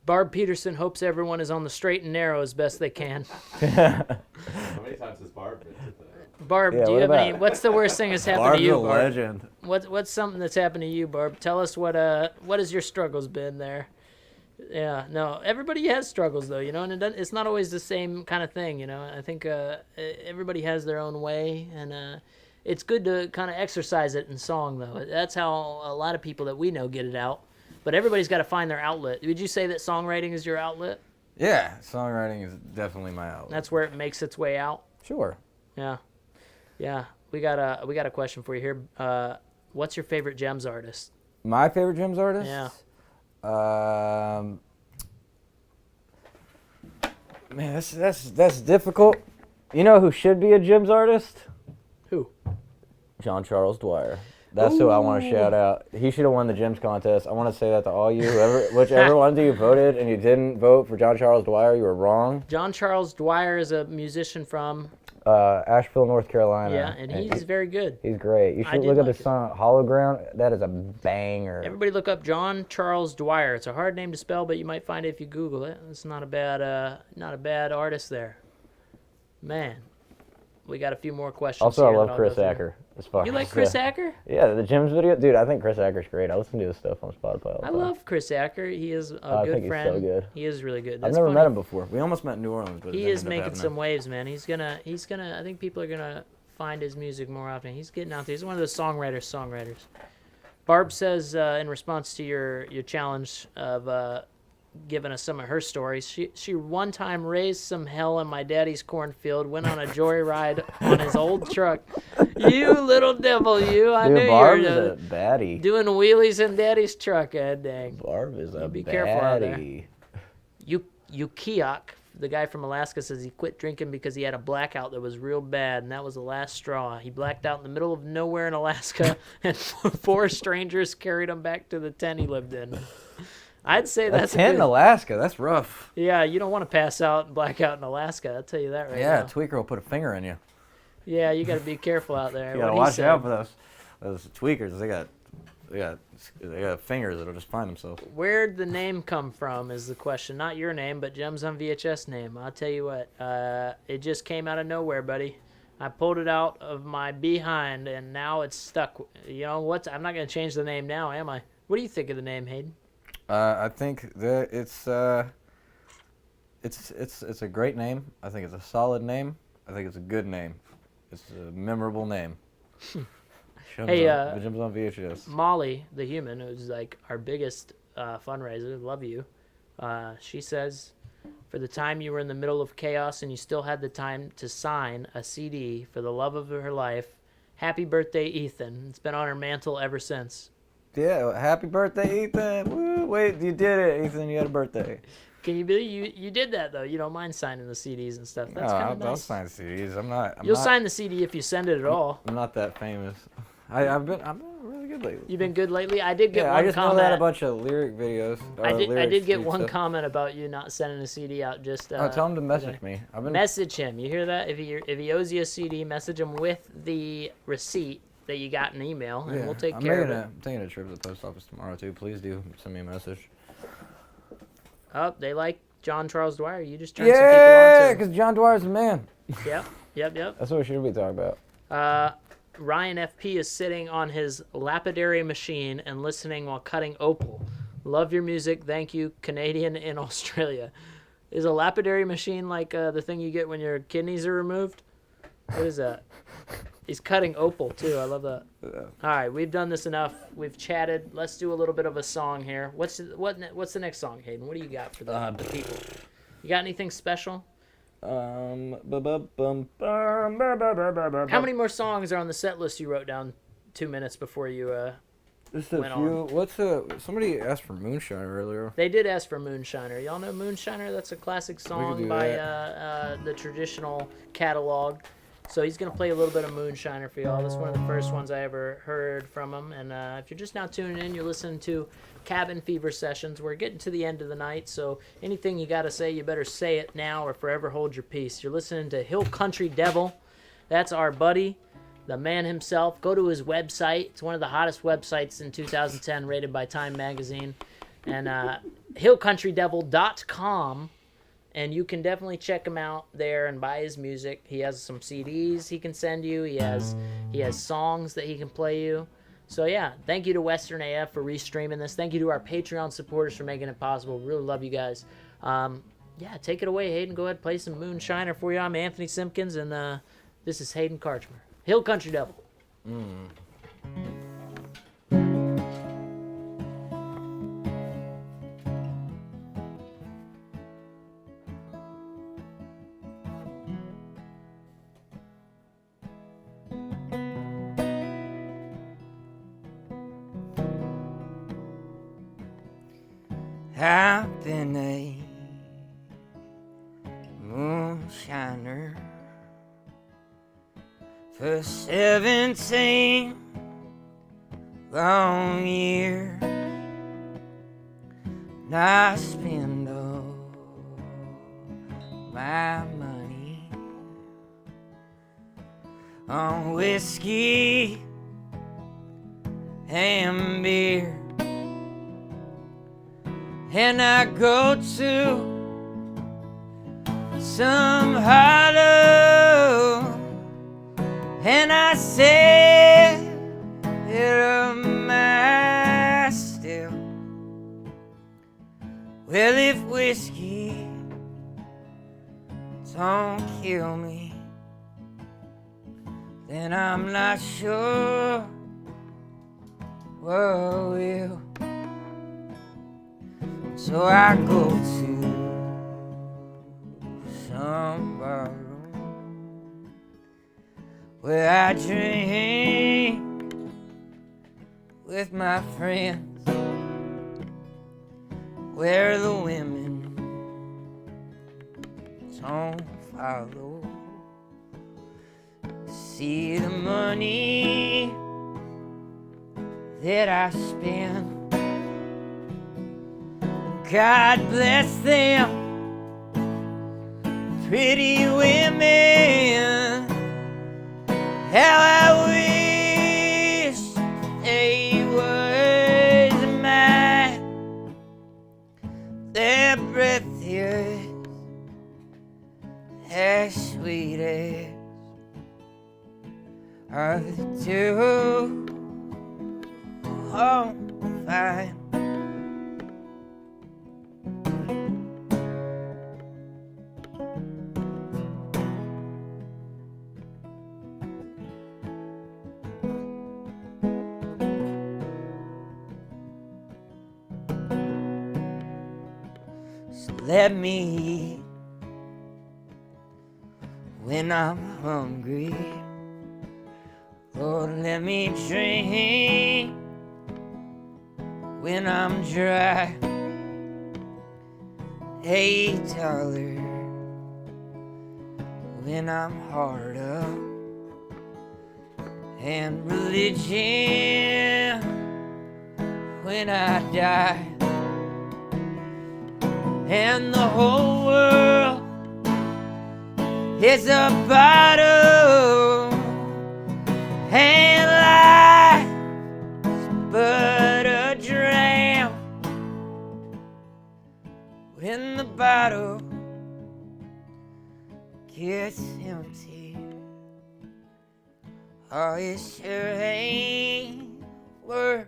Speaker 3: Barb Peterson hopes everyone is on the straight and narrow as best they can.
Speaker 4: How many times has Barb been to that?
Speaker 3: Barb, do you have any? What's the worst thing that's happened to you, Barb?
Speaker 1: Barb's a legend.
Speaker 3: What's something that's happened to you, Barb? Tell us what has your struggles been there? Yeah, no, everybody has struggles though, you know, and it's not always the same kind of thing, you know. I think everybody has their own way, and it's good to kind of exercise it in song though. That's how a lot of people that we know get it out. But everybody's got to find their outlet. Would you say that songwriting is your outlet?
Speaker 1: Yeah, songwriting is definitely my outlet.
Speaker 3: That's where it makes its way out.
Speaker 1: Sure.
Speaker 3: Yeah, yeah. We got a question for you here. What's your favorite Gems artist?
Speaker 1: My favorite Gems artist?
Speaker 3: Yeah.
Speaker 1: Man, that's difficult. You know who should be a Gems artist?
Speaker 3: Who?
Speaker 1: John Charles Dwyer. That's who I want to shout out. He should have won the Gems contest. I want to say that to all you, whichever one of you voted and you didn't vote for John Charles Dwyer, you were wrong.
Speaker 3: John Charles Dwyer is a musician from
Speaker 1: Asheville, North Carolina.
Speaker 3: Yeah, and he's very good.
Speaker 1: He's great. You should look up his song Hollow Ground. That is a banger.
Speaker 3: Everybody look up John Charles Dwyer. It's a hard name to spell, but you might find it if you Google it. It's not a bad artist there. Man, we got a few more questions.
Speaker 1: Also, I love Chris Acker.
Speaker 3: You like Chris Acker?
Speaker 1: Yeah, the Gems video. Dude, I think Chris Acker's great. I listen to his stuff on Spotify all the time.
Speaker 3: I love Chris Acker. He is a good friend.
Speaker 1: He's so good.
Speaker 3: He is really good.
Speaker 1: I've never met him before. We almost met in New Orleans, but
Speaker 3: he is making some waves, man. He's gonna. I think people are gonna find his music more often. He's getting out there. He's one of those songwriters. Barb says in response to your challenge of giving us some of her stories, she one time raised some hell in my daddy's cornfield, went on a joyride on his old truck. You little devil, you! I knew
Speaker 1: Barb
Speaker 3: you were
Speaker 1: is a baddie.
Speaker 3: doing wheelies in daddy's truck. Dang.
Speaker 1: Barb is a
Speaker 3: Be
Speaker 1: baddie.
Speaker 3: careful out there. Yukiok, the guy from Alaska, says he quit drinking because he had a blackout that was real bad, and that was the last straw. He blacked out in the middle of nowhere in Alaska, and 4 strangers carried him back to the tent he lived in. I'd say that's
Speaker 1: a tent in Alaska. That's rough.
Speaker 3: Yeah, you don't want to pass out and black out in Alaska. I'll tell you that right now.
Speaker 1: Yeah, a tweaker will put a finger in you.
Speaker 3: Yeah, you got to be careful out there.
Speaker 1: You got to watch out for those tweakers. They got fingers that'll just find themselves.
Speaker 3: Where'd the name come from is the question. Not your name, but Gems on VHS name. I'll tell you what, it just came out of nowhere, buddy. I pulled it out of my behind, and now it's stuck. You know what? I'm not going to change the name now, am I? What do you think of the name, Hayden?
Speaker 1: I think that it's a great name. I think it's a solid name. I think it's a good name. It's a memorable name.
Speaker 3: Hey,
Speaker 1: Gems on VHS.
Speaker 3: Molly, the human, who's like our biggest fundraiser, love you. She says, for the time you were in the middle of chaos and you still had the time to sign a CD for the love of her life, Happy birthday, Ethan. It's been on her mantle ever since.
Speaker 1: Yeah, happy birthday, Ethan. Woo, wait, you did it, Ethan. You had a birthday.
Speaker 3: Can you believe you did that, though? You don't mind signing the CDs and stuff. That's kind of nice.
Speaker 1: I'll sign CDs.
Speaker 3: You'll sign the CD if you send it at all.
Speaker 1: I'm not that famous. I've been really good lately.
Speaker 3: You've been good lately? I did get one
Speaker 1: I just
Speaker 3: comment.
Speaker 1: know that a bunch of lyric videos.
Speaker 3: I did get one comment about you not sending a CD out. Just
Speaker 1: tell him to message me.
Speaker 3: Message him. You hear that? If he owes you a CD, message him with the receipt that you got an email, and we'll take care of it.
Speaker 1: I'm taking a trip to the post office tomorrow too. Please do send me a message.
Speaker 3: Oh, they like John Charles Dwyer. You just turned some people on to
Speaker 1: Yeah, because John Dwyer's the man.
Speaker 3: Yep.
Speaker 1: That's what we should be talking about.
Speaker 3: Ryan FP is sitting on his lapidary machine and listening while cutting opal. Love your music. Thank you, Canadian in Australia. Is a lapidary machine like the thing you get when your kidneys are removed? What is that? He's cutting opal, too. I love that.
Speaker 1: Yeah.
Speaker 3: All right, we've done this enough. We've chatted. Let's do a little bit of a song here. What's the next song, Hayden? What do you got for the people? You got anything special? How many more songs are on the set list you wrote down 2 minutes before you
Speaker 1: Just a few. Somebody asked for Moonshine earlier.
Speaker 3: They did ask for Moonshiner. Y'all know Moonshiner? That's a classic song by the traditional catalog. So he's going to play a little bit of Moonshiner for y'all. This is one of the first ones I ever heard from him. And if you're just now tuning in, you're listening to Cabin Fever Sessions. We're getting to the end of the night, so anything you got to say, you better say it now or forever hold your peace. You're listening to Hill Country Devil. That's our buddy, the man himself. Go to his website. It's one of the hottest websites in 2010, rated by Time Magazine. And hillcountrydevil.com. And you can definitely check him out there and buy his music. He has some CDs he can send you. He has songs that he can play you. So yeah, thank you to Western AF for restreaming this. Thank you to our Patreon supporters for making it possible. Really love you guys. Yeah, take it away, Hayden. Go ahead, play some Moonshiner for you. I'm Anthony Simpkins, and this is Hayden Karchmer. Hill Country Devil.
Speaker 2: I've been a moonshiner for 17 long years, and I spend all my money on whiskey and beer. And I go to some hollow, and I say it my still. Well, if whiskey don't kill me, then I'm not sure what will. So I go to some bar where I drink with my friends, where the women don't follow. See the money that I spend, God bless them, pretty women. How I wish they was mine. Their breath is as sweet as the dew on the vine. Let me eat when I'm hungry. Oh, let me drink when I'm dry. $8 when I'm hard up. And religion when I die. And the whole world is a bottle, and life's but a dram. When the bottle gets empty, oh, it sure ain't worth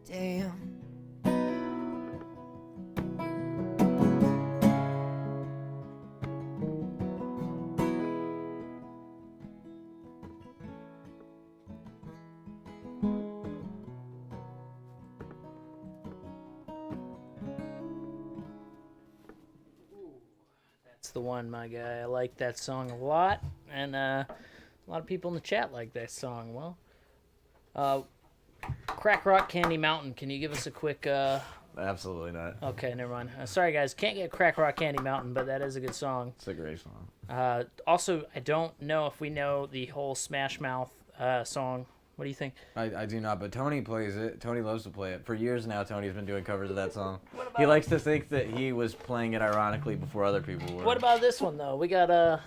Speaker 2: a damn.
Speaker 3: That's the one, my guy. I like that song a lot, and a lot of people in the chat like that song. Well, Crack Rock Candy Mountain. Can you give us a quick?
Speaker 1: Absolutely not.
Speaker 3: Okay, never mind. Sorry, guys. Can't get Crack Rock Candy Mountain, but that is a good song.
Speaker 1: It's a great song.
Speaker 3: Also, I don't know if we know the whole Smash Mouth song. What do you think?
Speaker 1: I do not, but Tony plays it. Tony loves to play it. For years now, Tony's been doing covers of that song. He likes to think that he was playing it ironically before other people were.
Speaker 3: What about this one, though? We got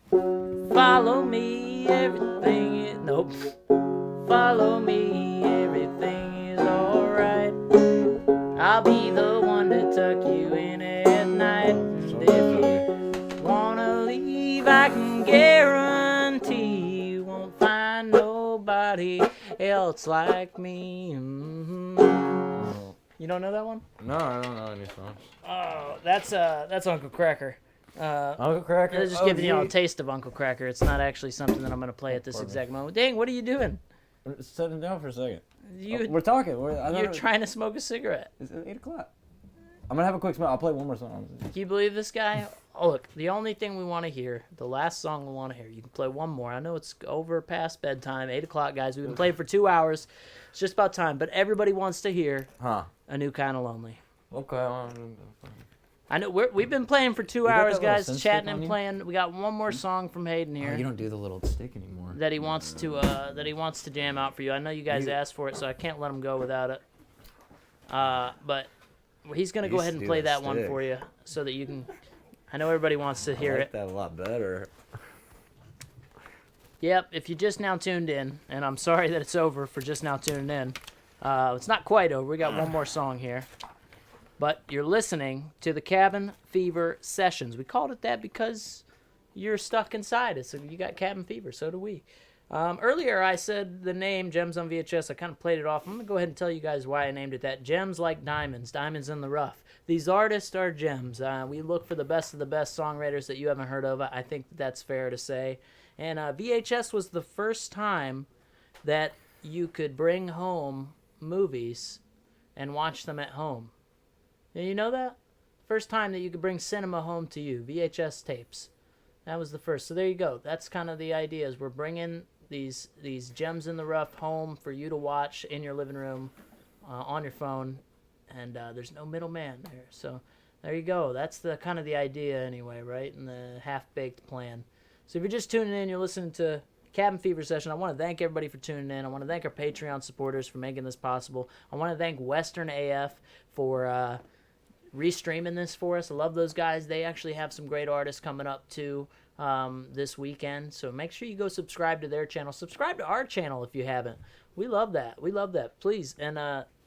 Speaker 3: Follow Me, Everything is... Nope. Follow me, everything is alright. I'll be the one to tuck you in at night. And if you wanna leave, I can guarantee you won't find nobody else like me. Mm-hmm. You don't know that one?
Speaker 1: No, I don't know any songs.
Speaker 3: Oh, that's Uncle Cracker.
Speaker 1: Uncle Cracker?
Speaker 3: I'm just giving you all a taste of Uncle Cracker. It's not actually something that I'm going to play at this exact moment. Dang, what are you doing?
Speaker 1: Sitting down for a second.
Speaker 3: We're
Speaker 1: talking.
Speaker 3: You're trying to smoke a cigarette.
Speaker 1: It's 8 o'clock. I'm going to have a quick smoke. I'll play one more song.
Speaker 3: Can you believe this guy? Oh, look, the only thing we want to hear, the last song we want to hear, you can play one more. I know it's over past bedtime, 8 o'clock, guys. We've been playing for 2 hours. It's just about time, but everybody wants to hear A New Kind of Lonely.
Speaker 1: Okay.
Speaker 3: I know we've been playing for 2 hours, guys,
Speaker 1: synth
Speaker 3: chatting
Speaker 1: stick on
Speaker 3: and
Speaker 1: you?
Speaker 3: playing. We got one more song from Hayden here.
Speaker 1: Oh, you don't do the little stick anymore.
Speaker 3: That he wants to jam out for you. I know you guys asked for it, so I can't let him go without it. But he's gonna go ahead and play that one for you, so that you can. I know everybody wants to hear
Speaker 1: I like
Speaker 3: it.
Speaker 1: that a lot better.
Speaker 3: Yep. If you just now tuned in, and I'm sorry that it's over for just now tuning in. It's not quite over. We got one more song here. But you're listening to the Cabin Fever Sessions. We called it that because you're stuck inside it. So you got cabin fever. So do we. Earlier I said the name Gems on VHS. I kind of played it off. I'm going to go ahead and tell you guys why I named it that. Gems like diamonds. Diamonds in the rough. These artists are gems. We look for the best of the best songwriters that you haven't heard of. I think that's fair to say. And VHS was the first time that you could bring home movies and watch them at home. You know that? First time that you could bring cinema home to you, VHS tapes. That was the first. So there you go. That's kind of the idea, is we're bringing these gems in the rough home for you to watch in your living room, on your phone, and there's no middleman there. So there you go. That's the kind of the idea anyway, right? And the half-baked plan. So if you're just tuning in, you're listening to Cabin Fever Session. I want to thank everybody for tuning in. I want to thank our Patreon supporters for making this possible. I want to thank Western AF for restreaming this for us. I love those guys. They actually have some great artists coming up too this weekend. So make sure you go subscribe to their channel. Subscribe to our channel if you haven't. We love that. We love that. Please. And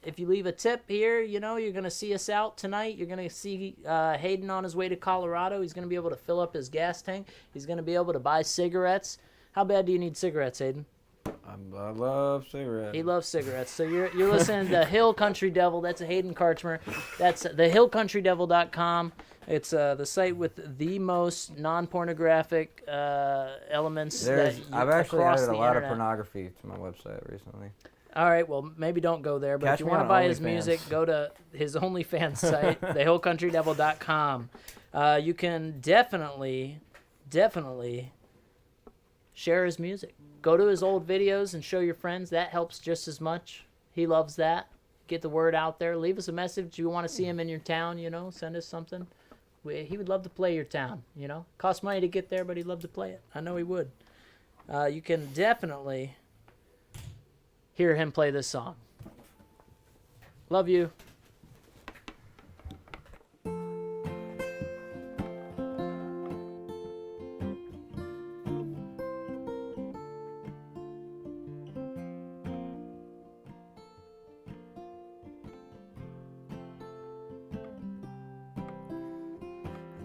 Speaker 3: if you leave a tip here, you know, you're going to see us out tonight. You're going to see Hayden on his way to Colorado. He's going to be able to fill up his gas tank. He's going to be able to buy cigarettes. How bad do you need cigarettes, Hayden?
Speaker 1: I love cigarettes.
Speaker 3: He loves cigarettes. So you're listening to Hill Country Devil. That's a Hayden Karchmer. That's thehillcountrydevil.com. It's the site with the most non-pornographic elements.
Speaker 1: I've actually added a lot of
Speaker 3: internet.
Speaker 1: pornography to my website recently.
Speaker 3: All right, well, maybe don't go there. But
Speaker 1: Catch
Speaker 3: if you
Speaker 1: me
Speaker 3: want to
Speaker 1: on
Speaker 3: buy his
Speaker 1: OnlyFans.
Speaker 3: music, go to his OnlyFans site, thehillcountrydevil.com. You can definitely share his music. Go to his old videos and show your friends. That helps just as much. He loves that. Get the word out there. Leave us a message. You want to see him in your town, you know, send us something. He would love to play your town, you know. Costs money to get there, but he'd love to play it. I know he would. You can definitely hear him play this song. Love you.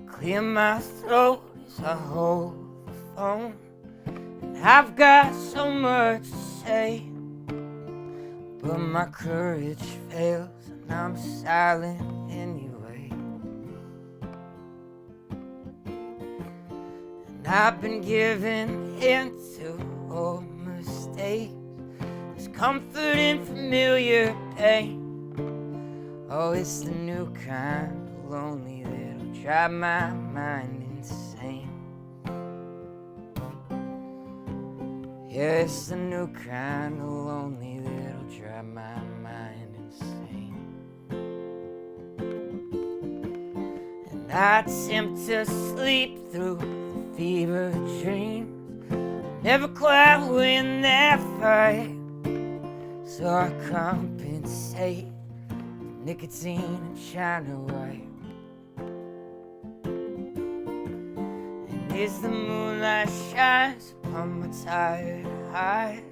Speaker 2: Clear my throat as I hold the phone. And I've got so much to say, but my courage fails and I'm silent anyway. And I've been given into old mistakes. There's comfort in familiar pain. Oh, it's the new kind of lonely that'll drive my mind insane. Yeah, it's the new kind of lonely that'll drive my mind insane. And I attempt to sleep through the fever dreams, never quite win that fight. So I compensate with nicotine and China White. And as the moonlight shines upon my tired eyes,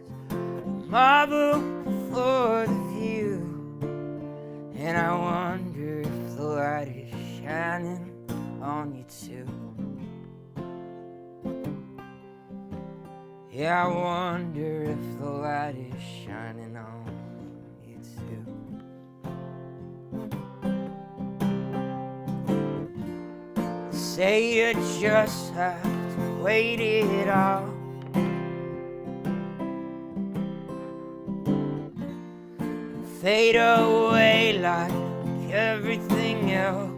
Speaker 2: marble before the view, and I wonder if the light is shining on you too. Yeah, I wonder if the light is shining on you too. Say you just have to wait it out. Fade away like everything else.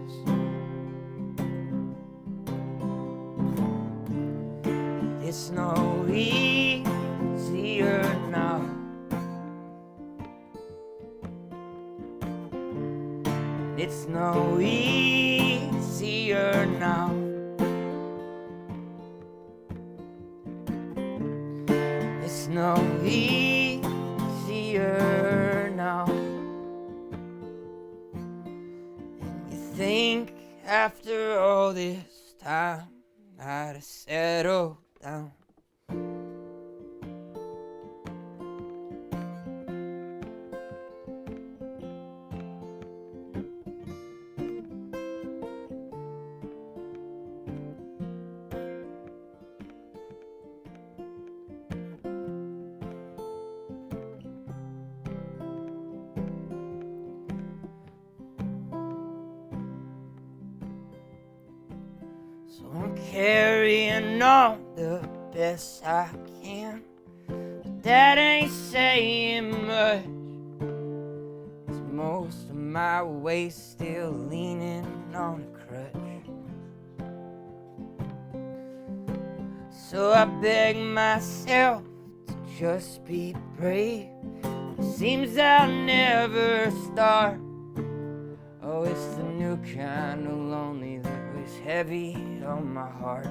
Speaker 2: It's no easier now. It's no easier now. It's no easier now. And you think after all this time I'd have settled down. So I'm carrying on the best I can, but that ain't saying much. 'Cause most of my weight's still leaning on a crutch. So I beg myself to just be brave. Seems I'll never start. Oh, it's the new kind of lonely that was heavy on my heart.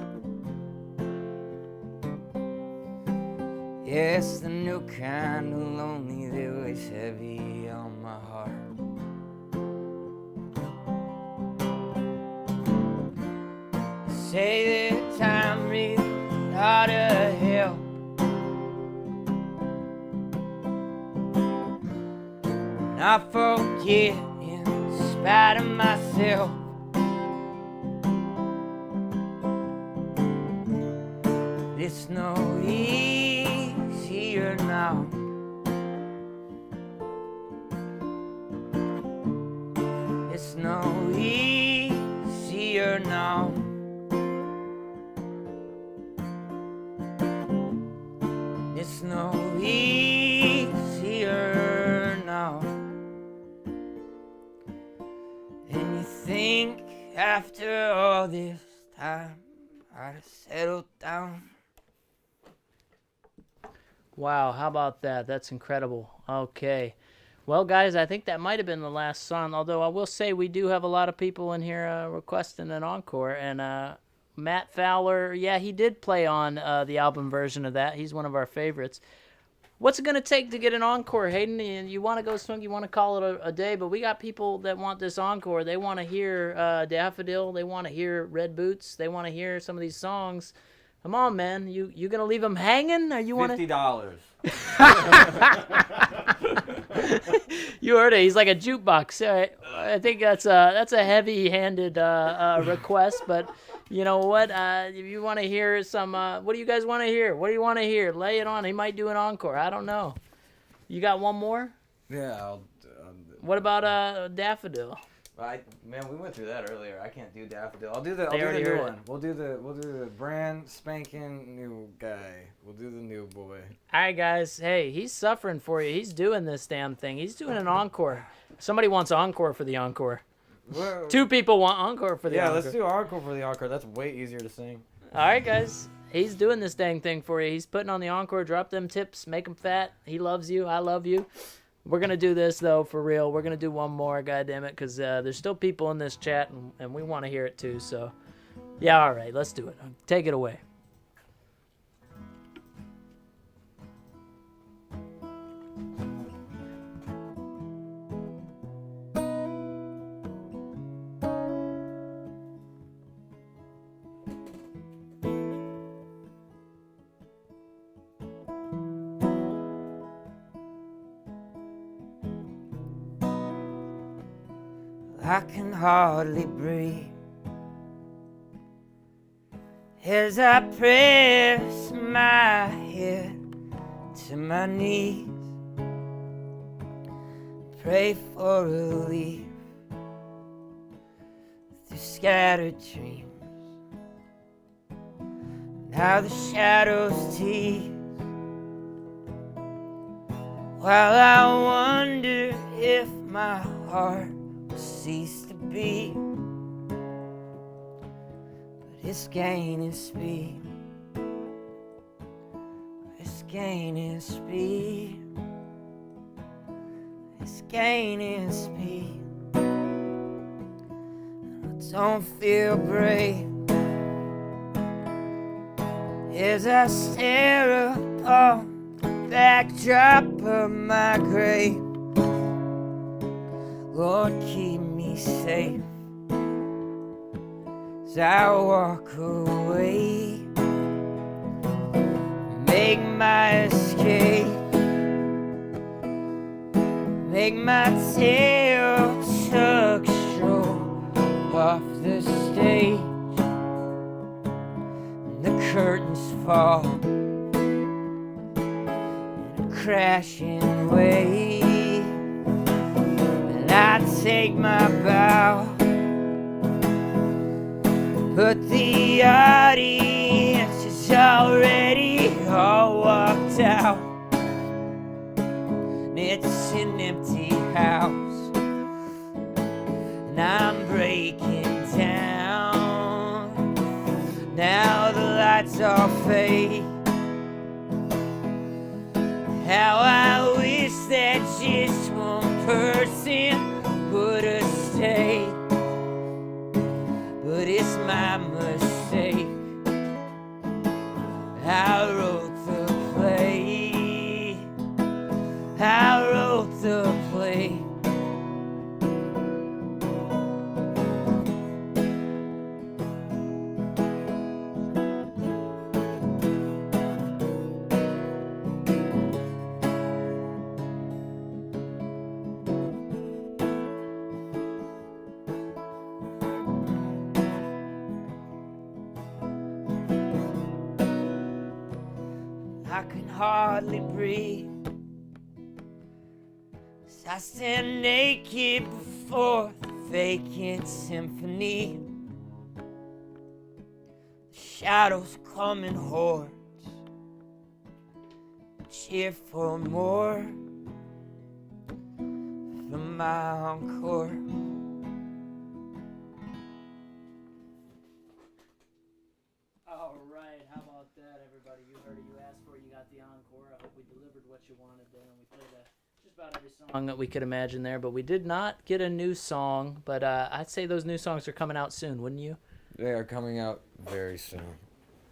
Speaker 2: Yeah, it's the new kind of lonely that was heavy on my heart. Say that time really ought to help. And I forget in spite of myself. It's no easier now. It's no easier now. It's no easier now. And you think after all this time I'd have settled down.
Speaker 3: Wow, how about that? That's incredible. Okay. Well, guys, I think that might have been the last song, although I will say we do have a lot of people in here requesting an encore. And Matt Fowler, yeah, he did play on the album version of that. He's one of our favorites. What's it going to take to get an encore, Hayden? You want to go swing, you want to call it a day, but we got people that want this encore. They want to hear Daffodil. They want to hear Red Boots. They want to hear some of these songs. Come on, man. You going to leave them hanging? Or you want
Speaker 1: $50.
Speaker 3: You heard it. He's like a jukebox. I think that's a heavy-handed request, but you know what? If you want to hear some, what do you guys want to hear? What do you want to hear? Lay it on. He might do an encore. I don't know. You got one more?
Speaker 1: Yeah.
Speaker 3: What about Daffodil?
Speaker 1: Man, we went through that earlier. I can't do Daffodil. I'll do the
Speaker 3: They already
Speaker 1: new
Speaker 3: heard
Speaker 1: one. We'll do the brand spanking new guy. We'll do the new boy.
Speaker 3: All right, guys. Hey, he's suffering for you. He's doing this damn thing. He's doing an encore. Somebody wants encore for the encore.
Speaker 1: Whoa.
Speaker 3: 2 people want encore for the encore.
Speaker 1: Yeah, let's do encore for the encore. That's way easier to sing.
Speaker 3: All right, guys. He's doing this dang thing for you. He's putting on the encore. Drop them tips. Make him fat. He loves you. I love you. We're going to do this, though, for real. We're going to do one more, goddammit, because there's still people in this chat, and we want to hear it, too. So, yeah, all right. Let's do it. Take it away.
Speaker 2: I can hardly breathe as I press my head to my knees, pray for relief through scattered dreams. Now the shadows tease while I wonder if my heart cease to beat, but it's gaining speed, it's gaining speed, it's gaining speed. I don't feel brave as I stare upon the backdrop of my grave. Lord, keep me safe as I walk away, make my escape, make my tail tuck stroll off the stage, and the curtains fall in a crashing wave. I take my bow, but the audience is already all walked out. It's an empty house, and I'm breaking down. Now the lights all fade. How I wish that just one person would have stayed, but it's my mistake. I wrote the play, I wrote the play. I can hardly breathe as I stand naked before the vacant symphony. The shadows come in hordes, cheer for more from my encore.
Speaker 3: All right, how about that, everybody? You heard it, you asked for it, you got the encore. I hope we delivered what you wanted there, and we played just about every song that we could imagine there, but we did not get a new song, but I'd say those new songs are coming out soon, wouldn't you?
Speaker 1: They are coming out very soon.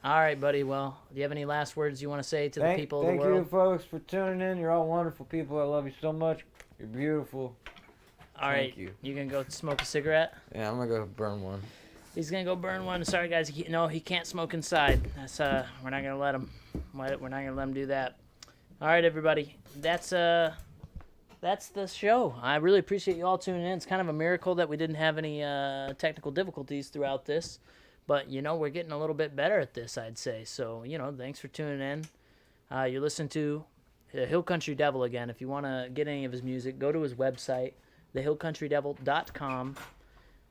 Speaker 3: All right, buddy. Well, do you have any last words you want to say to the people of the world?
Speaker 1: Thank you, folks, for tuning in. You're all wonderful people. I love you so much. You're beautiful.
Speaker 3: All right,
Speaker 1: you.
Speaker 3: You gonna go smoke a cigarette?
Speaker 1: Yeah, I'm gonna go burn one.
Speaker 3: He's gonna go burn one. Sorry, guys. He can't smoke inside. That's we're not gonna let him. We're not gonna let him do that. All right, everybody. That's the show. I really appreciate you all tuning in. It's kind of a miracle that we didn't have any technical difficulties throughout this, but we're getting a little bit better at this, I'd say. So thanks for tuning in. You're listening to Hill Country Devil again. If you want to get any of his music, go to his website, thehillcountrydevil.com,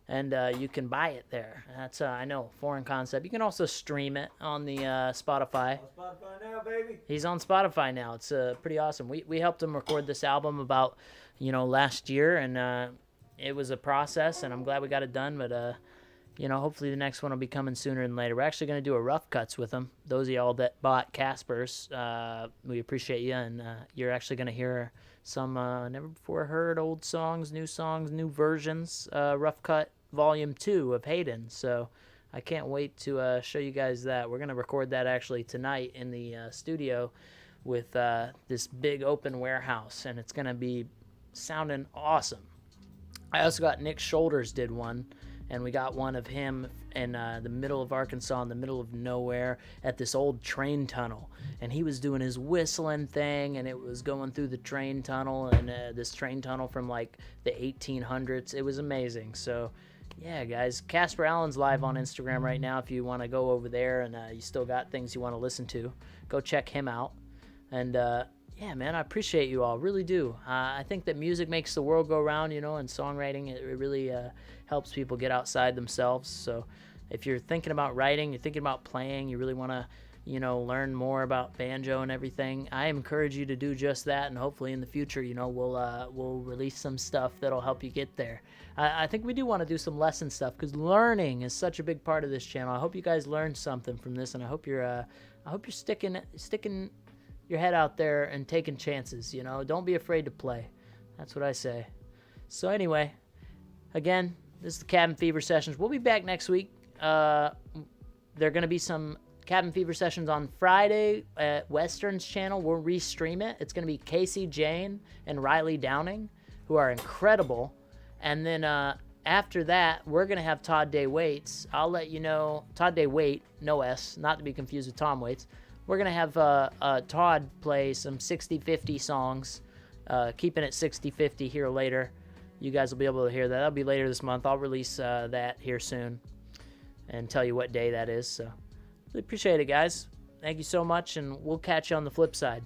Speaker 3: and you can buy it there. That's I know, foreign concept. You can also stream it on the Spotify.
Speaker 1: On Spotify now, baby.
Speaker 3: He's on Spotify now. It's pretty awesome. We helped him record this album about last year, and it was a process, and I'm glad we got it done. But hopefully the next one will be coming sooner than later. We're actually going to do a rough cuts with him. Those of y'all that bought Casper's, we appreciate you, and you're actually going to hear some never before heard old songs, new versions, rough cut volume 2 of Hayden. So I can't wait to show you guys that. We're going to record that actually tonight in the studio with this big open warehouse, and it's going to be sounding awesome. I also got Nick Shoulders did one, and we got one of him in the middle of Arkansas, in the middle of nowhere, at this old train tunnel. And he was doing his whistling thing, and it was going through the train tunnel, and this train tunnel from like the 1800s. It was amazing. So, yeah, guys, Casper Allen's live on Instagram right now. If you want to go over there and you still got things you want to listen to, go check him out. And yeah, man, I appreciate you all, really do. I think that music makes the world go round, and songwriting, it really helps people get outside themselves. So if you're thinking about writing, you're thinking about playing, you really want to, learn more about banjo and everything, I encourage you to do just that. And hopefully in the future, we'll release some stuff that'll help you get there. I think we do want to do some lesson stuff, because learning is such a big part of this channel. I hope you guys learned something from this, and I hope you're sticking your head out there and taking chances. Don't be afraid to play. That's what I say. So anyway, again, this is the Cabin Fever Sessions. We'll be back next week. There are going to be some Cabin Fever Sessions on Friday at Western's channel. We'll restream it. It's going to be Casey Jane and Riley Downing, who are incredible. And then after that, we're going to have Todd Day Waits. I'll let you know. Todd Day Wait, no S, not to be confused with Tom Waits. We're going to have Todd play some 60-50 songs, keeping it 60-50 here later. You guys will be able to hear that. That'll be later this month. I'll release that here soon and tell you what day that is. So really appreciate it, guys. Thank you so much, and we'll catch you on the flip side.